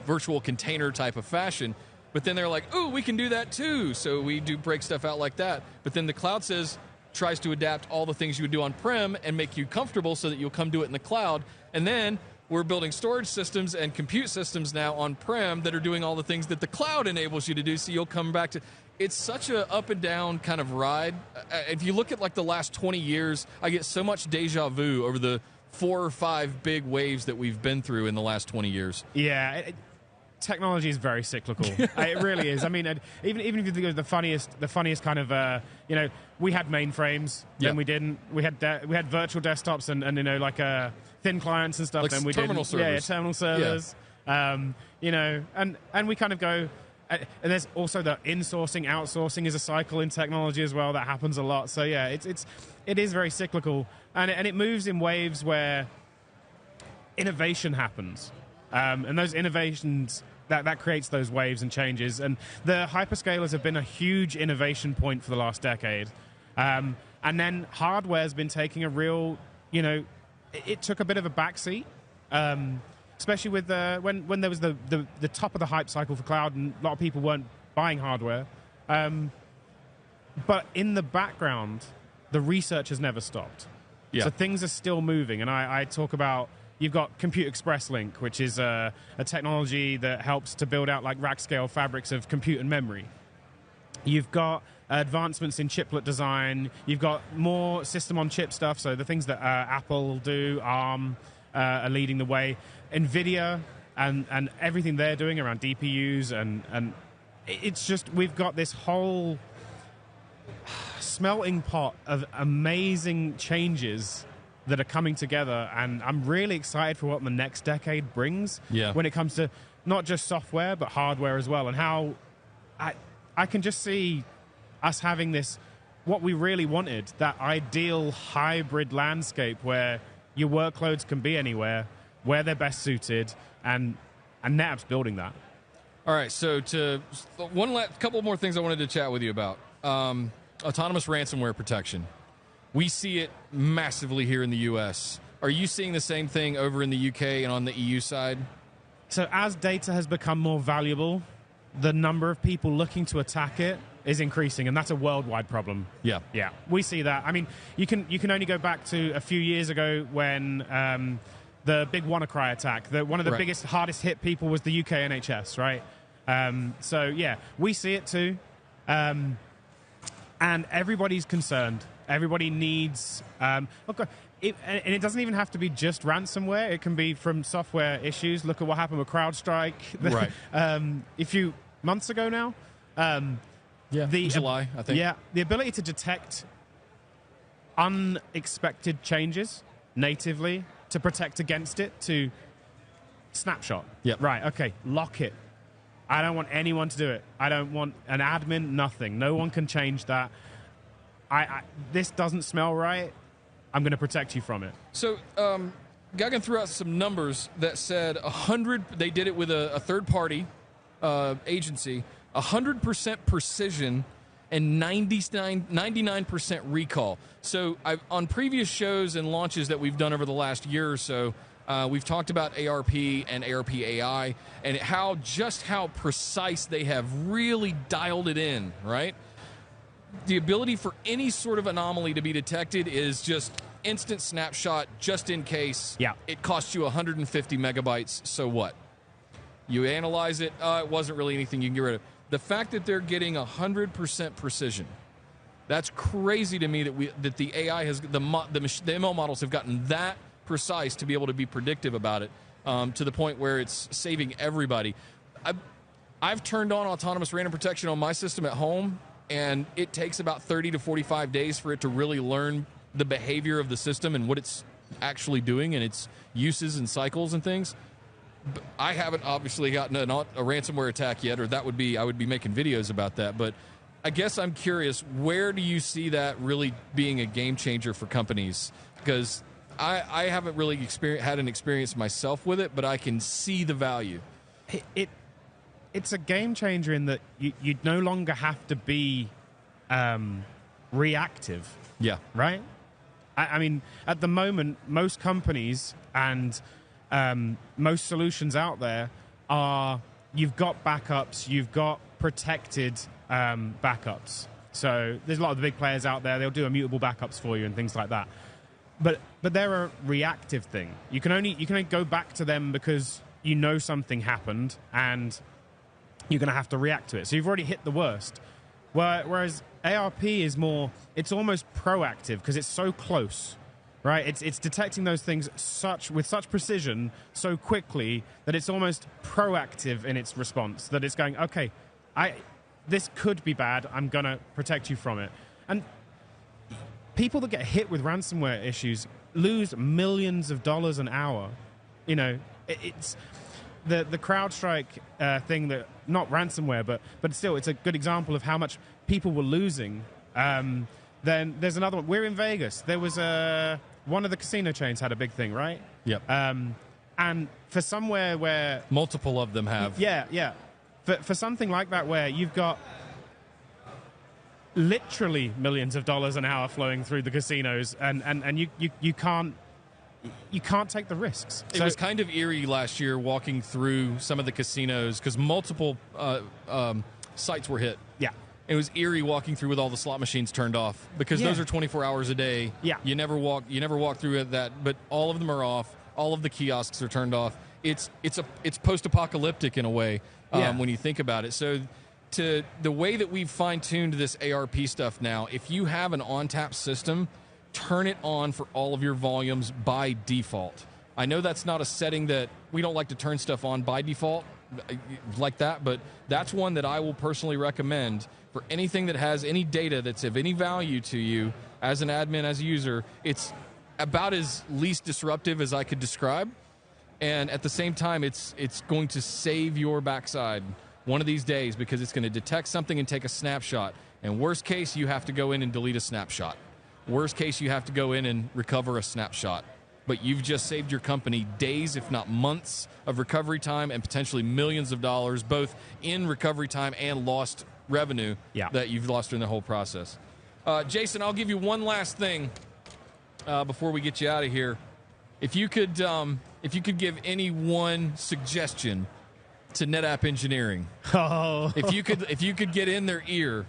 virtual container type of fashion. But then they're like, ooh, we can do that too. So we do break stuff out like that. But then the cloud tries to adapt all the things you would do on-prem and make you comfortable so that you'll come do it in the cloud. And then we're building storage systems and compute systems now on-prem that are doing all the things that the cloud enables you to do, so you'll come back to. It's such a up and down kind of ride. If you look at like the last 20 years, I get so much deja vu over the 4 or 5 big waves that we've been through in the last 20 years. Yeah. technology is very cyclical. It really is. I mean, even if you think of the funniest kind of, we had mainframes, then we didn't. We had virtual desktops and like thin clients and stuff. Like then we terminal didn't. servers. Yeah, terminal servers. Yeah. And we kind of go. And there's also the insourcing, outsourcing is a cycle in technology as well that happens a lot. So yeah, it is very cyclical, and it moves in waves where innovation happens, and those innovations that creates those waves and changes. And the hyperscalers have been a huge innovation point for the last decade, and then hardware's been taking a real, it took a bit of a backseat. Especially with when there was the top of the hype cycle for cloud, and a lot of people weren't buying hardware. But in the background, the research has never stopped. Yeah. So things are still moving. And I talk about, you've got Compute Express Link, which is a technology that helps to build out like rack-scale fabrics of compute and memory. You've got advancements in chiplet design. You've got more system-on-chip stuff, so the things that Apple do, ARM, are leading the way. NVIDIA and everything they're doing around DPUs and it's just, we've got this whole smelting pot of amazing changes that are coming together, and I'm really excited for what the next decade brings when it comes to not just software but hardware as well, and how I can just see us having this, what we really wanted, that ideal hybrid landscape where your workloads can be anywhere, where they're best suited, and NetApp's building that. All right, so couple more things I wanted to chat with you about. Autonomous ransomware protection. We see it massively here in the U.S. Are you seeing the same thing over in the UK and on the EU side? So as data has become more valuable, the number of people looking to attack it is increasing, and that's a worldwide problem. Yeah. We see that. I mean, you can only go back to a few years ago when the big WannaCry attack, one of the biggest, hardest hit people was the UK NHS, right? So yeah, we see it too, and everybody's concerned. Everybody needs. And it doesn't even have to be just ransomware. It can be from software issues. Look at what happened with CrowdStrike. Right. A few months ago now. July, I think. Yeah, the ability to detect unexpected changes natively to protect against it, to snapshot. Yep. Right, okay, lock it. I don't want anyone to do it. I don't want an admin, nothing. No one can change that. This doesn't smell right. I'm going to protect you from it. So, Gagan threw out some numbers that said 100, they did it with a third-party agency, 100% precision and 99% recall. So on previous shows and launches that we've done over the last year or so, we've talked about ARP and ARP AI and how precise they have really dialed it in, right? The ability for any sort of anomaly to be detected is just instant snapshot, just in case. Yeah. It costs you 150 megabytes, so what? You analyze it, it wasn't really anything you can get rid of. The fact that they're getting 100% precision, that's crazy to me that the AI has, the ML models have gotten that precise to be able to be predictive about it, to the point where it's saving everybody. I've turned on autonomous random protection on my system at home, and it takes about 30 to 45 days for it to really learn the behavior of the system and what it's actually doing and its uses and cycles and things. I haven't obviously gotten a ransomware attack yet, or I would be making videos about that. But I guess I'm curious, where do you see that really being a game changer for companies? Because I haven't really had an experience myself with it, but I can see the value. It's a game changer in that you no longer have to be reactive. Yeah. Right? I mean, at the moment, most companies and most solutions out there you've got backups, you've got protected backups. So there's a lot of the big players out there, they'll do immutable backups for you and things like that. But they're a reactive thing. You can only go back to them because you know something happened and you're going to have to react to it. So you've already hit the worst. Whereas ARP is more, it's almost proactive because it's so close. right? It's detecting those things with such precision so quickly that it's almost proactive in its response, that it's going, okay, this could be bad, I'm going to protect you from it. And people that get hit with ransomware issues lose millions of dollars an hour. You know, it's the CrowdStrike thing, that not ransomware, but still, it's a good example of how much people were losing. Then there's another one. We're in Vegas. There was one of the casino chains had a big thing, right? Yep. And for somewhere where multiple of them have. Yeah. For something like that, where you've got literally millions of dollars an hour flowing through the casinos, and you can't take the risks. It was kind of eerie last year walking through some of the casinos because multiple sites were hit. Yeah. It was eerie walking through with all the slot machines turned off because those are 24 hours a day. Yeah. You never walk through that, but all of them are off. All of the kiosks are turned off. It's post-apocalyptic in a way when you think about it. So to the way that we've fine-tuned this ARP stuff now, if you have an ONTAP system, turn it on for all of your volumes by default. I know that's not a setting that we don't like to turn stuff on by default like that, but that's one that I will personally recommend for anything that has any data that's of any value to you as an admin, as a user. It's about as least disruptive as I could describe, and at the same time, it's going to save your backside one of these days because it's going to detect something and take a snapshot. And worst case, you have to go in and delete a snapshot. Worst case, you have to go in and recover a snapshot. But you've just saved your company days, if not months, of recovery time and potentially millions of dollars, both in recovery time and lost revenue that you've lost during the whole process. Jason, I'll give you one last thing before we get you out of here. If you could give any one suggestion to NetApp engineering, if you could get in their ear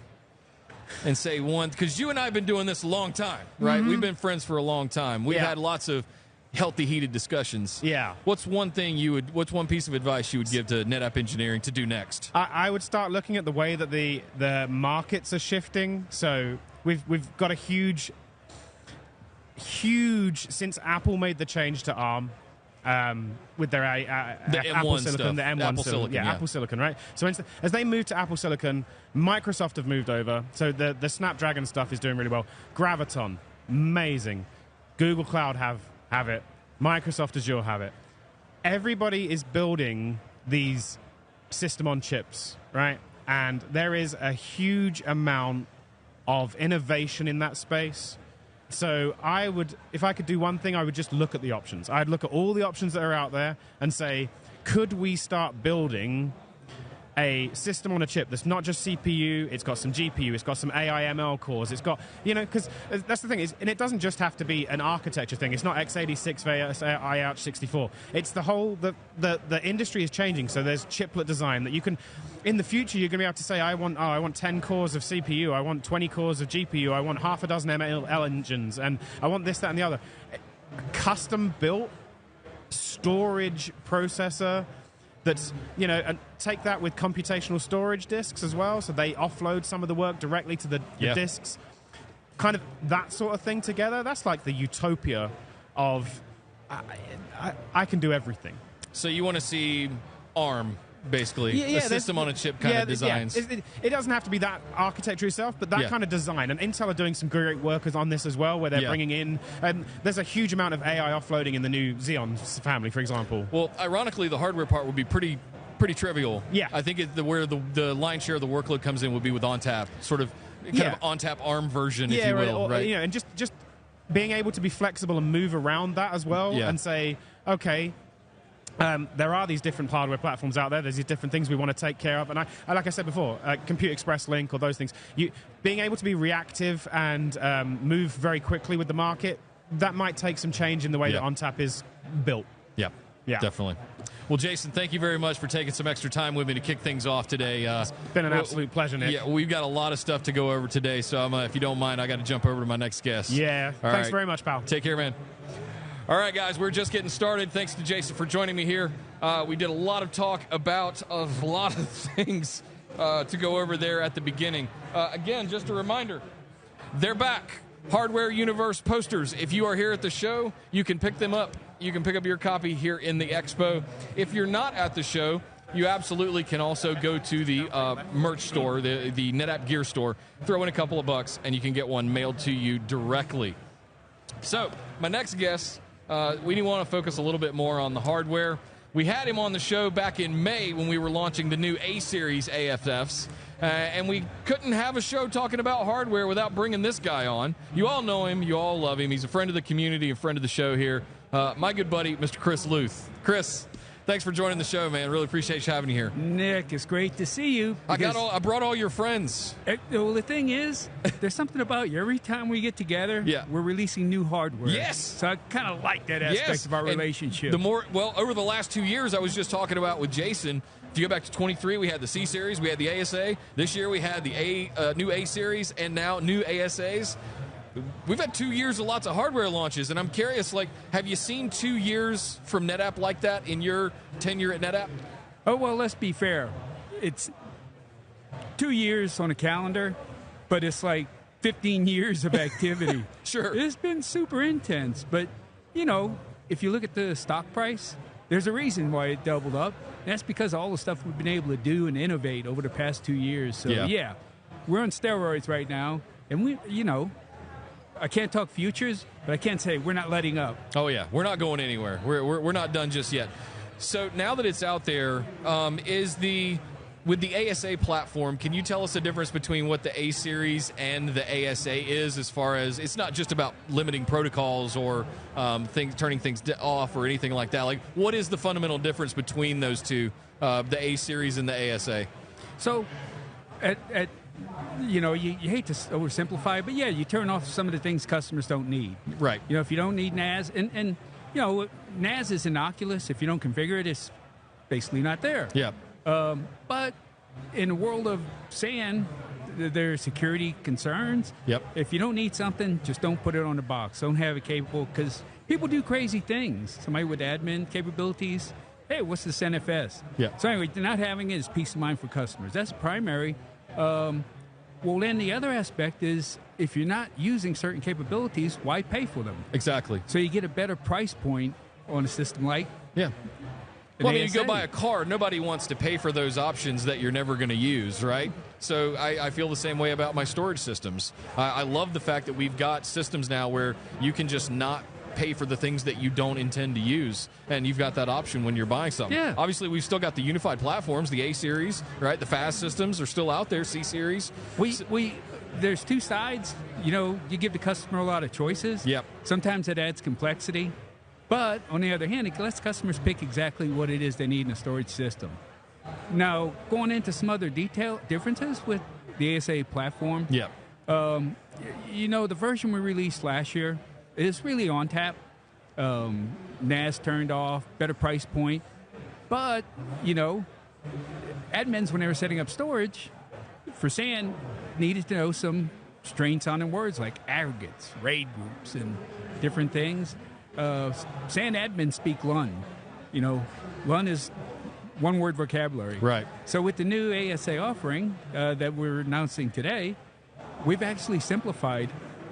and say one, because you and I have been doing this a long time, right? Mm-hmm. We've been friends for a long time. We've had lots of healthy, heated discussions. Yeah. What's one piece of advice you would give to NetApp engineering to do next? I would start looking at the way that the markets are shifting. So we've got a huge, since Apple made the change to ARM, with their Apple Silicon, stuff. the M1 Apple Silicon, yeah. Apple Silicon, right? So as they move to Apple Silicon, Microsoft have moved over. So the Snapdragon stuff is doing really well. Graviton, amazing. Google Cloud have it. Microsoft Azure have it. Everybody is building these system on chips, right? And there is a huge amount of innovation in that space. So if I could do one thing, I would just look at the options. I'd look at all the options that are out there and say, could we start building a system on a chip that's not just CPU, it's got some GPU, it's got some AI ML cores, it's got, because that's the thing, and it doesn't just have to be an architecture thing. It's not x86 versus IARC64. It's the whole, the industry is changing, so there's chiplet design that you can, in the future, you're going to be able to say, I want 10 cores of CPU, I want 20 cores of GPU, I want half a dozen ML engines, and I want this, that, and the other. Custom built storage processor that's, and take that with computational storage disks as well, so they offload some of the work directly to the disks. Kind of that sort of thing together, that's like the utopia of, I can do everything. So you want to see ARM, basically, a system on a chip kind of designs. Yeah. It doesn't have to be that architecture itself, but that kind of design. And Intel are doing some great work on this as well, where they're bringing in, there's a huge amount of AI offloading in the new Xeon family, for example. Well, ironically, the hardware part would be pretty trivial. Yeah. I think where the lion's share of the workload comes in would be with ONTAP, sort of kind of ONTAP ARM version, if you will, right? And just being able to be flexible and move around that as well, and say, okay, there are these different hardware platforms out there. There's these different things we want to take care of. And I like I said before, Compute Express Link or those things, being able to be reactive and move very quickly with the market, that might take some change in the way that ONTAP is built. Yeah, definitely. Well, Jason, thank you very much for taking some extra time with me to kick things off today. It's been an absolute pleasure, Nick. Yeah, we've got a lot of stuff to go over today, so if you don't mind, I got to jump over to my next guest. Yeah, thanks very much, pal. Take care, man. All right, guys, we're just getting started. Thanks to Jason for joining me here. We did a lot of talk about a lot of things to go over there at the beginning. Again, just a reminder, they're back. Hardware Universe posters. If you are here at the show, you can pick them up. You can pick up your copy here in the expo. If you're not at the show, you absolutely can also go to the merch store, the NetApp gear store, throw in a couple of bucks, and you can get one mailed to you directly. So, my next guest, we want to focus a little bit more on the hardware. We had him on the show back in May when we were launching the new A-Series AFFs. And we couldn't have a show talking about hardware without bringing this guy on. You all know him. You all love him. He's a friend of the community, a friend of the show here. My good buddy, Mr. Chris Luth. Chris, thanks for joining the show, man. Really appreciate you having you here. Nick, it's great to see you. I brought all your friends. Well, the thing is, there's something about you. Every time we get together, we're releasing new hardware. Yes. So I kind of like that aspect of our relationship. Over the last 2 years, I was just talking about with Jason. If you go back to 23, we had the C series, we had the ASA. This year we had the new A series, and now new ASAs. We've had 2 years of lots of hardware launches, and I'm curious, have you seen 2 years from NetApp like that in your tenure at NetApp? Oh, well, let's be fair. It's 2 years on a calendar, but it's like 15 years of activity. Sure. It's been super intense, but, if you look at the stock price, there's a reason why it doubled up. That's because of all the stuff we've been able to do and innovate over the past 2 years. So, yeah, we're on steroids right now. And I can't talk futures, but I can say we're not letting up. Oh, yeah. We're not going anywhere. We're not done just yet. So now that it's out there, with the ASA platform, can you tell us the difference between what the A-Series and the ASA is, as far as it's not just about limiting protocols or turning things off or anything like that? What is the fundamental difference between those two, the A-Series and the ASA? So, you hate to oversimplify, but you turn off some of the things customers don't need. Right. If you don't need NAS, and NAS is innocuous. If you don't configure it, it's basically not there. Yeah. But in the world of SAN, there are security concerns. Yep. If you don't need something, just don't put it on the box. Don't have it capable, because people do crazy things. Somebody with admin capabilities, hey, what's this NFS? Yeah. So anyway, not having it is peace of mind for customers. That's primary. Well, then the other aspect is, if you're not using certain capabilities, why pay for them? Exactly. So you get a better price point on a system like Well, you go buy a car, nobody wants to pay for those options that you're never going to use, right? So I feel the same way about my storage systems. I love the fact that we've got systems now where you can just not pay for the things that you don't intend to use, and you've got that option when you're buying something. Yeah. Obviously, we've still got the unified platforms, the A-Series, right? The fast systems are still out there, C-Series. There's two sides. You give the customer a lot of choices. Yep. Sometimes it adds complexity. But on the other hand, it lets customers pick exactly what it is they need in a storage system. Now, going into some other differences with the ASA platform. Yeah. The version we released last year is really on tap. NAS turned off, better price point. But, admins, when they were setting up storage for SAN, needed to know some strange sounding words like aggregates, RAID groups, and different things. SAN admins speak LUN. LUN is one-word vocabulary. Right. So with the new ASA offering that we're announcing today, we've actually simplified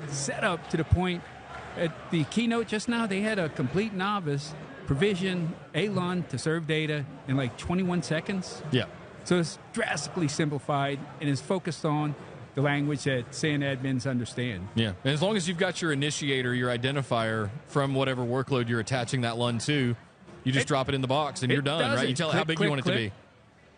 setup to the point at the keynote just now, they had a complete novice provision a LUN to serve data in like 21 seconds. Yeah. So it's drastically simplified and is focused on the language that SAN admins understand. Yeah, and as long as you've got your initiator, your identifier from whatever workload you're attaching that LUN to, you just drop it in the box and you're done, right? You tell it how big you want it to be.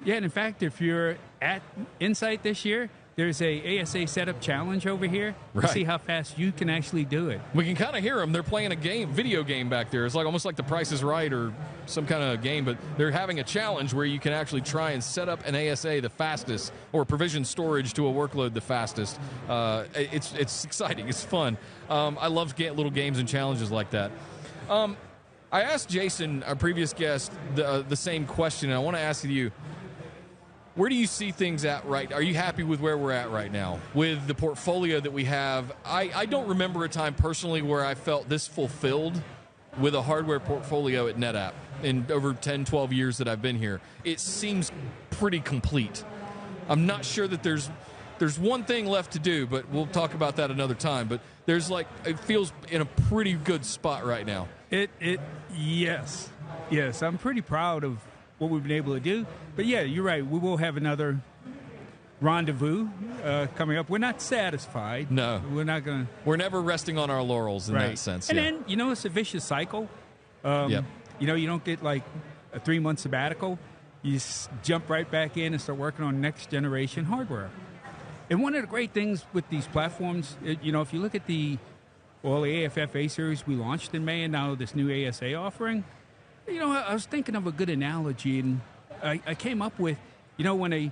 Yeah, and in fact, if you're at Insight this year, there's a ASA setup challenge over here to see how fast you can actually do it. We can kind of hear them. They're playing a video game back there. It's almost like The Price is Right or some kind of game, but they're having a challenge where you can actually try and set up an ASA the fastest or provision storage to a workload the fastest. It's exciting. It's fun. I love little games and challenges like that. I asked Jason, our previous guest, the same question, and I want to ask you, where do you see things at right? Are you happy with where we're at right now with the portfolio that we have? I don't remember a time personally where I felt this fulfilled with a hardware portfolio at NetApp in over 10, 12 years that I've been here. It seems pretty complete. I'm not sure that there's There's one thing left to do, but we'll talk about that another time. But there's like, it feels in a pretty good spot right now. Yes. I'm pretty proud of what we've been able to do. But yeah, you're right. We will have another rendezvous coming up. We're not satisfied. No. We're never resting on our laurels in that sense. And then, it's a vicious cycle. Yep. You don't get like a 3-month sabbatical. You jump right back in and start working on next generation hardware. And one of the great things with these platforms, if you look at the AFF A series we launched in May and now this new ASA offering, I was thinking of a good analogy, and I came up with, when a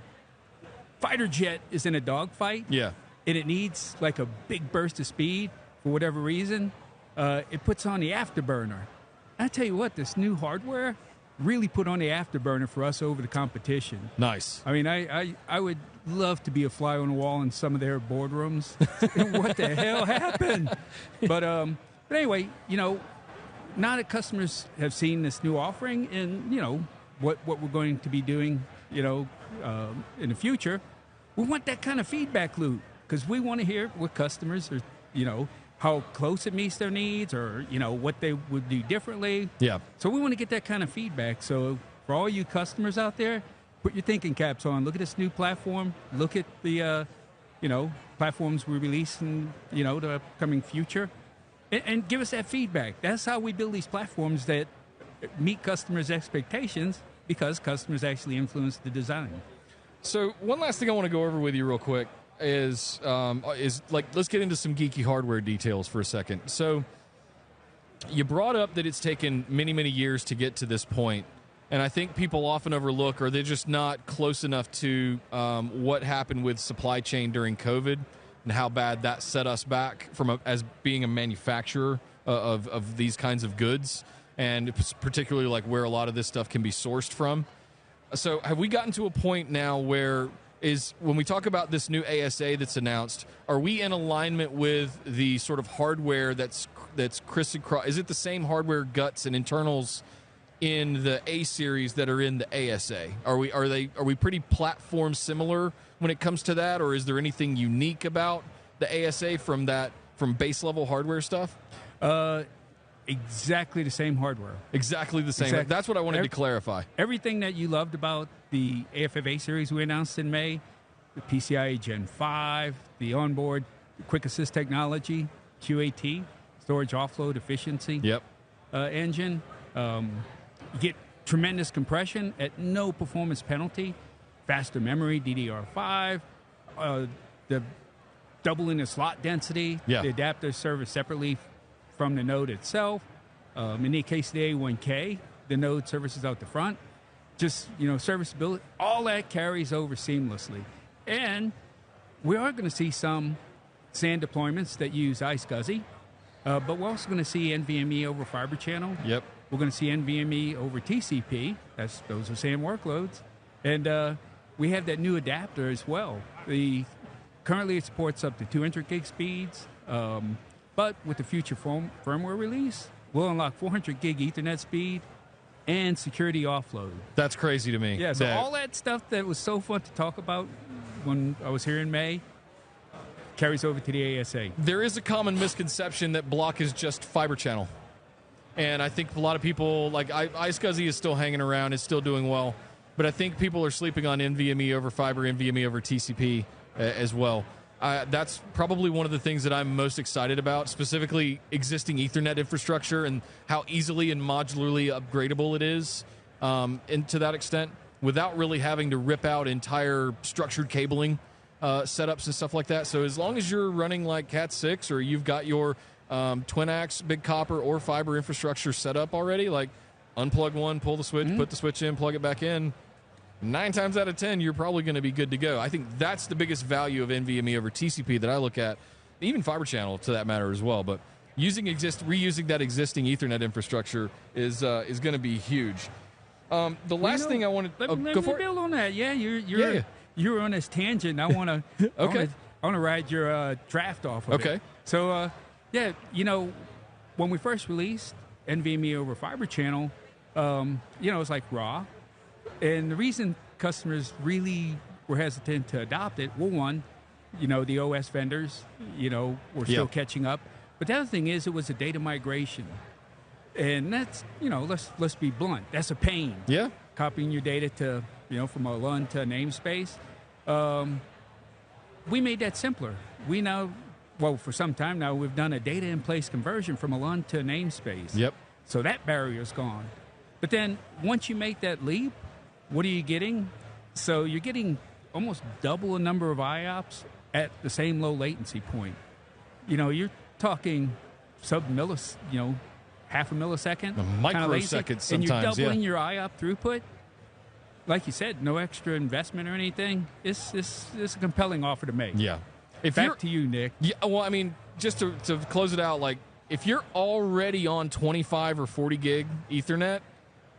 fighter jet is in a dogfight, and it needs like a big burst of speed for whatever reason, it puts on the afterburner. I tell you what, this new hardware really put on the afterburner for us over the competition. Nice. I mean, I would love to be a fly on the wall in some of their boardrooms. What the hell happened? But anyway, now that customers have seen this new offering and, what we're going to be doing, in the future, we want that kind of feedback loop because we want to hear what customers are, how close it meets their needs or, what they would do differently. Yeah. So we want to get that kind of feedback. So for all you customers out there, put your thinking caps on. Look at this new platform. Look at the, platforms we release in, the upcoming future. And give us that feedback. That's how we build these platforms that meet customers' expectations because customers actually influence the design. So one last thing I want to go over with you real quick is let's get into some geeky hardware details for a second. So you brought up that it's taken many, many years to get to this point, and I think people often overlook or they're just not close enough to what happened with supply chain during COVID and how bad that set us back as being a manufacturer of these kinds of goods, and particularly like where a lot of this stuff can be sourced from. So have we gotten to a point now where when we talk about this new ASA that's announced, are we in alignment with the sort of hardware that's crisscross? Is it the same hardware guts and internals in the A series that are in the ASA? Are we pretty platform similar when it comes to that, or is there anything unique about the ASA from base level hardware stuff? Exactly the same hardware. Exactly the same. Exactly. That's what I wanted to clarify. Everything that you loved about the AFF A series we announced in May, the PCIe Gen 5, the onboard quick assist technology, QAT, storage offload efficiency engine. You get tremendous compression at no performance penalty, faster memory, DDR5, the doubling the slot density, the adapters service separately from the node itself. In the case of the A1K, the node services out the front. Just, serviceability, all that carries over seamlessly. And we are going to see some SAN deployments that use iSCSI, but we're also going to see NVMe over Fibre Channel. Yep. We're going to see NVMe over TCP. Those are SAN workloads. And we have that new adapter as well. Currently it supports up to 200 gig speeds, but with the future firmware release, we'll unlock 400 gig Ethernet speed and security offload. That's crazy to me. Yeah, so all that stuff that was so fun to talk about when I was here in May carries over to the ASA. There is a common misconception that block is just Fibre Channel. And I think a lot of people, like iSCSI is still hanging around, it's still doing well, but I think people are sleeping on NVMe over Fibre, NVMe over TCP as well. That's probably one of the things that I'm most excited about, specifically existing Ethernet infrastructure and how easily and modularly upgradable it is, and to that extent, without really having to rip out entire structured cabling setups and stuff like that. So as long as you're running like Cat 6 or you've got your twin-ax, big copper, or fiber infrastructure set up already, like unplug one, pull the switch, put the switch in, plug it back in, 9 times out of 10, you're probably going to be good to go. I think that's the biggest value of NVMe over TCP that I look at, even Fibre Channel to that matter as well. But reusing that existing Ethernet infrastructure is going to be huge. The last thing I wanted to let me build on that. Yeah, you're on this tangent. I want to I want to ride your draft off of it. So when we first released NVMe over Fibre Channel, it's like raw. And the reason customers really were hesitant to adopt it, well, one, the OS vendors, were still catching up. But the other thing is it was a data migration. And that's, let's be blunt. That's a pain. Yeah. Copying your data to, from a LUN to a namespace. We made that simpler. We now, for some time now, we've done a data in place conversion from a LUN to a namespace. Yep. So that barrier's gone. But then once you make that leap, what are you getting? So you're getting almost double the number of IOPS at the same low latency point. You're talking half a millisecond. A microsecond sometimes, and you're doubling your IOP throughput. Like you said, no extra investment or anything. It's a compelling offer to make. Yeah. Back to you, Nick. Yeah, well, I mean, just to close it out, like, if you're already on 25 or 40 gig Ethernet,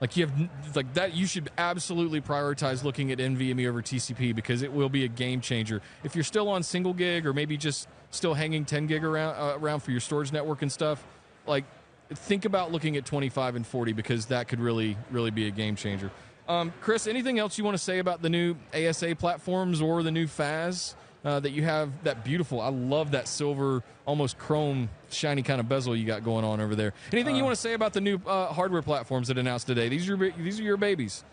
like you have like that, you should absolutely prioritize looking at NVMe over TCP because it will be a game changer. If you're still on single gig or maybe just still hanging 10 gig around for your storage network and stuff, like think about looking at 25 and 40 because that could really, really be a game changer. Chris, anything else you want to say about the new ASA platforms or the new FAS that you have? That beautiful, I love that silver, almost chrome, shiny kind of bezel you got going on over there. Anything you want to say about the new hardware platforms that announced today? These are your babies.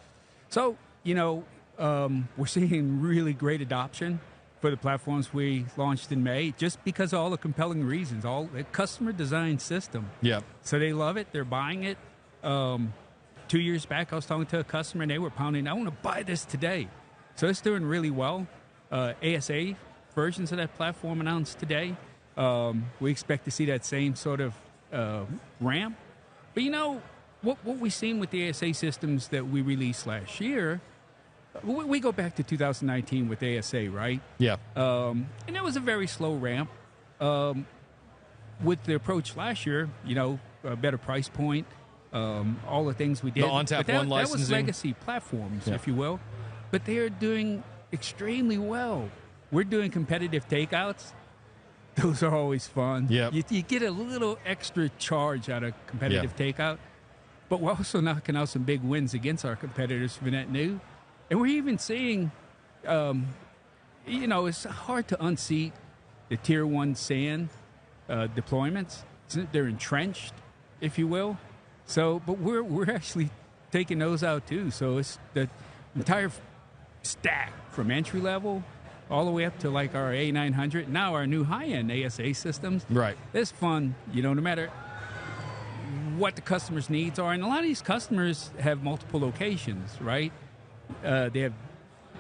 So, we're seeing really great adoption for the platforms we launched in May, just because of all the compelling reasons, all the customer design system. Yeah. So they love it. They're buying it. 2 years back, I was talking to a customer, and they were pounding, I want to buy this today. So it's doing really well. ASA versions of that platform announced today. We expect to see that same sort of ramp. But what we've seen with the ASA systems that we released last year, we go back to 2019 with ASA, right? Yeah. And it was a very slow ramp. With the approach last year, a better price point, all the things we did. The ONTAP One licensing. That was legacy platforms, if you will. But they are doing extremely well. We're doing competitive takeouts. Those are always fun. Yep. You get a little extra charge out of competitive takeout, but we're also knocking out some big wins against our competitors for net new. And we're even seeing, it's hard to unseat the tier 1 SAN deployments. They're entrenched, if you will. So, but we're actually taking those out too. So it's the entire stack from entry level all the way up to like our A900. Now our new high-end ASA systems. Right. It's fun, no matter what the customer's needs are. And a lot of these customers have multiple locations, right? They have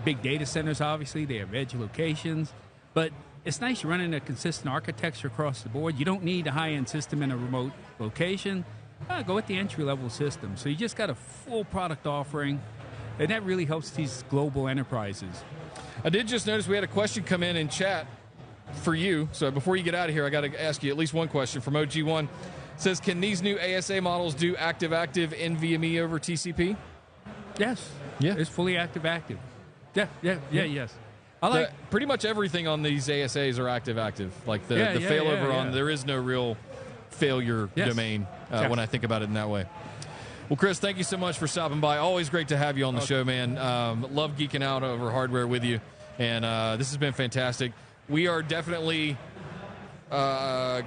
big data centers, obviously. They have edge locations. But it's nice running a consistent architecture across the board. You don't need a high-end system in a remote location. Go with the entry-level system. So you just got a full product offering, and that really helps these global enterprises. I did just notice we had a question come in chat for you. So before you get out of here, I got to ask you at least one question from OG1. It says, can these new ASA models do active-active NVMe over TCP? Yes. Yeah. It's fully active-active. Yes. I like pretty much everything on these ASAs are active-active. Like the failover on, there is no real failure domain when I think about it in that way. Well, Chris, thank you so much for stopping by. Always great to have you on the show, man. Love geeking out over hardware with you, and this has been fantastic. We are definitely, I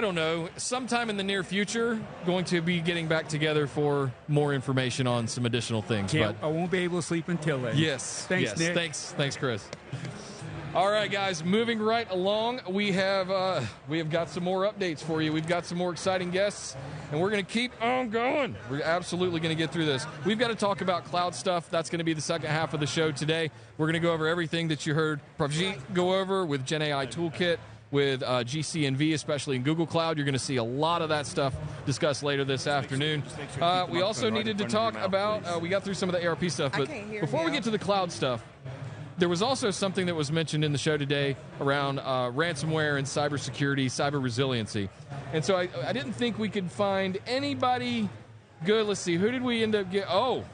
don't know, sometime in the near future, going to be getting back together for more information on some additional things. I won't be able to sleep until then. Yes. Thanks, Nick. Thanks, Chris. All right, guys, moving right along, we have got some more updates for you. We've got some more exciting guests, and we're going to keep on going. We're absolutely going to get through this. We've got to talk about cloud stuff. That's going to be the second half of the show today. We're going to go over everything that you heard Pravjit go over with GenAI Toolkit, with GCNV, especially in Google Cloud. You're going to see a lot of that stuff discussed later this afternoon. We also needed to talk about, we got through some of the ARP stuff, but before we get to the cloud stuff, there was also something that was mentioned in the show today around ransomware and cybersecurity, cyber resiliency. And so I didn't think we could find anybody good. Let's see, who did we end up getting? Oh,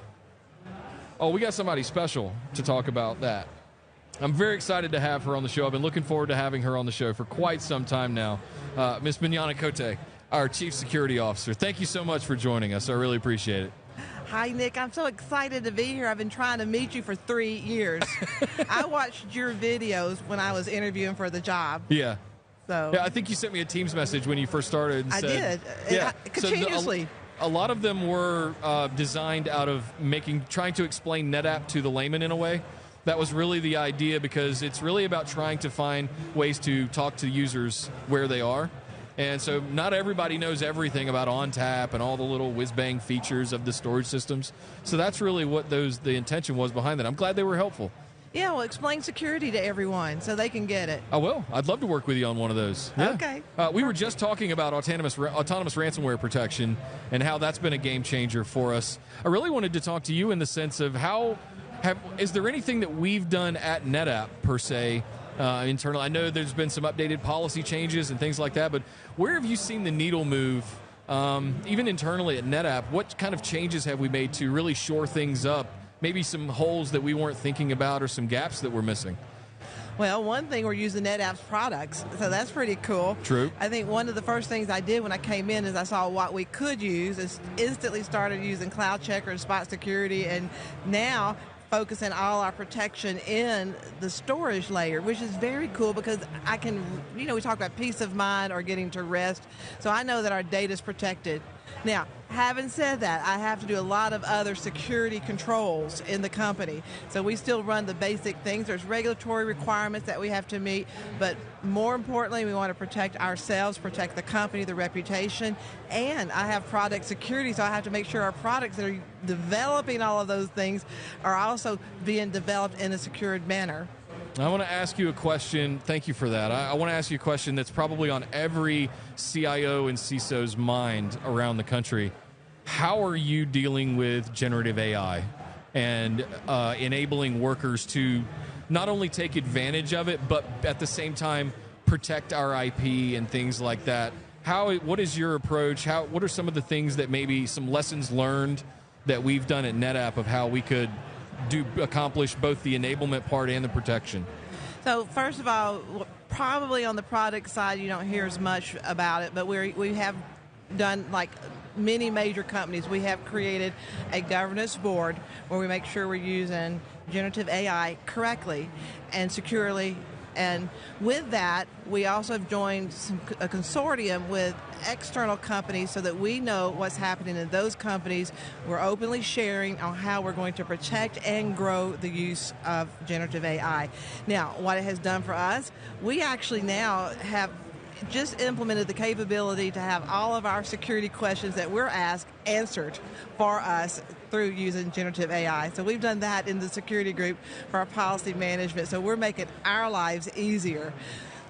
we got somebody special to talk about that. I'm very excited to have her on the show. I've been looking forward to having her on the show for quite some time now. Ms. Mignana Cote, our Chief Security Officer. Thank you so much for joining us. I really appreciate it. Hi, Nick. I'm so excited to be here. I've been trying to meet you for 3 years. I watched your videos when I was interviewing for the job. Yeah. So yeah, I think you sent me a Teams message when you first started. And I said, did. Yeah. Continuously. A lot of them were designed out of trying to explain NetApp to the layman in a way. That was really the idea, because it's really about trying to find ways to talk to users where they are. And so not everybody knows everything about ONTAP and all the little whiz-bang features of the storage systems. So that's really what the intention was behind that. I'm glad they were helpful. Yeah, well, explain security to everyone so they can get it. I will. I'd love to work with you on one of those. Yeah. Okay. We were just talking about autonomous ransomware protection and how that's been a game changer for us. I really wanted to talk to you in the sense of is there anything that we've done at NetApp, per se, internal? I know there's been some updated policy changes and things like that, but where have you seen the needle move, even internally at NetApp? What kind of changes have we made to really shore things up? Maybe some holes that we weren't thinking about or some gaps that we're missing? Well, one thing, we're using NetApp's products, so that's pretty cool. True. I think one of the first things I did when I came in is I saw what we could use, is instantly started using Cloud Checker and Spot Security, and now focusing all our protection in the storage layer, which is very cool because I can, we talk about peace of mind or getting to rest, so I know that our data is protected. Now, having said that, I have to do a lot of other security controls in the company. So we still run the basic things. There's regulatory requirements that we have to meet, but more importantly, we want to protect ourselves, protect the company, the reputation, and I have product security, so I have to make sure our products that are developing all of those things are also being developed in a secured manner. I want to ask you a question. Thank you for that. I want to ask you a question that's probably on every CIO and CISO's mind around the country. How are you dealing with generative AI and enabling workers to not only take advantage of it, but at the same time protect our IP and things like that? What is your approach? What are some of the things that maybe some lessons learned that we've done at NetApp of how we could accomplish both the enablement part and the protection? So first of all, probably on the product side, you don't hear as much about it, but we have done, like many major companies, we have created a governance board where we make sure we're using generative AI correctly and securely. And with that, we also have joined a consortium with external companies so that we know what's happening in those companies. We're openly sharing on how we're going to protect and grow the use of generative AI. Now, what it has done for us, we actually now have just implemented the capability to have all of our security questions that we're asked answered for us through using generative AI. So we've done that in the security group for our policy management. So we're making our lives easier.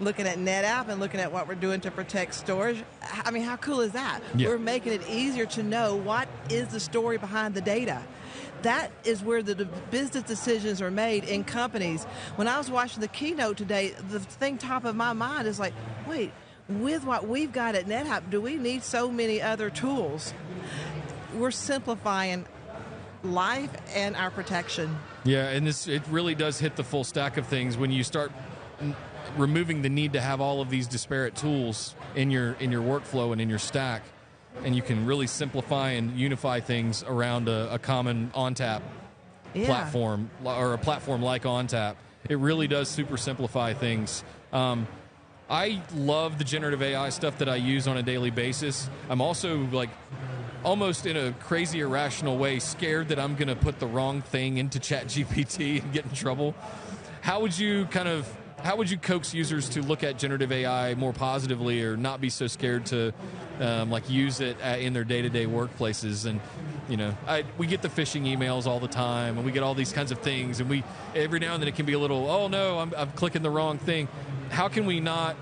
Looking at NetApp and looking at what we're doing to protect storage. I mean, how cool is that? Yeah. We're making it easier to know what is the story behind the data. That is where the business decisions are made in companies. When I was watching the keynote today, the thing top of my mind is like, wait, with what we've got at NetApp, do we need so many other tools? We're simplifying life and our protection. Yeah, and it really does hit the full stack of things when you start removing the need to have all of these disparate tools in your workflow and in your stack. And you can really simplify and unify things around a common ONTAP platform, or a platform like ONTAP. It really does super simplify things. I love the generative AI stuff that I use on a daily basis. I'm also, like, almost in a crazy, irrational way, scared that I'm going to put the wrong thing into ChatGPT and get in trouble. How would you coax users to look at generative AI more positively, or not be so scared to use it in their day-to-day workplaces? And we get the phishing emails all the time, and we get all these kinds of things, and every now and then it can be a little, oh no, I'm clicking the wrong thing. How can we not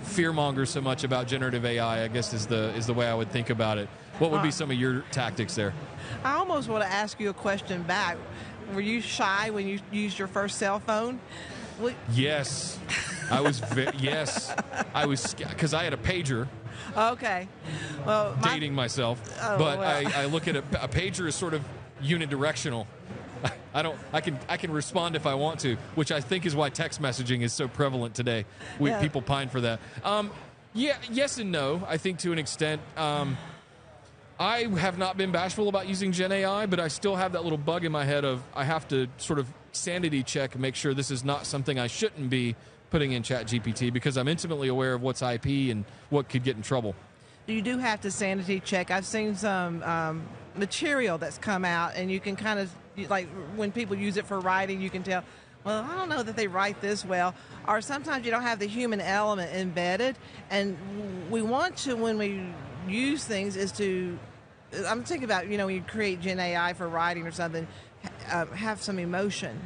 fearmonger so much about generative AI, I guess is the way I would think about it. What would be some of your tactics there? I almost want to ask you a question back. Were you shy when you used your first cell phone? Yes, I was. Yes, I was, because I had a pager. Okay, well, dating myself, but well. I look at a pager as sort of unidirectional. I can respond if I want to, which I think is why text messaging is so prevalent today. People pine for that. Yes and no. I think to an extent. I have not been bashful about using Gen AI, but I still have that little bug in my head of I have to sort of sanity check and make sure this is not something I shouldn't be putting in ChatGPT, because I'm intimately aware of what's IP and what could get in trouble. You do have to sanity check. I've seen some material that's come out, and you can kind of, like when people use it for writing, you can tell, well, I don't know that they write this well. Or sometimes you don't have the human element embedded. And we want to, when we use things, is to, I'm thinking about, when you create Gen AI for writing or something, have some emotion.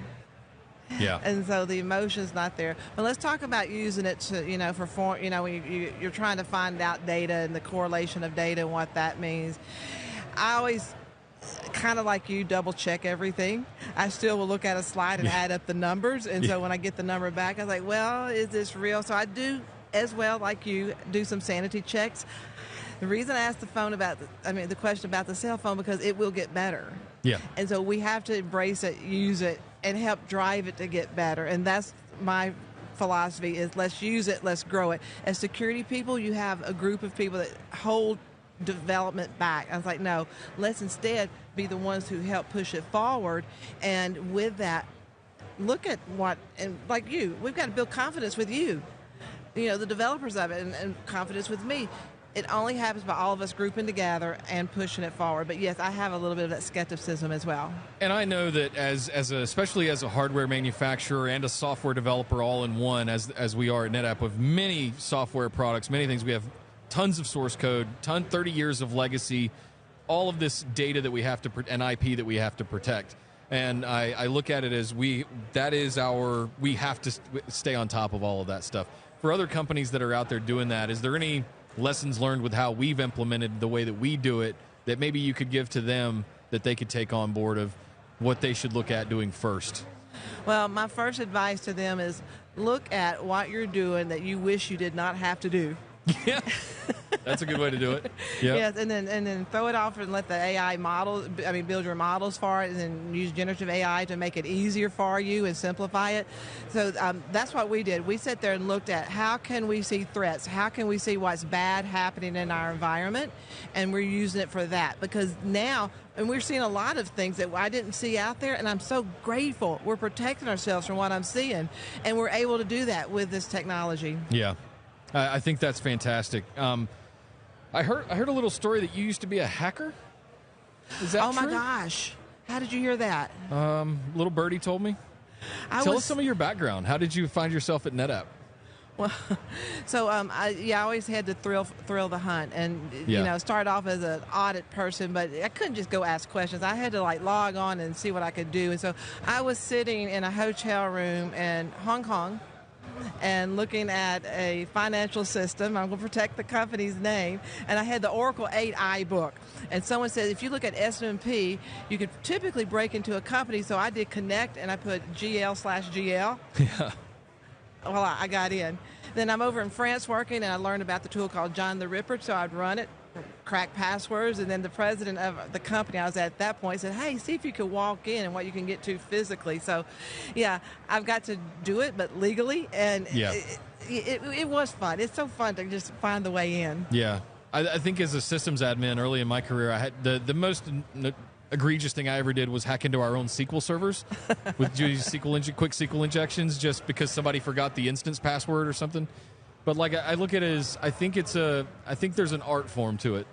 Yeah. And so the emotion's not there. But let's talk about using it to, for form, when you're trying to find out data and the correlation of data and what that means. I always, kind of like you, double check everything. I still will look at a slide and add up the numbers. And so when I get the number back, I was like, well, is this real? So I do, as well, like you, do some sanity checks. The reason I asked the question about the cell phone, because it will get better. Yeah. And so we have to embrace it, use it, and help drive it to get better. And that's my philosophy, is let's use it, let's grow it. As security people, you have a group of people that hold development back. I was like, no, let's instead be the ones who help push it forward. And with that, look at and like you, we've got to build confidence with you, the developers of it, and confidence with me. It only happens by all of us grouping together and pushing it forward. But yes, I have a little bit of that skepticism as well. And I know that especially as a hardware manufacturer and a software developer all in one, as we are at NetApp, with many software products, many things, we have tons of source code, 30 years of legacy, all of this data that we have to, and IP that we have to protect. And I look at it as we have to stay on top of all of that stuff. For other companies that are out there doing that, is there any lessons learned with how we've implemented the way that we do it that maybe you could give to them that they could take on board of what they should look at doing first? Well, my first advice to them is look at what you're doing that you wish you did not have to do. Yeah, that's a good way to do it. Yep. Yes, and then throw it off and let the AI build your models for it, and then use generative AI to make it easier for you and simplify it. So that's what we did. We sat there and looked at how can we see threats, how can we see what's bad happening in our environment, and we're using it for that. Because now, and we're seeing a lot of things that I didn't see out there, and I'm so grateful. We're protecting ourselves from what I'm seeing, and we're able to do that with this technology. Yeah. I think that's fantastic. I heard a little story that you used to be a hacker. Is that true? Oh my gosh! How did you hear that? Little birdie told me. Tell us some of your background. How did you find yourself at NetApp? Well, so I always had to thrill the hunt, and started off as an audit person, but I couldn't just go ask questions. I had to log on and see what I could do. And so I was sitting in a hotel room in Hong Kong, and looking at a financial system. I'm going to protect the company's name. And I had the Oracle 8i book. And someone said, if you look at S&P, you could typically break into a company. So I did connect, and I put GL/GL. Yeah. Well, I got in. Then I'm over in France working, and I learned about the tool called John the Ripper. So I'd run it, crack passwords, and then the president of the company I was at that point said, hey, see if you could walk in and what you can get to physically. So, yeah, I've got to do it, but legally, and it was fun. It's so fun to just find the way in. Yeah. I think as a systems admin early in my career, I had the most egregious thing I ever did was hack into our own SQL servers with quick SQL injections just because somebody forgot the instance password or something. But I look at it as I think there's an art form to it,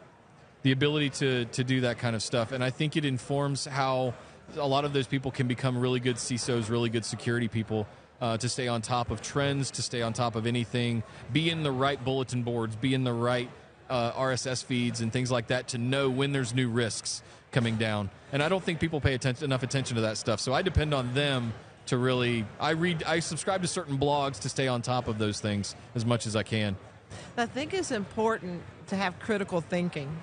the ability to do that kind of stuff, and I think it informs how a lot of those people can become really good CISOs, really good security people, to stay on top of trends, to stay on top of anything, be in the right bulletin boards, be in the right RSS feeds and things like that to know when there's new risks coming down. And I don't think people pay enough attention to that stuff, so I depend on them to really, I subscribe to certain blogs to stay on top of those things as much as I can. I think it's important to have critical thinking.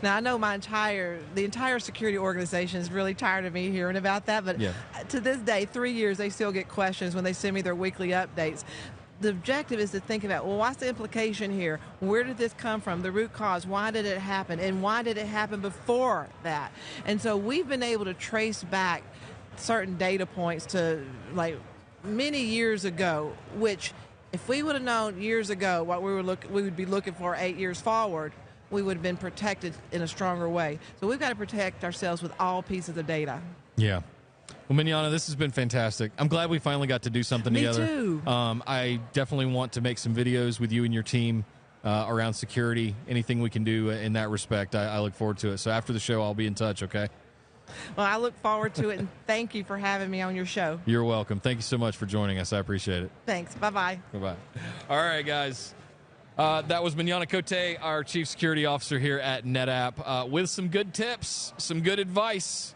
Now, I know the entire security organization is really tired of me hearing about that, but to this day, 3 years, they still get questions when they send me their weekly updates. The objective is to think about, well, what's the implication here? Where did this come from? The root cause, why did it happen? And why did it happen before that? And so we've been able to trace back certain data points to many years ago, which if we would have known years ago what we would be looking for 8 years forward, we would have been protected in a stronger way. So we've got to protect ourselves with all pieces of data. Yeah. Well, Mignana, this has been fantastic. I'm glad we finally got to do something together. Me too. I definitely want to make some videos with you and your team around security. Anything we can do in that respect, I look forward to it. So after the show, I'll be in touch, okay? Well, I look forward to it, and thank you for having me on your show. You're welcome. Thank you so much for joining us. I appreciate it. Thanks. Bye-bye. Bye-bye. All right, guys. That was Mignana Cote, our Chief Security Officer here at NetApp, with some good tips, some good advice.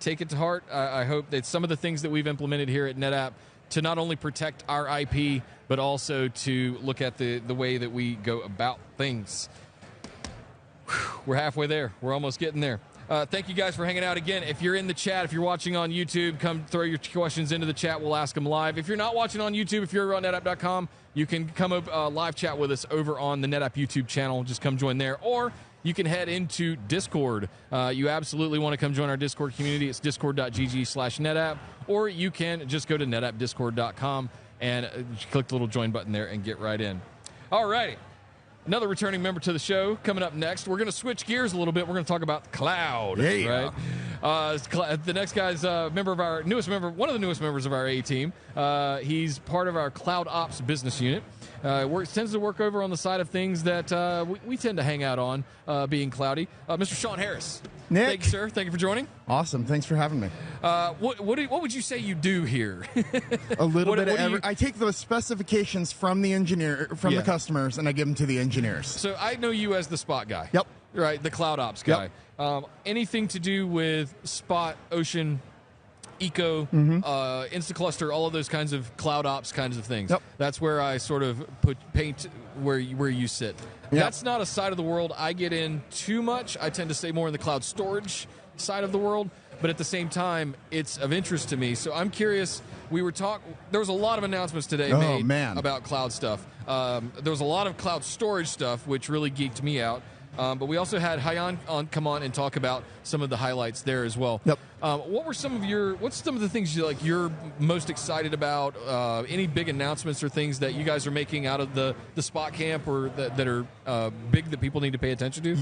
Take it to heart. I hope that some of the things that we've implemented here at NetApp to not only protect our IP, but also to look at the way that we go about things. Whew, we're halfway there. We're almost getting there. Thank you guys for hanging out again. If you're in the chat, if you're watching on YouTube, come throw your questions into the chat. We'll ask them live. If you're not watching on YouTube, if you're on NetApp.com, you can come up live chat with us over on the NetApp YouTube channel. Just come join there. Or you can head into Discord. You absolutely want to come join our Discord community. It's discord.gg/NetApp. Or you can just go to netappdiscord.com and click the little join button there and get right in. All righty. Another returning member to the show coming up next. We're going to switch gears a little bit. We're going to talk about cloud. Yeah. Right? The next guy's member of our newest member, one of the newest members of our A team. He's part of our Cloud Ops business unit. Tends to work over on the side of things that we tend to hang out on, being cloudy. Mr. Sean Harris. Nick. Thank you, sir. Thank you for joining. Awesome. Thanks for having me. What would you say you do here? A little bit of every. I take those specifications from the engineer, from the customers, and I give them to the engineers. So I know you as the Spot guy. Yep. Right, the Cloud Ops guy. Yep. Anything to do with Spot, Ocean, Eco, Instacluster, all of those kinds of Cloud Ops kinds of things. Yep. That's where I sort of paint where you sit. Yep. That's not a side of the world I get in too much. I tend to stay more in the cloud storage side of the world, but at the same time, it's of interest to me. So I'm curious. There was a lot of announcements today made about cloud stuff. There was a lot of cloud storage stuff, which really geeked me out. But we also had Hayan come on and talk about some of the highlights there as well. Yep. What's some of the things you're most excited about? Any big announcements or things that you guys are making out of the Spot camp or that are big that people need to pay attention to?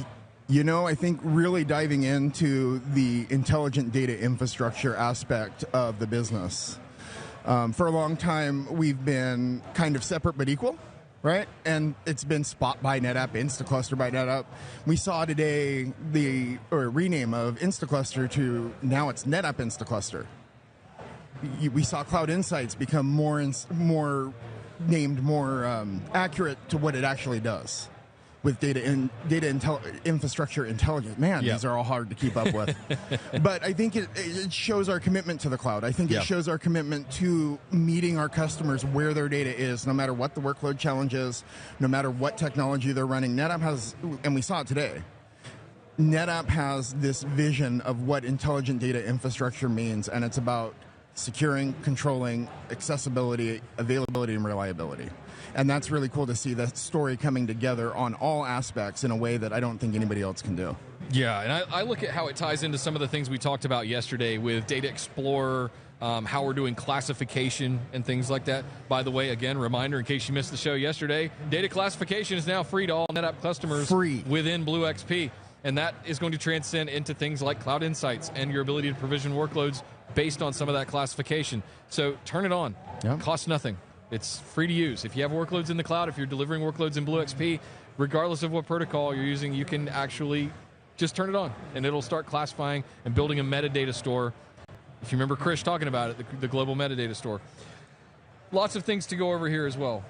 You know, I think really diving into the intelligent data infrastructure aspect of the business. For a long time, we've been kind of separate but equal. Right? And it's been Spot by NetApp, Instacluster by NetApp. We saw today the rename of Instacluster to now it's NetApp Instacluster. We saw Cloud Insights become more accurate to what it actually does with data infrastructure intelligence. Man, these are all hard to keep up with. But I think it shows our commitment to the cloud. I think it shows our commitment to meeting our customers where their data is, no matter what the workload challenge is, no matter what technology they're running. NetApp has, and we saw it today, NetApp has this vision of what intelligent data infrastructure means, and it's about securing, controlling, accessibility, availability, and reliability. And that's really cool to see that story coming together on all aspects in a way that I don't think anybody else can do. Yeah, and I look at how it ties into some of the things we talked about yesterday with Data Explorer, how we're doing classification and things like that. By the way, again, reminder in case you missed the show yesterday, data classification is now free to all NetApp customers within Blue XP. And that is going to transcend into things like Cloud Insights and your ability to provision workloads based on some of that classification. So turn it on. Yep. Costs nothing. It's free to use. If you have workloads in the cloud, if you're delivering workloads in Blue XP, regardless of what protocol you're using, you can actually just turn it on, and it'll start classifying and building a metadata store. If you remember Krish talking about it, the global metadata store. Lots of things to go over here as well.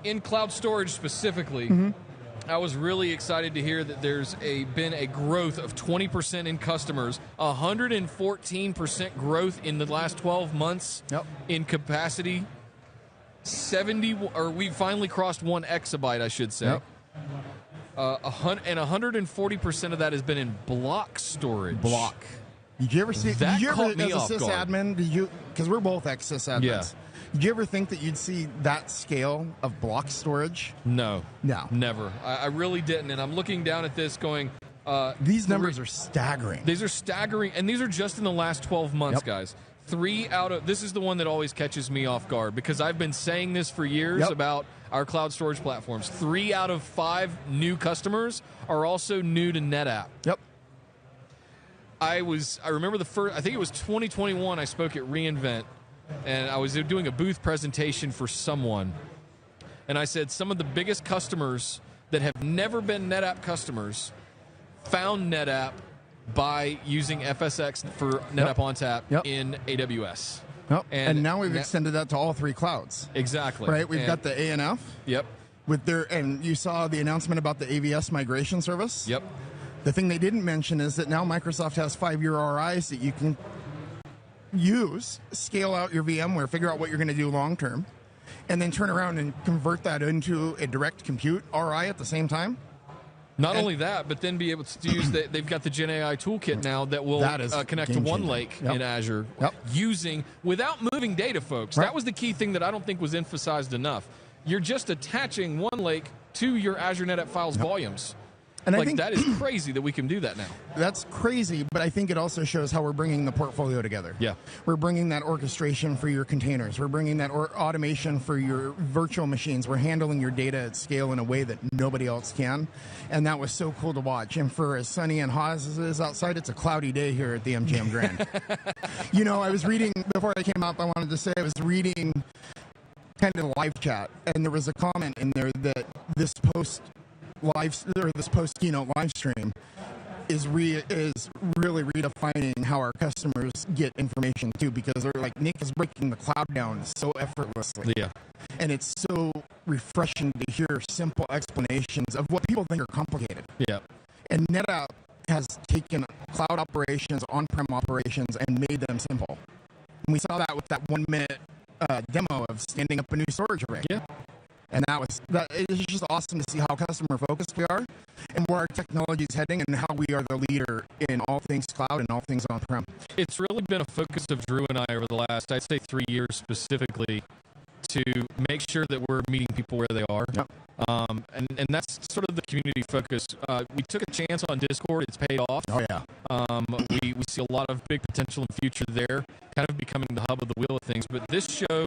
In cloud storage specifically, I was really excited to hear that there's been a growth of 20% in customers, 114% growth in the last 12 months in capacity. We finally crossed 1 exabyte, I should say. And 140% of that has been in block storage. Block. Did you ever see that? Did you ever, Caught me as a off guard. sysadmin, because we're both ex-sysadmins. Yeah. Did you ever think that you'd see that scale of block storage? No. No. Never. I really didn't. And I'm looking down at this going... these numbers are staggering. These are staggering. And these are just in the last 12 months, guys. 3 out of... This is the one that always catches me off guard because I've been saying this for years about our cloud storage platforms. 3 out of 5 new customers are also new to NetApp. Yep. I remember I think it was 2021, I spoke at reInvent, and I was doing a booth presentation for someone. And I said some of the biggest customers that have never been NetApp customers found NetApp by using FSx for NetApp ONTAP in AWS. Yep. And now we've extended that to all 3 clouds. Exactly. Right? We've got the ANF. Yep. And you saw the announcement about the AVS migration service. Yep. The thing they didn't mention is that now Microsoft has 5-year RIs that you can use, scale out your VMware, figure out what you're going to do long term, and then turn around and convert that into a direct compute RI at the same time. Not only that, but then be able to use they've got the Gen AI toolkit now that will connect to OneLake in Azure without moving data, folks. That was the key thing that I don't think was emphasized enough. You're just attaching OneLake to your Azure NetApp Files volumes. And I think that is crazy that we can do that now. That's crazy, but I think it also shows how we're bringing the portfolio together. Yeah. We're bringing that orchestration for your containers. We're bringing that automation for your virtual machines. We're handling your data at scale in a way that nobody else can. And that was so cool to watch. And for as sunny and hot as it is outside, it's a cloudy day here at the MGM Grand. You know, I was reading, before I came up, I wanted to say I was reading kind of live chat, and there was a comment in there that this post-keynote live stream is really redefining how our customers get information too, because they're like, Nick is breaking the cloud down so effortlessly. Yeah. And it's so refreshing to hear simple explanations of what people think are complicated. Yeah. And NetApp has taken cloud operations, on-prem operations, and made them simple. And we saw that with that 1-minute demo of standing up a new storage array. Yeah. And it's just awesome to see how customer focused we are and where our technology is heading and how we are the leader in all things cloud and all things on-prem. It's really been a focus of Drew and I over the last, I'd say 3 years specifically, to make sure that we're meeting people where they are. Yep. And that's sort of the community focus. We took a chance on Discord. It's paid off. Oh, yeah. We see a lot of big potential in the future there, kind of becoming the hub of the wheel of things. But this show,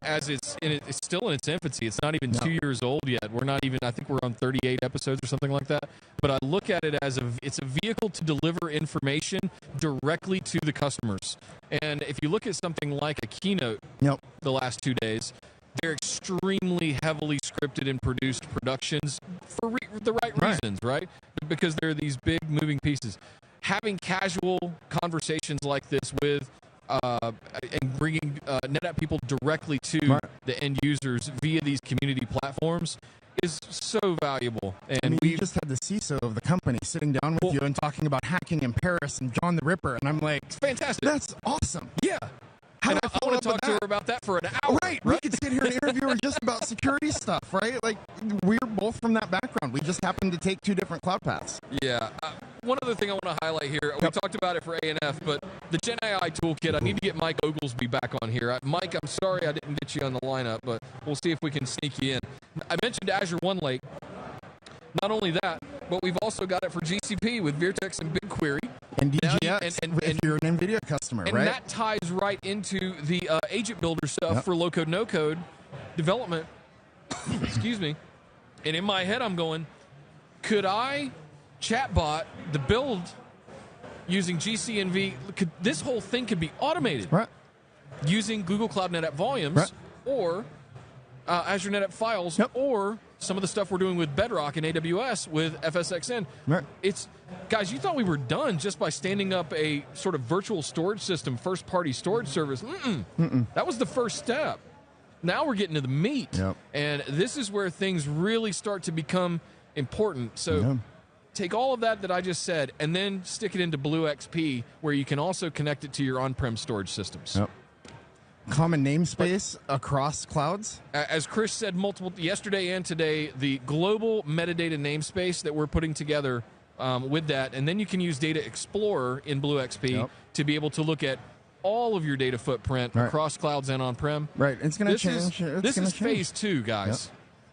as it's still in its infancy. It's not even 2 years old yet. We're not even, I think we're on 38 episodes or something like that. But I look at it as it's a vehicle to deliver information directly to the customers. And if you look at something like a Keynote the last 2 days, they're extremely heavily scripted and produced productions for the right reasons, right? Because there are these big moving pieces. Having casual conversations like this with and bringing NetApp people directly to the end users via these community platforms is so valuable. And I mean, we just had the CISO of the company sitting down with you and talking about hacking in Paris and John the Ripper, and I'm like, it's fantastic. That's awesome. Yeah. And I want to talk to her about that for an hour. Right. We could sit here and interview her just about security stuff, right? Like, we're both from that background. We just happen to take 2 different cloud paths. Yeah. One other thing I want to highlight here, we talked about it for ANF, but the Gen AI toolkit, I need to get Mike Oglesby back on here. Mike, I'm sorry I didn't get you on the lineup, but we'll see if we can sneak you in. I mentioned Azure OneLake. Not only that, but we've also got it for GCP with Vertex and BigQuery. And DGX, if you're an NVIDIA customer, and right? And that ties right into the agent builder stuff for low-code, no-code development. Excuse me. And in my head, I'm going, could I chatbot the build using GCNV? This whole thing could be automated using Google Cloud NetApp Volumes or Azure NetApp Files or some of the stuff we're doing with Bedrock and AWS with FSxN. It's, guys, you thought we were done just by standing up a sort of virtual storage system, first-party storage service. That was the first step. Now we're getting to the meat. And this is where things really start to become important. So take all of that I just said and then stick it into Blue XP, where you can also connect it to your on-prem storage systems. Common namespace across clouds? As Chris said yesterday and today, the global metadata namespace that we're putting together with that, and then you can use Data Explorer in Blue XP to be able to look at all of your data footprint across clouds and on-prem. Right, it's going to change. This is phase 2, guys.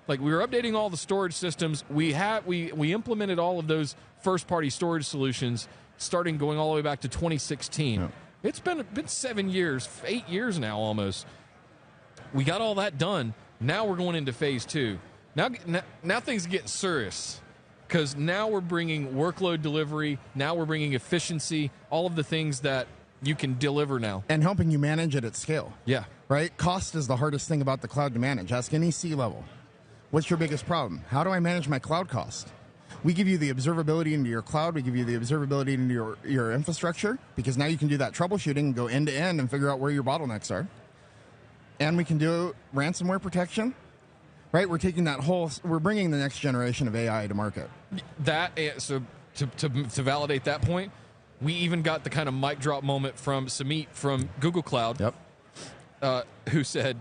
Like, we were updating all the storage systems. We implemented all of those first-party storage solutions going all the way back to 2016. It's been 7 years, 8 years now almost. We got all that done. Now we're going into phase 2. Now things are getting serious, because now we're bringing workload delivery. Now we're bringing efficiency, all of the things that you can deliver now. And helping you manage it at scale. Yeah. Right? Cost is the hardest thing about the cloud to manage. Ask any C-level. What's your biggest problem? How do I manage my cloud cost? We give you the observability into your cloud. We give you the observability into your infrastructure, because now you can do that troubleshooting and go end to end and figure out where your bottlenecks are. And we can do ransomware protection. Right? We're taking we're bringing the next generation of AI to market. So to validate that point, we even got the kind of mic drop moment from Samit from Google Cloud, who said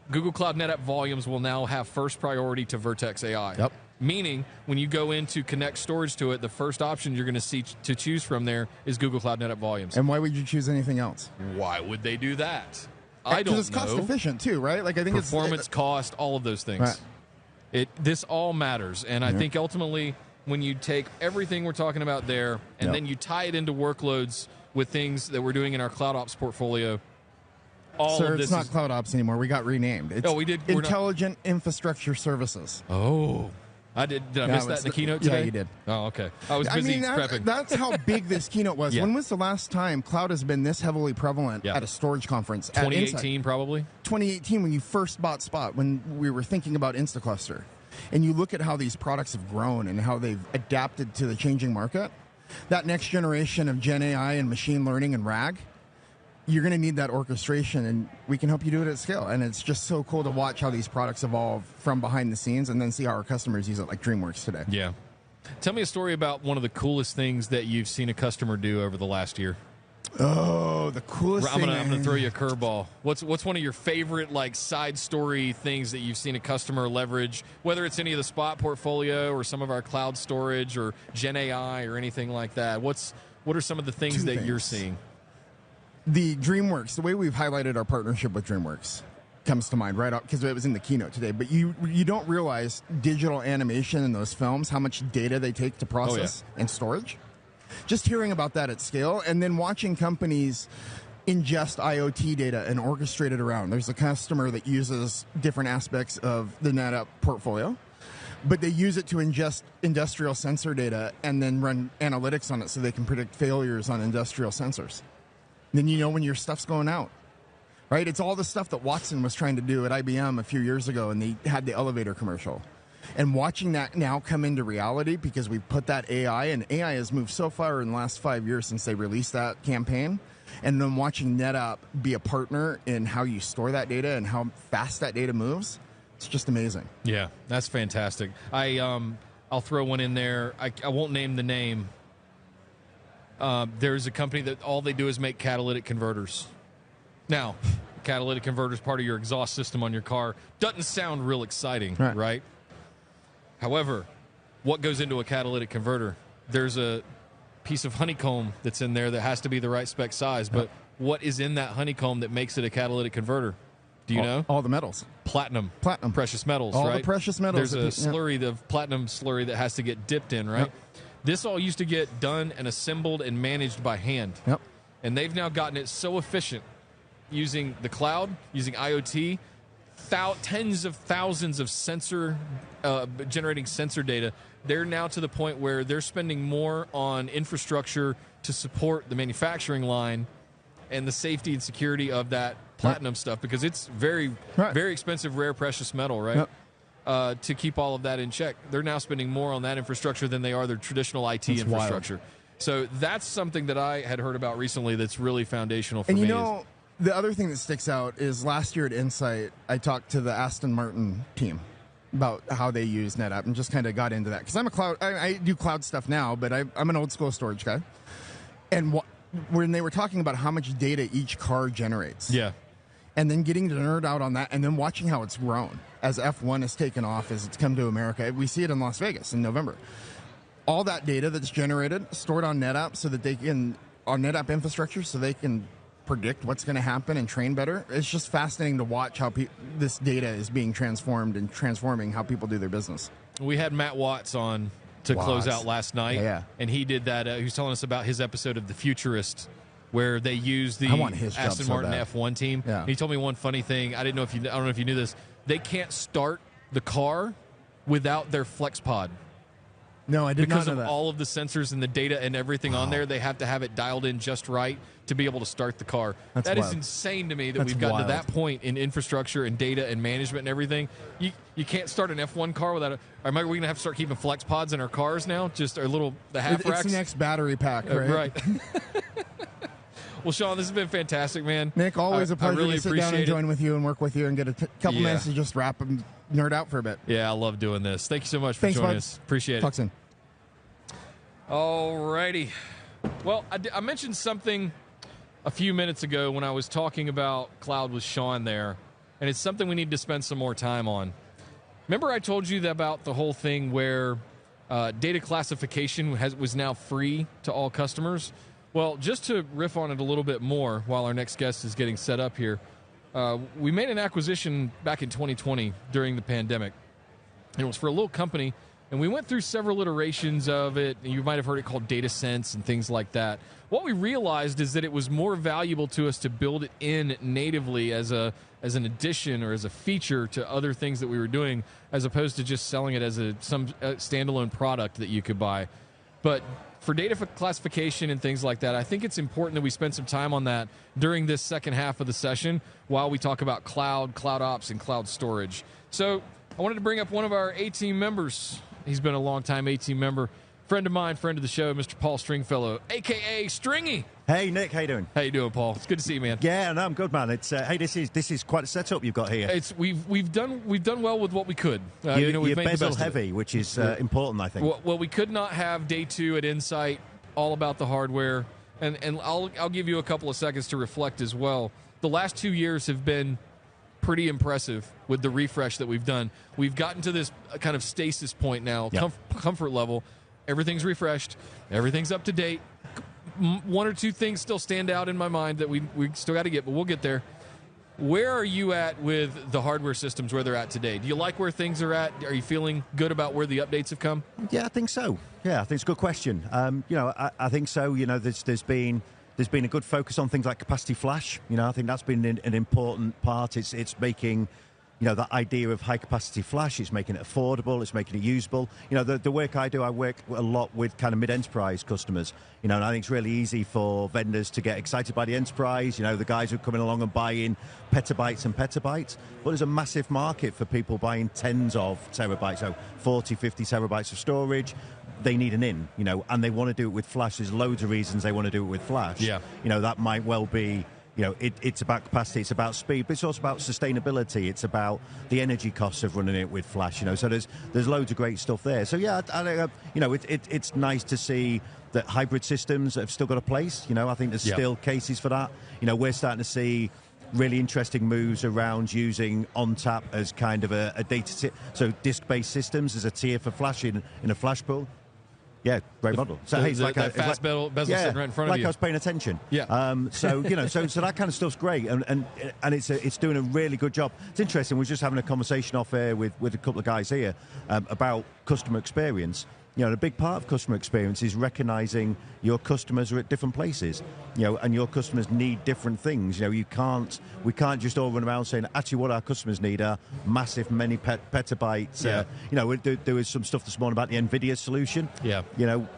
Google Cloud NetApp volumes will now have first priority to Vertex AI. Yep. Meaning, when you go in to connect storage to it, the first option you're going to see to choose from there is Google Cloud NetApp volumes. And why would you choose anything else? Why would they do that? I don't know. Because it's cost efficient too, right? Like I think performance, cost, all of those things. Right. This all matters, and I think ultimately, when you take everything we're talking about there, and then you tie it into workloads with things that we're doing in our Cloud Ops portfolio. Sir, it's not Cloud Ops anymore. We got renamed. It's we did. Intelligent Infrastructure Services. Oh. Did I miss that in the keynote today? Yeah, you did. Oh, okay. I was busy prepping. That's how big this keynote was. When was the last time cloud has been this heavily prevalent at a storage conference? 2018, probably? 2018, when you first bought Spot, when we were thinking about InstaCluster. And you look at how these products have grown and how they've adapted to the changing market. That next generation of Gen AI and machine learning and RAG, you're going to need that orchestration, and we can help you do it at scale. And it's just so cool to watch how these products evolve from behind the scenes and then see how our customers use it, like DreamWorks today. Yeah. Tell me a story about one of the coolest things that you've seen a customer do over the last year. Oh, the coolest thing. I'm gonna throw you a curveball. What's one of your favorite side story things that you've seen a customer leverage, whether it's any of the Spot portfolio or some of our cloud storage or Gen AI or anything like that? What are some of the things that you're seeing? The DreamWorks, the way we've highlighted our partnership with DreamWorks comes to mind right up because it was in the keynote today. But you don't realize digital animation in those films, how much data they take to process and storage. Just hearing about that at scale, and then watching companies ingest IoT data and orchestrate it around. There's a customer that uses different aspects of the NetApp portfolio, but they use it to ingest industrial sensor data and then run analytics on it so they can predict failures on industrial sensors. Then you know when your stuff's going out, right? It's all the stuff that Watson was trying to do at IBM a few years ago, and they had the elevator commercial. And watching that now come into reality because we put that AI, and AI has moved so far in the last 5 years since they released that campaign. And then watching NetApp be a partner in how you store that data and how fast that data moves, it's just amazing. Yeah, that's fantastic. I'll throw one in there. I won't name the name. There's a company that all they do is make catalytic converters. Now, catalytic converter is part of your exhaust system on your car. Doesn't sound real exciting, right? However, what goes into a catalytic converter? There's a piece of honeycomb that's in there that has to be the right spec size, but what is in that honeycomb that makes it a catalytic converter? Do you know? All the metals. Platinum. Precious metals, all right? The precious metals. There's a slurry, the platinum slurry that has to get dipped in, right? This all used to get done and assembled and managed by hand. And they've now gotten it so efficient using the cloud, using IoT, tens of thousands of generating sensor data. They're now to the point where they're spending more on infrastructure to support the manufacturing line and the safety and security of that platinum stuff, because it's very, very expensive, rare, precious metal, right? To keep all of that in check. They're now spending more on that infrastructure than they are their traditional IT infrastructure. Wild. So that's something that I had heard about recently that's really foundational for me. And you know, the other thing that sticks out is last year at Insight, I talked to the Aston Martin team about how they use NetApp and just kind of got into that. Because I'm a cloud, I do cloud stuff now, but I'm an old school storage guy. And when they were talking about how much data each car generates. And then getting to nerd out on that and then watching how it's grown as F1 has taken off, as it's come to America. We see it in Las Vegas in November. All that data that's generated, stored on NetApp so that they can, on NetApp infrastructure, so they can predict what's going to happen and train better. It's just fascinating to watch how this data is being transformed and transforming how people do their business. We had Matt Watts on to close out last night, and he did that. He was telling us about his episode of The Futurist, where they use the Aston Martin F1 team. He told me one funny thing. I don't know if you knew this. they can't start the car without their FlexPod. No, I did not know that. Because of all of the sensors and the data and everything on there, they have to have it dialed in just right to be able to start the car. That is insane to me that we've gotten to that point in infrastructure and data and management and everything. You can't start an F1 car without are we going to have to start keeping FlexPods in our cars now? Just our little, the half racks? It's the next battery pack, right? Right. Well, Sean, this has been fantastic, man. Nick, always a pleasure really to sit down and join with you and work with you and get a couple minutes to just wrap and nerd out for a bit. Yeah, I love doing this. Thank you so much for joining us. Appreciate it. Talk soon. All righty. Well, I mentioned something a few minutes ago when I was talking about cloud with Sean there, and it's something we need to spend some more time on. Remember I told you about the whole thing where data classification was now free to all customers? Well, just to riff on it a little bit more while our next guest is getting set up here, we made an acquisition back in 2020 during the pandemic. And it was for a little company, and we went through several iterations of it. You might have heard it called DataSense and things like that. What we realized is that it was more valuable to us to build it in natively as an addition or as a feature to other things that we were doing, as opposed to just selling it as some standalone product that you could buy. But for data classification and things like that, I think it's important that we spend some time on that during this second half of the session while we talk about cloud, cloud ops, and cloud storage. So I wanted to bring up one of our A-Team members. He's been a long-time A-Team member. Friend of mine, friend of the show, Mr. Paul Stringfellow, a.k.a. Stringy. Hey, Nick. How you doing? How you doing, Paul? It's good to see you, man. Yeah, no, I'm good, man. It's hey, this is quite a setup you've got here. We've done well with what we could. You're bezel heavy, which is important, I think. Well, we could not have day 2 at Insight all about the hardware, and I'll give you a couple of seconds to reflect as well. The last 2 years have been pretty impressive with the refresh that we've done. We've gotten to this kind of stasis point now, comfort level. Everything's refreshed. Everything's up to date. One or two things still stand out in my mind that we still got to get, but we'll get there. Where are you at with the hardware systems, where they're at today? Do you like where things are at? Are you feeling good about where the updates have come? Yeah, I think so. Yeah, I think it's a good question. I think so. There's been a good focus on things like capacity flash. I think that's been an important part. It's making that idea of high-capacity flash, it's making it affordable, it's making it usable. The work I do, I work a lot with kind of mid-enterprise customers, and I think it's really easy for vendors to get excited by the enterprise, the guys who are coming along and buying petabytes and petabytes. But there's a massive market for people buying tens of terabytes, so 40, 50 terabytes of storage. They need an in, and they want to do it with flash. There's loads of reasons they want to do it with flash. Yeah. That might well be... it's about capacity, it's about speed, but it's also about sustainability. It's about the energy costs of running it with flash. So there's loads of great stuff there. So yeah, it's nice to see that hybrid systems have still got a place. I think there's still cases for that. We're starting to see really interesting moves around using ONTAP as kind of a data, so disk-based systems as a tier for flash in a flash pool. Yeah, great model. So hey, bezel sitting right in front of you. Like I was paying attention. Yeah. So that kind of stuff's great, and it's doing a really good job. It's interesting. We're just having a conversation off air with a couple of guys here about customer experience. A big part of customer experience is recognizing your customers are at different places, and your customers need different things. We can't just all run around saying, actually, what our customers need are massive, many petabytes. Yeah. There was some stuff this morning about the NVIDIA solution. Yeah.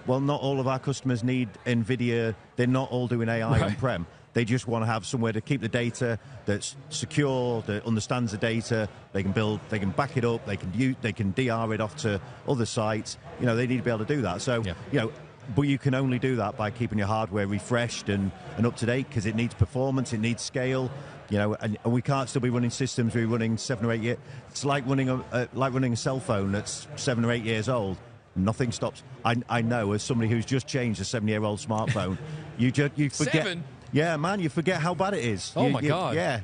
Well, not all of our customers need NVIDIA. They're not all doing AI on-prem. They just want to have somewhere to keep the data that's secure, that understands the data. They can build, they can back it up, they can DR it off to other sites. They need to be able to do that. So, but you can only do that by keeping your hardware refreshed and up to date, because it needs performance, it needs scale. And we can't still be running systems we're running 7 or 8 years. It's like running a cell phone that's 7 or 8 years old. Nothing stops. I know, as somebody who's just changed a 7-year-old smartphone, you forget. 7? Yeah, man, you forget how bad it is. Oh, my God. Yeah.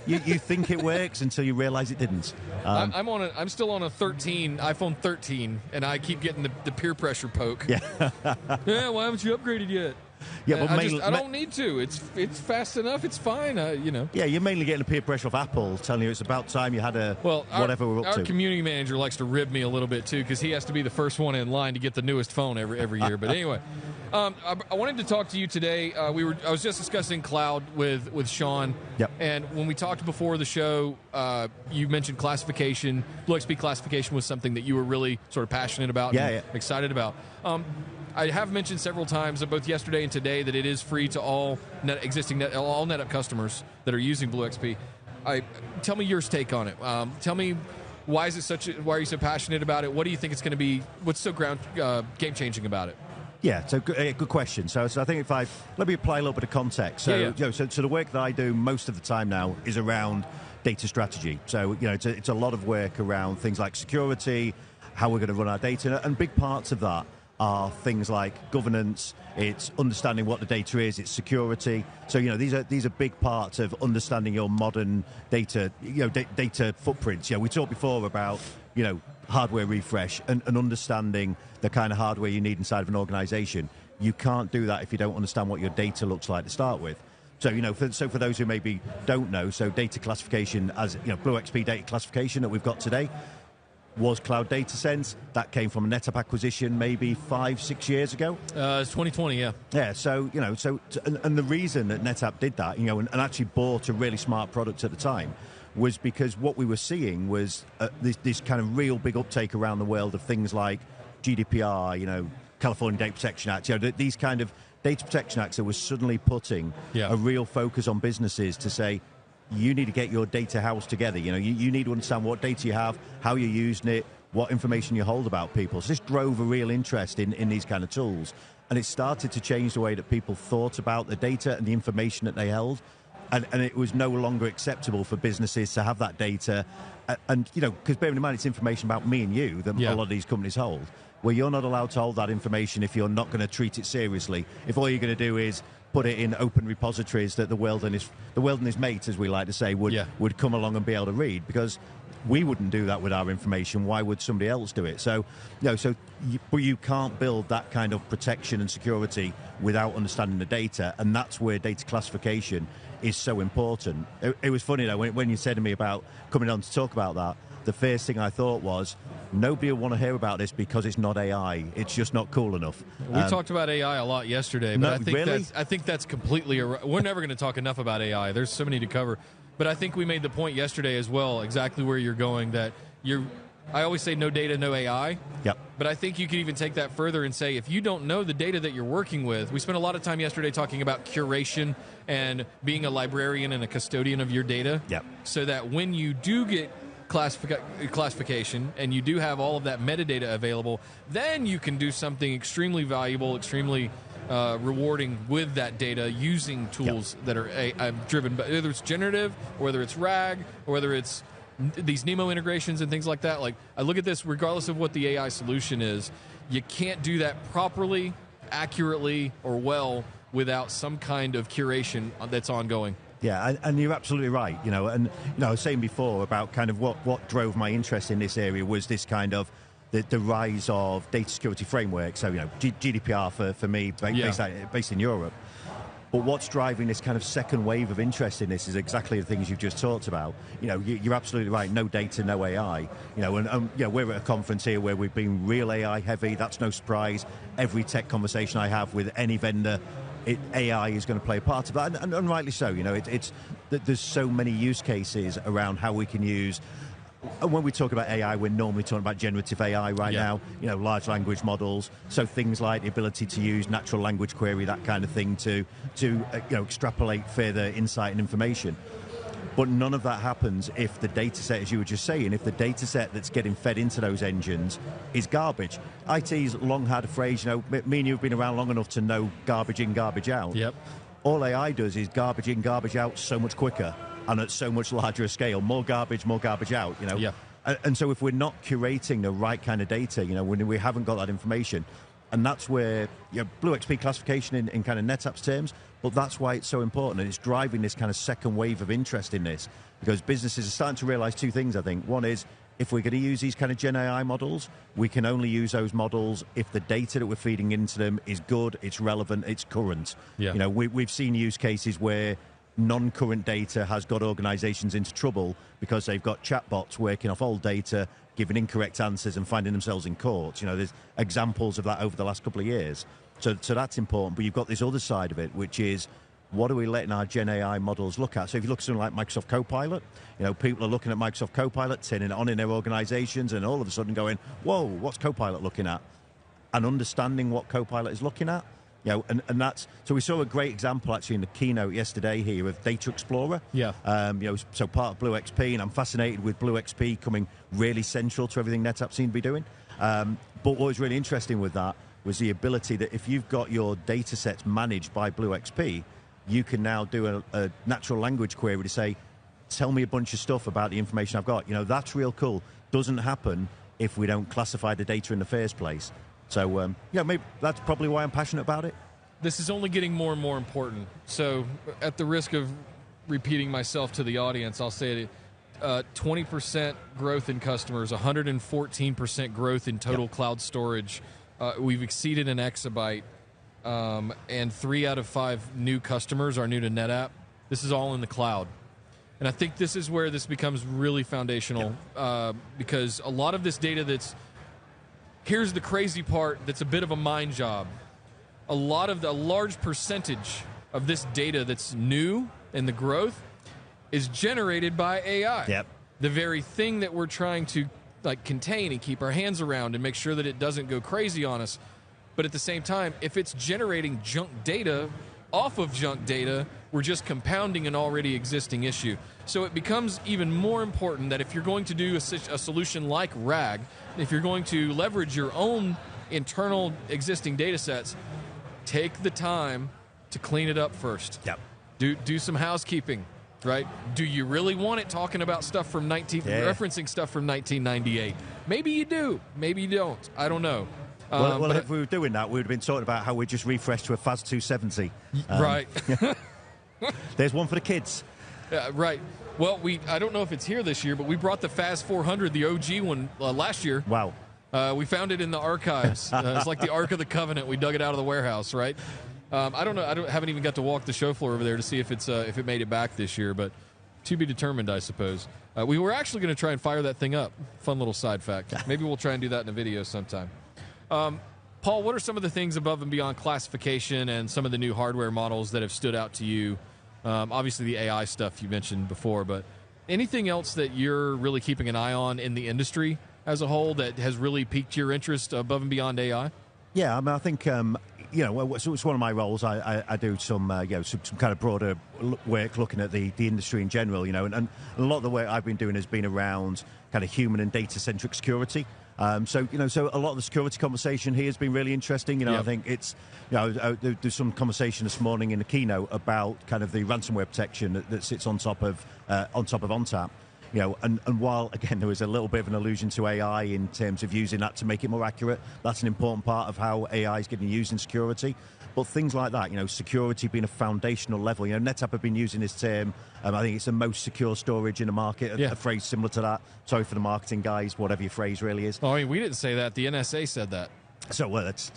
You think it works until you realize it didn't. I'm still on a iPhone 13, and I keep getting the peer pressure poke. Yeah. Yeah, why haven't you upgraded yet? Yeah, but I don't need to. It's fast enough. It's fine. Yeah, you're mainly getting the peer pressure of Apple telling you it's about time you had whatever we're up to. Our community manager likes to rib me a little bit too, because he has to be the first one in line to get the newest phone every year. But anyway, I wanted to talk to you today. I was just discussing cloud with Sean. Yep. And when we talked before the show, you mentioned classification. BlueXP classification was something that you were really sort of passionate about and excited about. I have mentioned several times, both yesterday and today, that it is free to all all NetApp customers that are using BlueXP. Tell me your take on it. Tell me why are you so passionate about it? What do you think it's going to be? What's so game changing about it? Yeah, so good question. So I think let me apply a little bit of context. So, so the work that I do most of the time now is around data strategy. So, it's a lot of work around things like security, how we're going to run our data, and big parts of that are things like governance, it's understanding what the data is, it's security. So, these are big parts of understanding your modern data, data footprints. We talked before about, hardware refresh and understanding the kind of hardware you need inside of an organization. You can't do that if you don't understand what your data looks like to start with. So, for those who maybe don't know, so data classification, as BlueXP data classification that we've got today, was Cloud Data Sense. That came from a NetApp acquisition maybe 5-6 years ago. It's 2020, yeah. Yeah, so, and the reason that NetApp did that, and actually bought a really smart product at the time, was because what we were seeing was this kind of real big uptake around the world of things like GDPR, California Data Protection Act, these kind of data protection acts that was suddenly putting a real focus on businesses to say, you need to get your data house together. You need to understand what data you have, how you're using it, what information you hold about people. So this drove a real interest in these kind of tools. And it started to change the way that people thought about the data and the information that they held. And it was no longer acceptable for businesses to have that data. And, because bearing in mind it's information about me and you that a lot of these companies hold. Well, you're not allowed to hold that information if you're not going to treat it seriously. If all you're going to do is put it in open repositories that the world and his mates, as we like to say, would come along and be able to read, because we wouldn't do that with our information. Why would somebody else do it? So, you can't build that kind of protection and security without understanding the data, and that's where data classification is so important. It was funny, though, when you said to me about coming on to talk about that, the first thing I thought was, nobody will want to hear about this because it's not AI. It's just not cool enough. We talked about AI a lot yesterday, but I think that's completely... We're never going to talk enough about AI. There's so many to cover. But I think we made the point yesterday as well, exactly where you're going, that I always say no data, no AI. Yep. But I think you could even take that further and say, if you don't know the data that you're working with, we spent a lot of time yesterday talking about curation and being a librarian and a custodian of your data. Yep. So that when you do get classification and you do have all of that metadata available, then you can do something extremely valuable, extremely rewarding with that data using tools that are driven by, whether it's generative, or whether it's RAG, or whether it's these Nemo integrations and things like that. Like, I look at this, regardless of what the AI solution is, you can't do that properly, accurately, or well without some kind of curation that's ongoing. Yeah, and you're absolutely right. And I was saying before about kind of what drove my interest in this area was this kind of the rise of data security frameworks. So, GDPR for me, based in Europe. But what's driving this kind of second wave of interest in this is exactly the things you've just talked about. You're absolutely right. No data, no AI. We're at a conference here where we've been real AI heavy. That's no surprise. Every tech conversation I have with any vendor, AI is going to play a part of that, and rightly so. There's so many use cases around how we can use. And when we talk about AI, we're normally talking about generative AI right now, large language models. So things like the ability to use natural language query, that kind of thing, to extrapolate further insight and information. But none of that happens if the data set, as you were just saying, if the data set that's getting fed into those engines is garbage. IT's long had a phrase, me and you have been around long enough to know garbage in, garbage out. Yep. All AI does is garbage in, garbage out so much quicker and at so much larger a scale. More garbage out, Yeah. And so if we're not curating the right kind of data, when we haven't got that information, and that's where BlueXP classification in kind of NetApp's terms, but that's why it's so important, and it's driving this kind of second wave of interest in this, because businesses are starting to realize two things, I think. One is, if we're going to use these kind of Gen AI models, we can only use those models if the data that we're feeding into them is good, it's relevant, it's current. Yeah. We've seen use cases where non-current data has got organizations into trouble because they've got chatbots working off old data, giving incorrect answers and finding themselves in court. There's examples of that over the last couple of years. So that's important. But you've got this other side of it, which is what are we letting our Gen AI models look at? So if you look at something like Microsoft Copilot, people are looking at Microsoft Copilot, turning it on in their organizations, and all of a sudden going, whoa, what's Copilot looking at? And understanding what Copilot is looking at. And that's so we saw a great example actually in the keynote yesterday here of Data Explorer. Yeah. So part of Blue XP, and I'm fascinated with Blue XP coming really central to everything NetApp seems to be doing. But what was really interesting with that was the ability that if you've got your data sets managed by Blue XP, you can now do a natural language query to say, tell me a bunch of stuff about the information I've got. That's real cool. Doesn't happen if we don't classify the data in the first place. So, maybe that's probably why I'm passionate about it. This is only getting more and more important. So, at the risk of repeating myself to the audience, I'll say it. 20% growth in customers, 114% growth in total cloud storage. We've exceeded an exabyte, and 3 out of 5 new customers are new to NetApp. This is all in the cloud. And I think this is where this becomes really foundational, because a lot of this data here's the crazy part that's a bit of a mind job. A large percentage of this data that's new and the growth is generated by AI. Yep. The very thing that we're trying to contain and keep our hands around and make sure that it doesn't go crazy on us. But at the same time, if it's generating junk data off of junk data, we're just compounding an already existing issue. So it becomes even more important that if you're going to do a solution like RAG, if you're going to leverage your own internal existing data sets, take the time to clean it up first. Yep. Do some housekeeping, right? Do you really want it talking about stuff from referencing stuff from 1998? Maybe you do. Maybe you don't. I don't know. Well, if we were doing that, we would have been talking about how we just refreshed to a FAS 270. Right. There's one for the kids. Right. Well, I don't know if it's here this year, but we brought the FAS 400, the OG one, last year. Wow. We found it in the archives. It's like the Ark of the Covenant. We dug it out of the warehouse, right? I don't know. Haven't even got to walk the show floor over there to see if it made it back this year, but to be determined, I suppose. We were actually going to try and fire that thing up. Fun little side fact. Maybe we'll try and do that in a video sometime. Paul, what are some of the things above and beyond classification and some of the new hardware models that have stood out to you? Obviously, the AI stuff you mentioned before, but anything else that you're really keeping an eye on in the industry as a whole that has really piqued your interest above and beyond AI? Yeah, I mean, I think it's one of my roles. I do some kind of broader work looking at the industry in general. And a lot of the work I've been doing has been around kind of human and data centric security. So a lot of the security conversation here has been really interesting. I think it's, there's some conversation this morning in the keynote about kind of the ransomware protection that sits on top of ONTAP. And while again there was a little bit of an allusion to AI in terms of using that to make it more accurate, that's an important part of how AI is getting used in security. But things like that, security being a foundational level. NetApp have been using this term. I think it's the most secure storage in the market. A phrase similar to that. Sorry for the marketing guys, whatever your phrase really is. Oh, I mean, we didn't say that. The NSA said that. So that's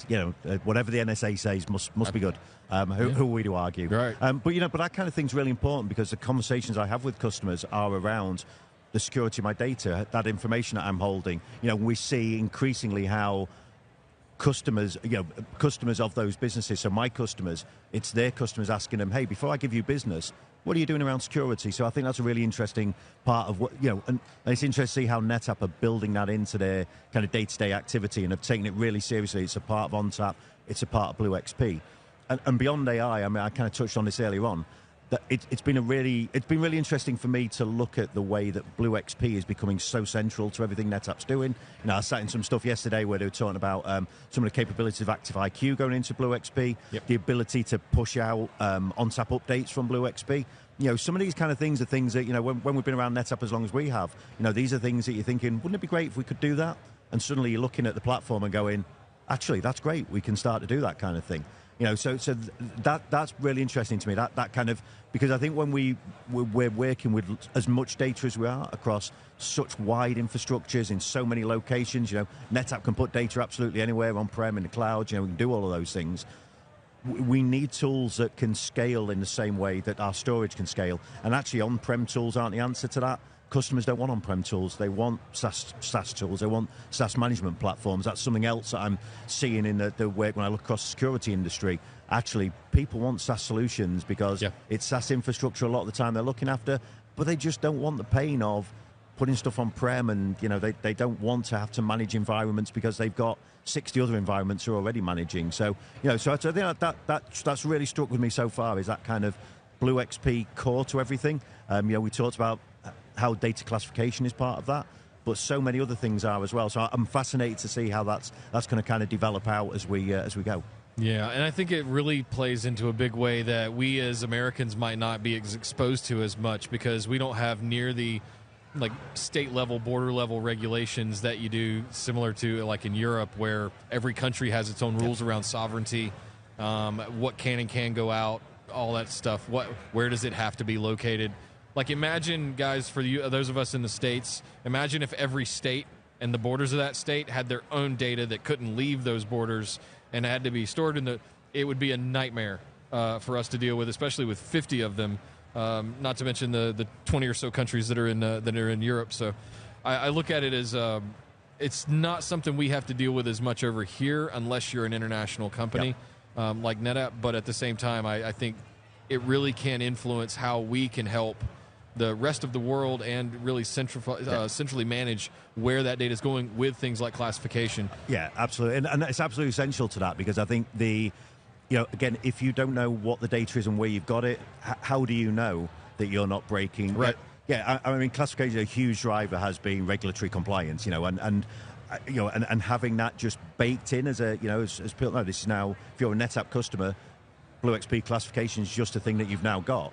whatever the NSA says must be good. Who are we to argue? Right. But that kind of thing's really important because the conversations I have with customers are around the security of my data, that information that I'm holding. We see increasingly how customers of those businesses, so my customers, it's their customers asking them, hey, before I give you business, what are you doing around security? So I think that's a really interesting part of what, and it's interesting to see how NetApp are building that into their kind of day-to-day activity and have taken it really seriously. It's a part of ONTAP, it's a part of Blue XP. And beyond AI, I mean, I kind of touched on this earlier on, that it's been really interesting for me to look at the way that Blue XP is becoming so central to everything NetApp's doing. I sat in some stuff yesterday where they were talking about some of the capabilities of Active IQ going into Blue XP, the ability to push out ONTAP updates from Blue XP. Some of these kind of things are things that, when we've been around NetApp as long as we have, these are things that you're thinking, wouldn't it be great if we could do that? And suddenly you're looking at the platform and going, actually, that's great. We can start to do that kind of thing. So that's really interesting to me. That kind of, because I think when we're working with as much data as we are across such wide infrastructures in so many locations, NetApp can put data absolutely anywhere, on-prem, in the cloud, we can do all of those things. We need tools that can scale in the same way that our storage can scale. And actually, on-prem tools aren't the answer to that. customers don't want on-prem tools. They want SaaS tools. They want SaaS management platforms. That's something else that I'm seeing in the work when I look across the security industry. Actually, people want SaaS solutions because it's SaaS infrastructure a lot of the time they're looking after, but they just don't want the pain of putting stuff on-prem, and they don't want to have to manage environments because they've got 60 other environments they're already managing. So, so I think that's really struck with me so far, is that kind of Blue XP core to everything. We talked about how data classification is part of that, but so many other things are as well. So I'm fascinated to see how that's going to kind of develop out as we go. Yeah, and I think it really plays into a big way that we as Americans might not be exposed to as much, because we don't have near the state level, border level regulations that you do, similar to like in Europe, where every country has its own rules around sovereignty, what can and can go out, all that stuff. Where does it have to be located? Like, imagine, guys, for those of us in the States, imagine if every state and the borders of that state had their own data that couldn't leave those borders and had to be stored it would be a nightmare for us to deal with, especially with 50 of them. Not to mention the 20 or so countries that are in Europe. So I look at it as it's not something we have to deal with as much over here unless you're an international company like NetApp. But at the same time, I think it really can influence how we can help the rest of the world and really centrally manage where that data is going with things like classification. Yeah, absolutely. And it's absolutely essential to that, because I think again, if you don't know what the data is and where you've got it, how do you know that you're not breaking? Right. Yeah, I mean, classification, a huge driver has been regulatory compliance, and having that just baked in as as people know, this is now, if you're a NetApp customer, Blue XP classification is just a thing that you've now got.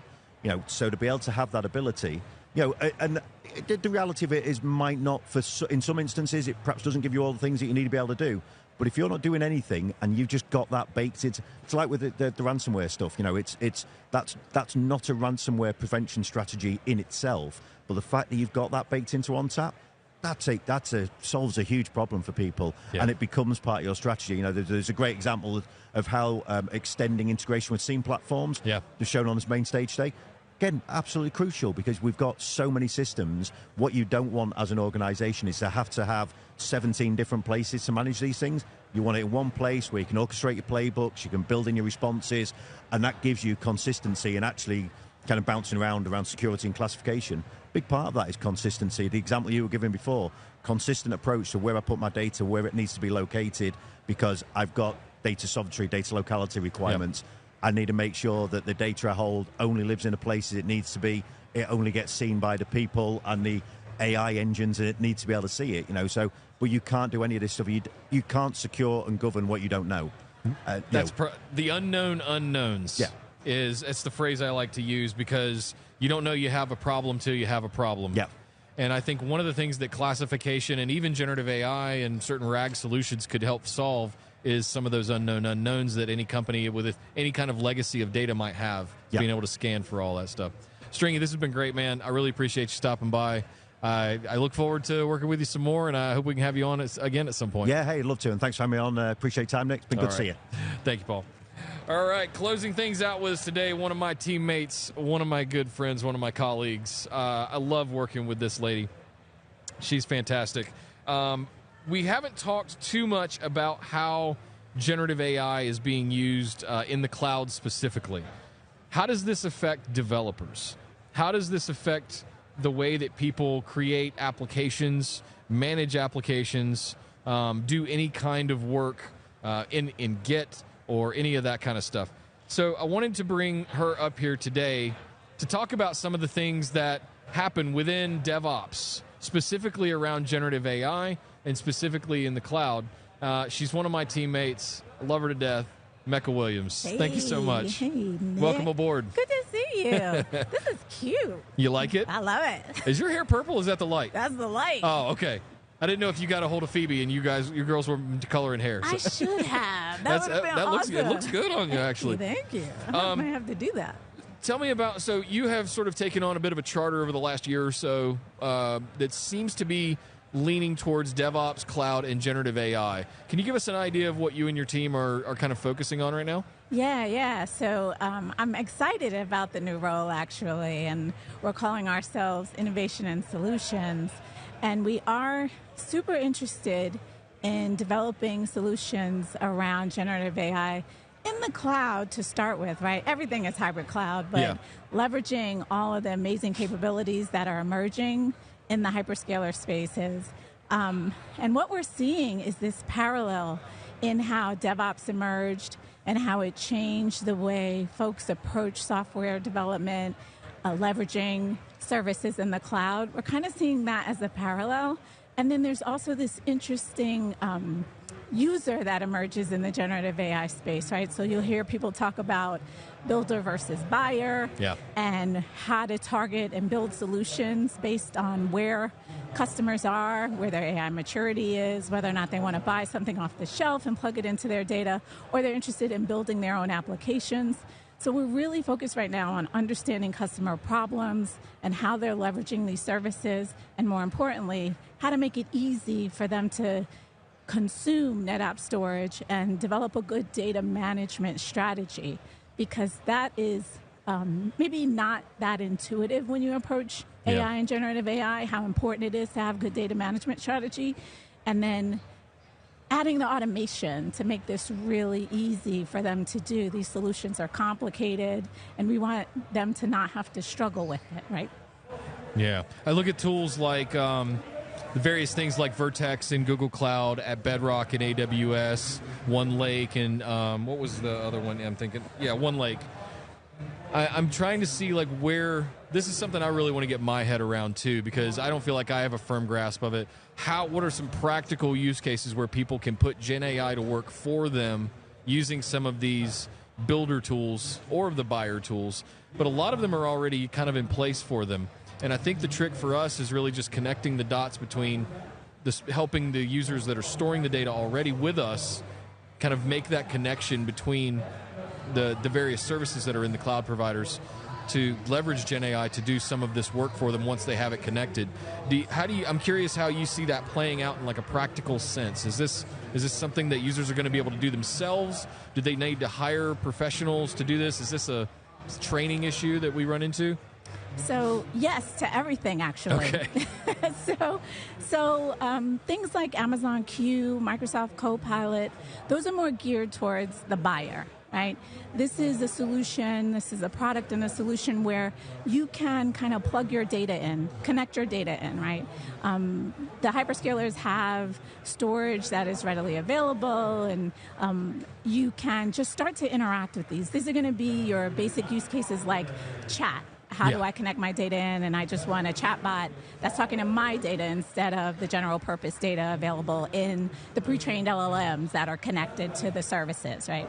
So to be able to have that ability, and the reality of it is, might not, in some instances, it perhaps doesn't give you all the things that you need to be able to do. But if you're not doing anything and you've just got that baked, it's like with the ransomware stuff. That's not a ransomware prevention strategy in itself. But the fact that you've got that baked into ONTAP, solves a huge problem for people, and it becomes part of your strategy. There's a great example of how extending integration with SIEM platforms, was shown on this main stage today. Again, absolutely crucial, because we've got so many systems. What you don't want as an organization is to have 17 different places to manage these things. You want it in one place where you can orchestrate your playbooks, you can build in your responses, and that gives you consistency and actually kind of bouncing around security and classification. Big part of that is consistency. The example you were giving before, consistent approach to where I put my data, where it needs to be located, because I've got data sovereignty, data locality requirements. I need to make sure that the data I hold only lives in the places it needs to be. It only gets seen by the people and the AI engines, and it needs to be able to see it. But you can't do any of this stuff. You can't secure and govern what you don't know. That's the unknown unknowns. Yeah. It's the phrase I like to use, because you don't know you have a problem till you have a problem. Yeah. And I think one of the things that classification and even generative AI and certain RAG solutions could help solve is some of those unknown unknowns that any company with any kind of legacy of data might have, being able to scan for all that stuff. Stringy, this has been great, man. I really appreciate you stopping by. I look forward to working with you some more, and I hope we can have you on again at some point. Yeah, hey, love to, and thanks for having me on. Appreciate your time, Nick. It's been good to see you. Thank you, Paul. All right, closing things out with us today, one of my teammates, one of my good friends, one of my colleagues. I love working with this lady. She's fantastic. We haven't talked too much about how generative AI is being used in the cloud specifically. How does this affect developers? How does this affect the way that people create applications, manage applications, do any kind of work in Git or any of that kind of stuff? So I wanted to bring her up here today to talk about some of the things that happen within DevOps, specifically around generative AI and specifically in the cloud. She's one of my teammates. I love her to death. Mecca Williams. Hey, thank you so much. Hey, Nick. Welcome aboard. Good to see you. This is cute. You like it? I love it. Is your hair purple or is that the light? That's the light. Oh, okay. I didn't know if you got a hold of Phoebe and your girls were coloring hair. I should have. That would have been awesome. It looks good on you, actually. Thank you. I might have to do that. Tell me about, so you have sort of taken on a bit of a charter over the last year or so that seems to be leaning towards DevOps, cloud, and generative AI. Can you give us an idea of what you and your team are kind of focusing on right now? Yeah. So I'm excited about the new role, actually, and we're calling ourselves Innovation and Solutions. And we are super interested in developing solutions around generative AI in the cloud to start with, right? Everything is hybrid cloud, but leveraging all of the amazing capabilities that are emerging in the hyperscaler spaces. And what we're seeing is this parallel in how DevOps emerged and how it changed the way folks approach software development, leveraging services in the cloud. We're kind of seeing that as a parallel. And then there's also this interesting user that emerges in the generative AI space, right? So you'll hear people talk about builder versus buyer and how to target and build solutions based on where customers are, where their AI maturity is, whether or not they want to buy something off the shelf and plug it into their data, or they're interested in building their own applications. So we're really focused right now on understanding customer problems and how they're leveraging these services, and more importantly, how to make it easy for them to consume NetApp storage and develop a good data management strategy, because that is maybe not that intuitive when you approach AI and generative AI, how important it is to have good data management strategy, and then adding the automation to make this really easy for them to do. These solutions are complicated, and we want them to not have to struggle with it, right? Yeah. I look at tools like the various things like Vertex in Google Cloud, at Bedrock in AWS, OneLake, and what was the other one I'm thinking? Yeah, OneLake. I'm trying to see like where this is something I really want to get my head around too, because I don't feel like I have a firm grasp of it. What are some practical use cases where people can put Gen AI to work for them using some of these builder tools or the buyer tools? But a lot of them are already kind of in place for them. And I think the trick for us is really just connecting the dots between this, helping the users that are storing the data already with us kind of make that connection between the various services that are in the cloud providers to leverage Gen AI to do some of this work for them once they have it connected. I'm curious how you see that playing out in like a practical sense. Is this something that users are going to be able to do themselves? Do they need to hire professionals to do this? Is this a training issue that we run into? So yes to everything, actually. Okay. so things like Amazon Q, Microsoft Copilot, those are more geared towards the buyer, right? This is a solution, this is a product and a solution where you can kind of plug your data in, connect your data in, right? The hyperscalers have storage that is readily available, and you can just start to interact with these. These are going to be your basic use cases like chat. How do I connect my data in, and I just want a chatbot that's talking to my data instead of the general purpose data available in the pre-trained LLMs that are connected to the services, right?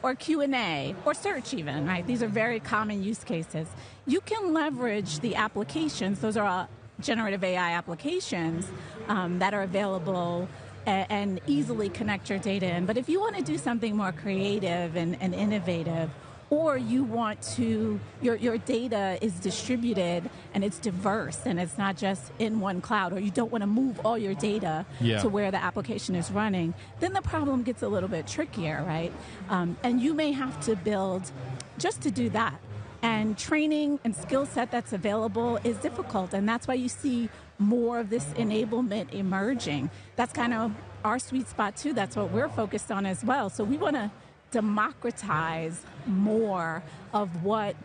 Or Q&A, or search even, right? These are very common use cases. You can leverage the applications. Those are generative AI applications that are available and easily connect your data in. But if you want to do something more creative and innovative, or you want to, your data is distributed and it's diverse and it's not just in one cloud, or you don't want to move all your data to where the application is running, then the problem gets a little bit trickier, right? And you may have to build just to do that. And training and skill set that's available is difficult, and that's why you see more of this enablement emerging. That's kind of our sweet spot too. That's what we're focused on as well. So we want to democratize more of what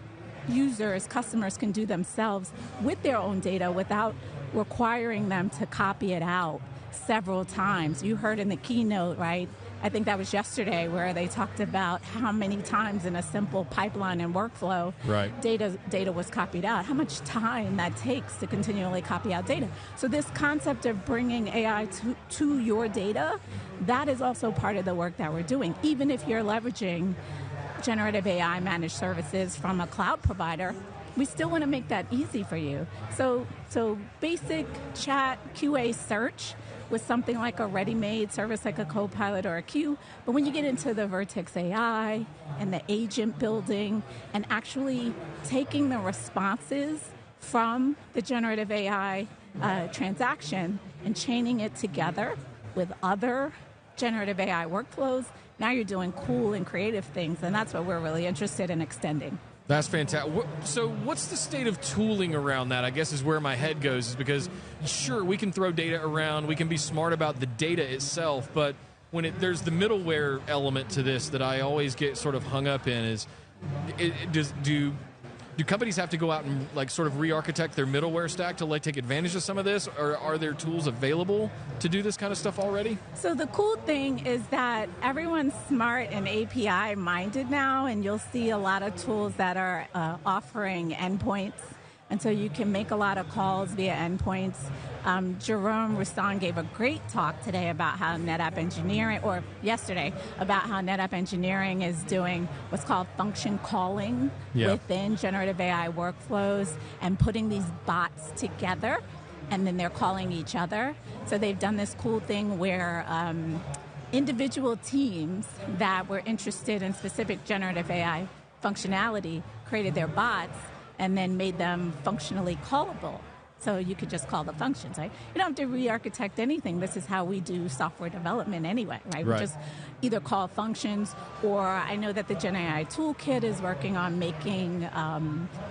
users, customers can do themselves with their own data without requiring them to copy it out several times. You heard in the keynote, right? I think that was yesterday, where they talked about how many times in a simple pipeline and workflow data was copied out, how much time that takes to continually copy out data. So this concept of bringing AI to your data, that is also part of the work that we're doing. Even if you're leveraging generative AI managed services from a cloud provider, we still want to make that easy for you. So basic chat QA search with something like a ready-made service like a Copilot or a Q. But when you get into the Vertex AI and the agent building and actually taking the responses from the generative AI transaction and chaining it together with other generative AI workflows, Now you're doing cool and creative things, and that's what we're really interested in extending. That's fantastic. So what's the state of tooling around that, I guess, is where my head goes, is because, sure, we can throw data around, we can be smart about the data itself, but when there's the middleware element to this that I always get sort of hung up in is, do companies have to go out and like sort of re-architect their middleware stack to like take advantage of some of this, or are there tools available to do this kind of stuff already? So the cool thing is that everyone's smart and API minded now, and you'll see a lot of tools that are offering endpoints. And so you can make a lot of calls via endpoints. Jerome Roustan gave a great talk today about how NetApp Engineering, or yesterday, about how NetApp Engineering is doing what's called function calling within generative AI workflows and putting these bots together, and then they're calling each other. So they've done this cool thing where individual teams that were interested in specific generative AI functionality created their bots and then made them functionally callable. So you could just call the functions, right? You don't have to re-architect anything. This is how we do software development anyway, right? We just either call functions, or I know that the Gen AI Toolkit is working on making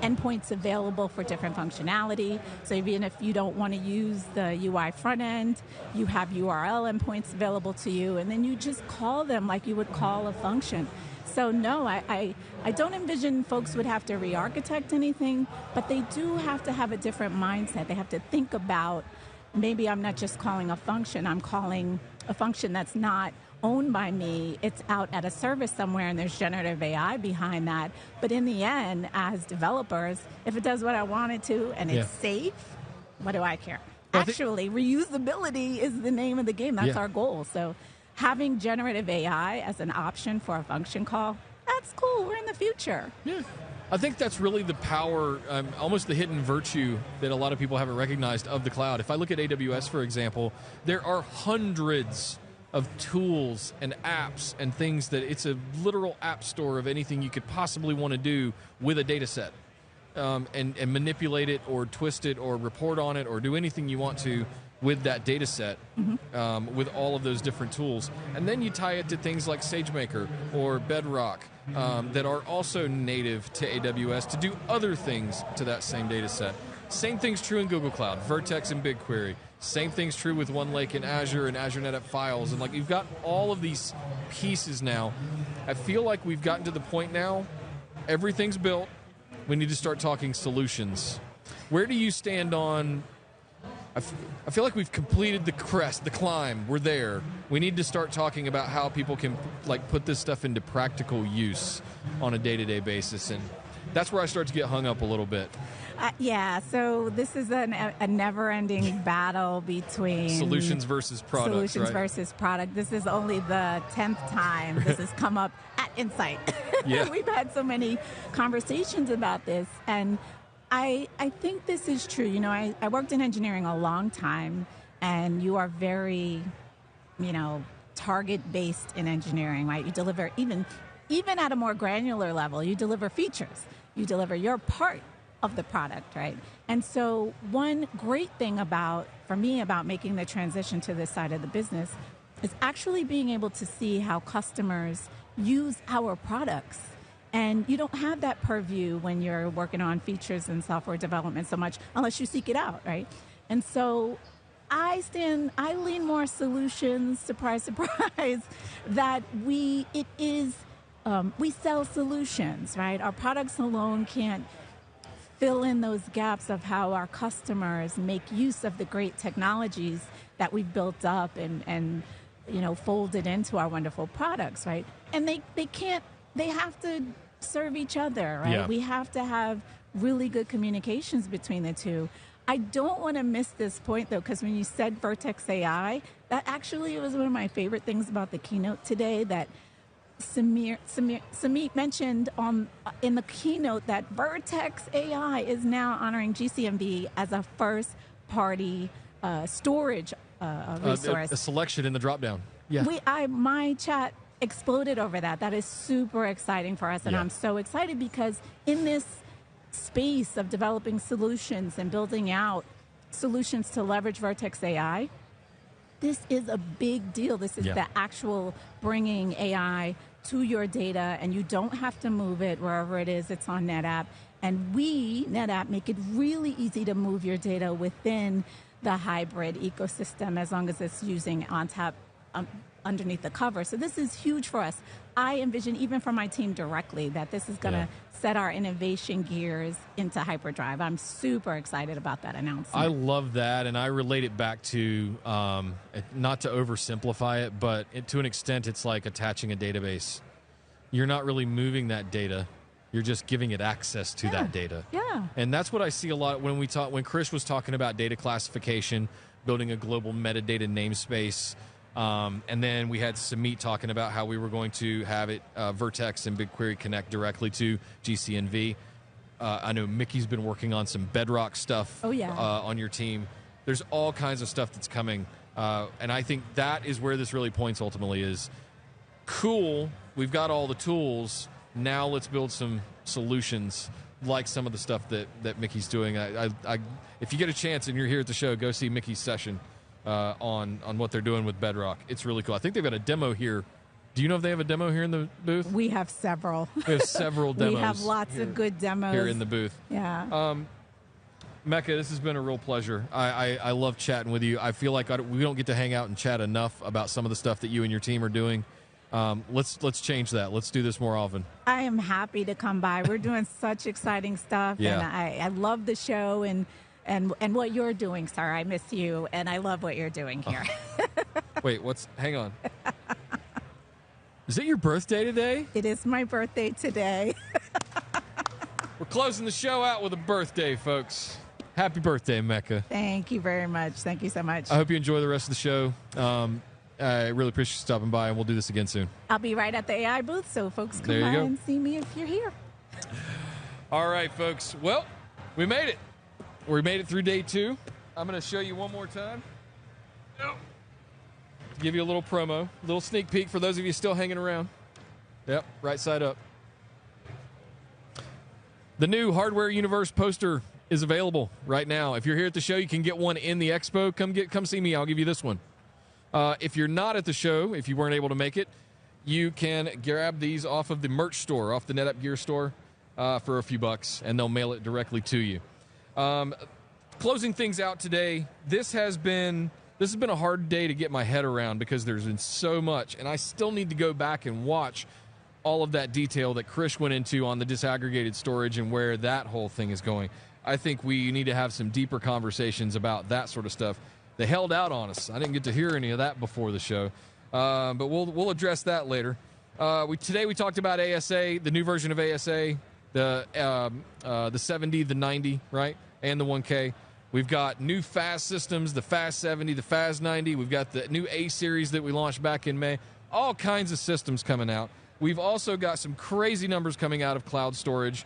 endpoints available for different functionality. So even if you don't want to use the UI front end, you have URL endpoints available to you, and then you just call them like you would call a function. So no, I don't envision folks would have to re-architect anything, but they do have to have a different mindset. They have to think about, maybe I'm not just calling a function, I'm calling a function that's not owned by me. It's out at a service somewhere, and there's generative AI behind that. But in the end, as developers, if it does what I want it to and it's safe, what do I care? Actually, reusability is the name of the game. That's our goal. So having generative AI as an option for a function call, that's cool. We're in the future. Yeah. I think that's really the power, almost the hidden virtue that a lot of people haven't recognized of the cloud. If I look at AWS, for example, there are hundreds of tools and apps and things that it's a literal app store of anything you could possibly want to do with a data set. And manipulate it or twist it or report on it or do anything you want to with that data set, with all of those different tools. And then you tie it to things like SageMaker or Bedrock that are also native to AWS to do other things to that same data set. Same thing's true in Google Cloud, Vertex and BigQuery. Same thing's true with OneLake in Azure and Azure NetApp Files. And like, you've got all of these pieces now. I feel like we've gotten to the point now, everything's built, we need to start talking solutions. Where do you stand on, I feel like we've completed the crest, the climb, we're there. We need to start talking about how people can like put this stuff into practical use on a day-to-day basis, and that's where I start to get hung up a little bit. So this is a never-ending battle between solutions versus products. Solutions versus product. This is only the 10th time this has come up at Insight. We've had so many conversations about this, and I think this is true. You know, I worked in engineering a long time, and you are very, target-based in engineering, right? You deliver, even at a more granular level, you deliver features. You deliver your part of the product, right? And so one great thing for me about making the transition to this side of the business is actually being able to see how customers use our products. And you don't have that purview when you're working on features and software development so much, unless you seek it out, right? And so I lean more solutions, surprise, surprise, that we sell solutions, right? Our products alone can't fill in those gaps of how our customers make use of the great technologies that we've built up and folded into our wonderful products, right? And they have to serve each other, right? Yeah. We have to have really good communications between the two. I don't want to miss this point, though, because when you said Vertex AI, that actually was one of my favorite things about the keynote today, that Samit mentioned in the keynote that Vertex AI is now honoring GCMB as a first-party storage resource. A selection in the drop-down. Yeah. My chat exploded over that. That is super exciting for us, and I'm so excited because in this space of developing solutions and building out solutions to leverage Vertex AI, this is a big deal. This is the actual bringing AI to your data, and you don't have to move it wherever it is. It's on NetApp. And we, NetApp, make it really easy to move your data within the hybrid ecosystem as long as it's using ONTAP underneath the cover. So this is huge for us. I envision, even for my team directly, that this is going to set our innovation gears into hyperdrive. I'm super excited about that announcement. I love that, and I relate it back to, not to oversimplify it, but to an extent, it's like attaching a database. You're not really moving that data. You're just giving it access to that data. Yeah. And that's what I see a lot when when Chris was talking about data classification, building a global metadata namespace. And then we had Samit talking about how we were going to have it Vertex and BigQuery connect directly to GCNV. I know Mickey's been working on some Bedrock stuff on your team. There's all kinds of stuff that's coming. And I think that is where this really points ultimately is, cool, we've got all the tools. Now let's build some solutions like some of the stuff that Mickey's doing. If you get a chance and you're here at the show, go see Mickey's session on what they're doing with Bedrock. It's really cool. I think they've got a demo here. Do you know if they have a demo here in the booth? We have several. We have several demos. We have lots of good demos here in the booth. Yeah. Mecca, this has been a real pleasure. I love chatting with you. I feel like we don't get to hang out and chat enough about some of the stuff that you and your team are doing. Let's change that. Let's do this more often. I am happy to come by. We're doing such exciting stuff, and I love the show and what you're doing, sir. I miss you, and I love what you're doing here. Wait, hang on. Is it your birthday today? It is my birthday today. We're closing the show out with a birthday, folks. Happy birthday, Mecca. Thank you very much. Thank you so much. I hope you enjoy the rest of the show. I really appreciate you stopping by, and we'll do this again soon. I'll be right at the AI booth, so folks come by and see me if you're here. All right, folks. Well, we made it. We made it through day 2. I'm going to show you one more time. Give you a little promo, a little sneak peek for those of you still hanging around. Yep, right side up. The new Hardware Universe poster is available right now. If you're here at the show, you can get one in the expo. Come see me. I'll give you this one. If you're not at the show, if you weren't able to make it, you can grab these off of the merch store, off the NetApp Gear store, for a few bucks, and they'll mail it directly to you. Closing things out today, this has been a hard day to get my head around because there's been so much, and I still need to go back and watch all of that detail that Chris went into on the disaggregated storage and where that whole thing is going. I think we need to have some deeper conversations about that sort of stuff. They held out on us. I didn't get to hear any of that before the show, but we'll address that later. Today we talked about ASA, the new version of ASA, the 70, the 90, right, and the 1K. We've got new FAS systems, the FAS 70, the FAS 90. We've got the new A series that we launched back in May. All kinds of systems coming out. We've also got some crazy numbers coming out of cloud storage,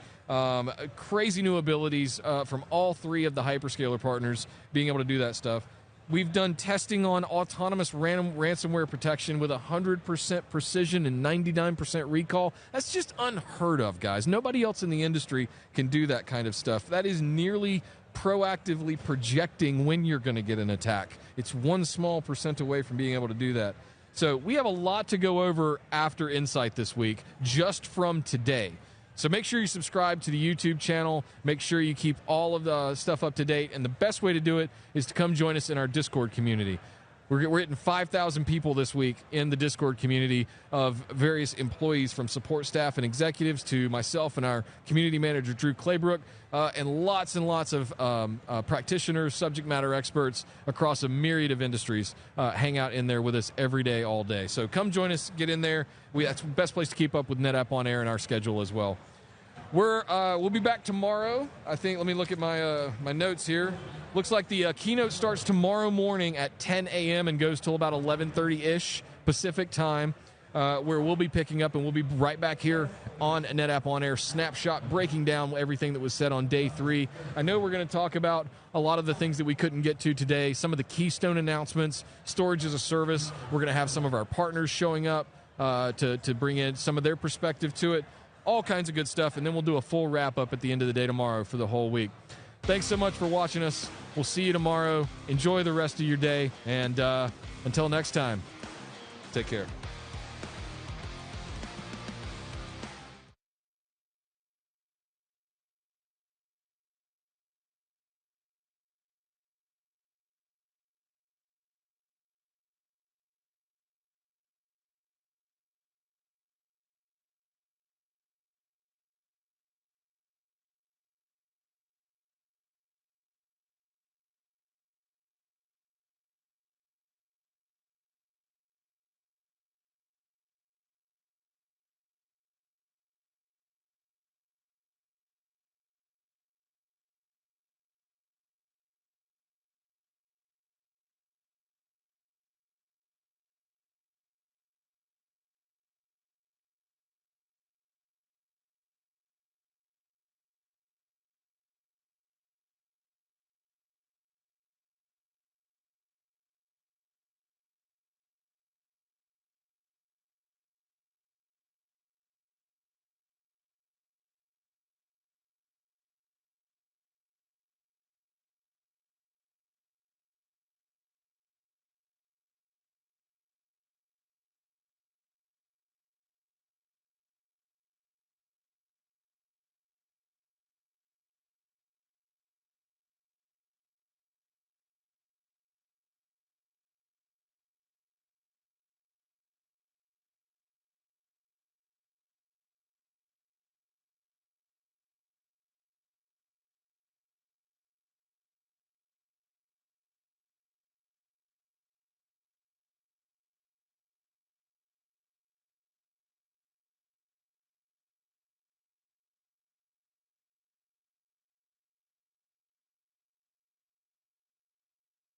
crazy new abilities from all 3 of the hyperscaler partners being able to do that stuff. We've done testing on autonomous ransomware protection with 100% precision and 99% recall. That's just unheard of, guys. Nobody else in the industry can do that kind of stuff. That is nearly proactively projecting when you're going to get an attack. It's 1 small % away from being able to do that. So we have a lot to go over after Insight this week, just from today. So make sure you subscribe to the YouTube channel. Make sure you keep all of the stuff up to date. And the best way to do it is to come join us in our Discord community. We're hitting 5,000 people this week in the Discord community of various employees, from support staff and executives to myself and our community manager, Drew Claybrook, and lots of practitioners, subject matter experts across a myriad of industries hang out in there with us every day, all day. So come join us, get in there. That's the best place to keep up with NetApp On Air and our schedule as well. We'll be back tomorrow. I think. Let me look at my notes here. Looks like the keynote starts tomorrow morning at 10 a.m. and goes till about 11:30-ish Pacific time, where we'll be picking up, and we'll be right back here on NetApp On Air Snapshot, breaking down everything that was said on day 3. I know we're going to talk about a lot of the things that we couldn't get to today, some of the Keystone announcements, storage as a service. We're going to have some of our partners showing up to bring in some of their perspective to it. All kinds of good stuff, and then we'll do a full wrap-up at the end of the day tomorrow for the whole week. Thanks so much for watching us. We'll see you tomorrow. Enjoy the rest of your day. And until next time, take care.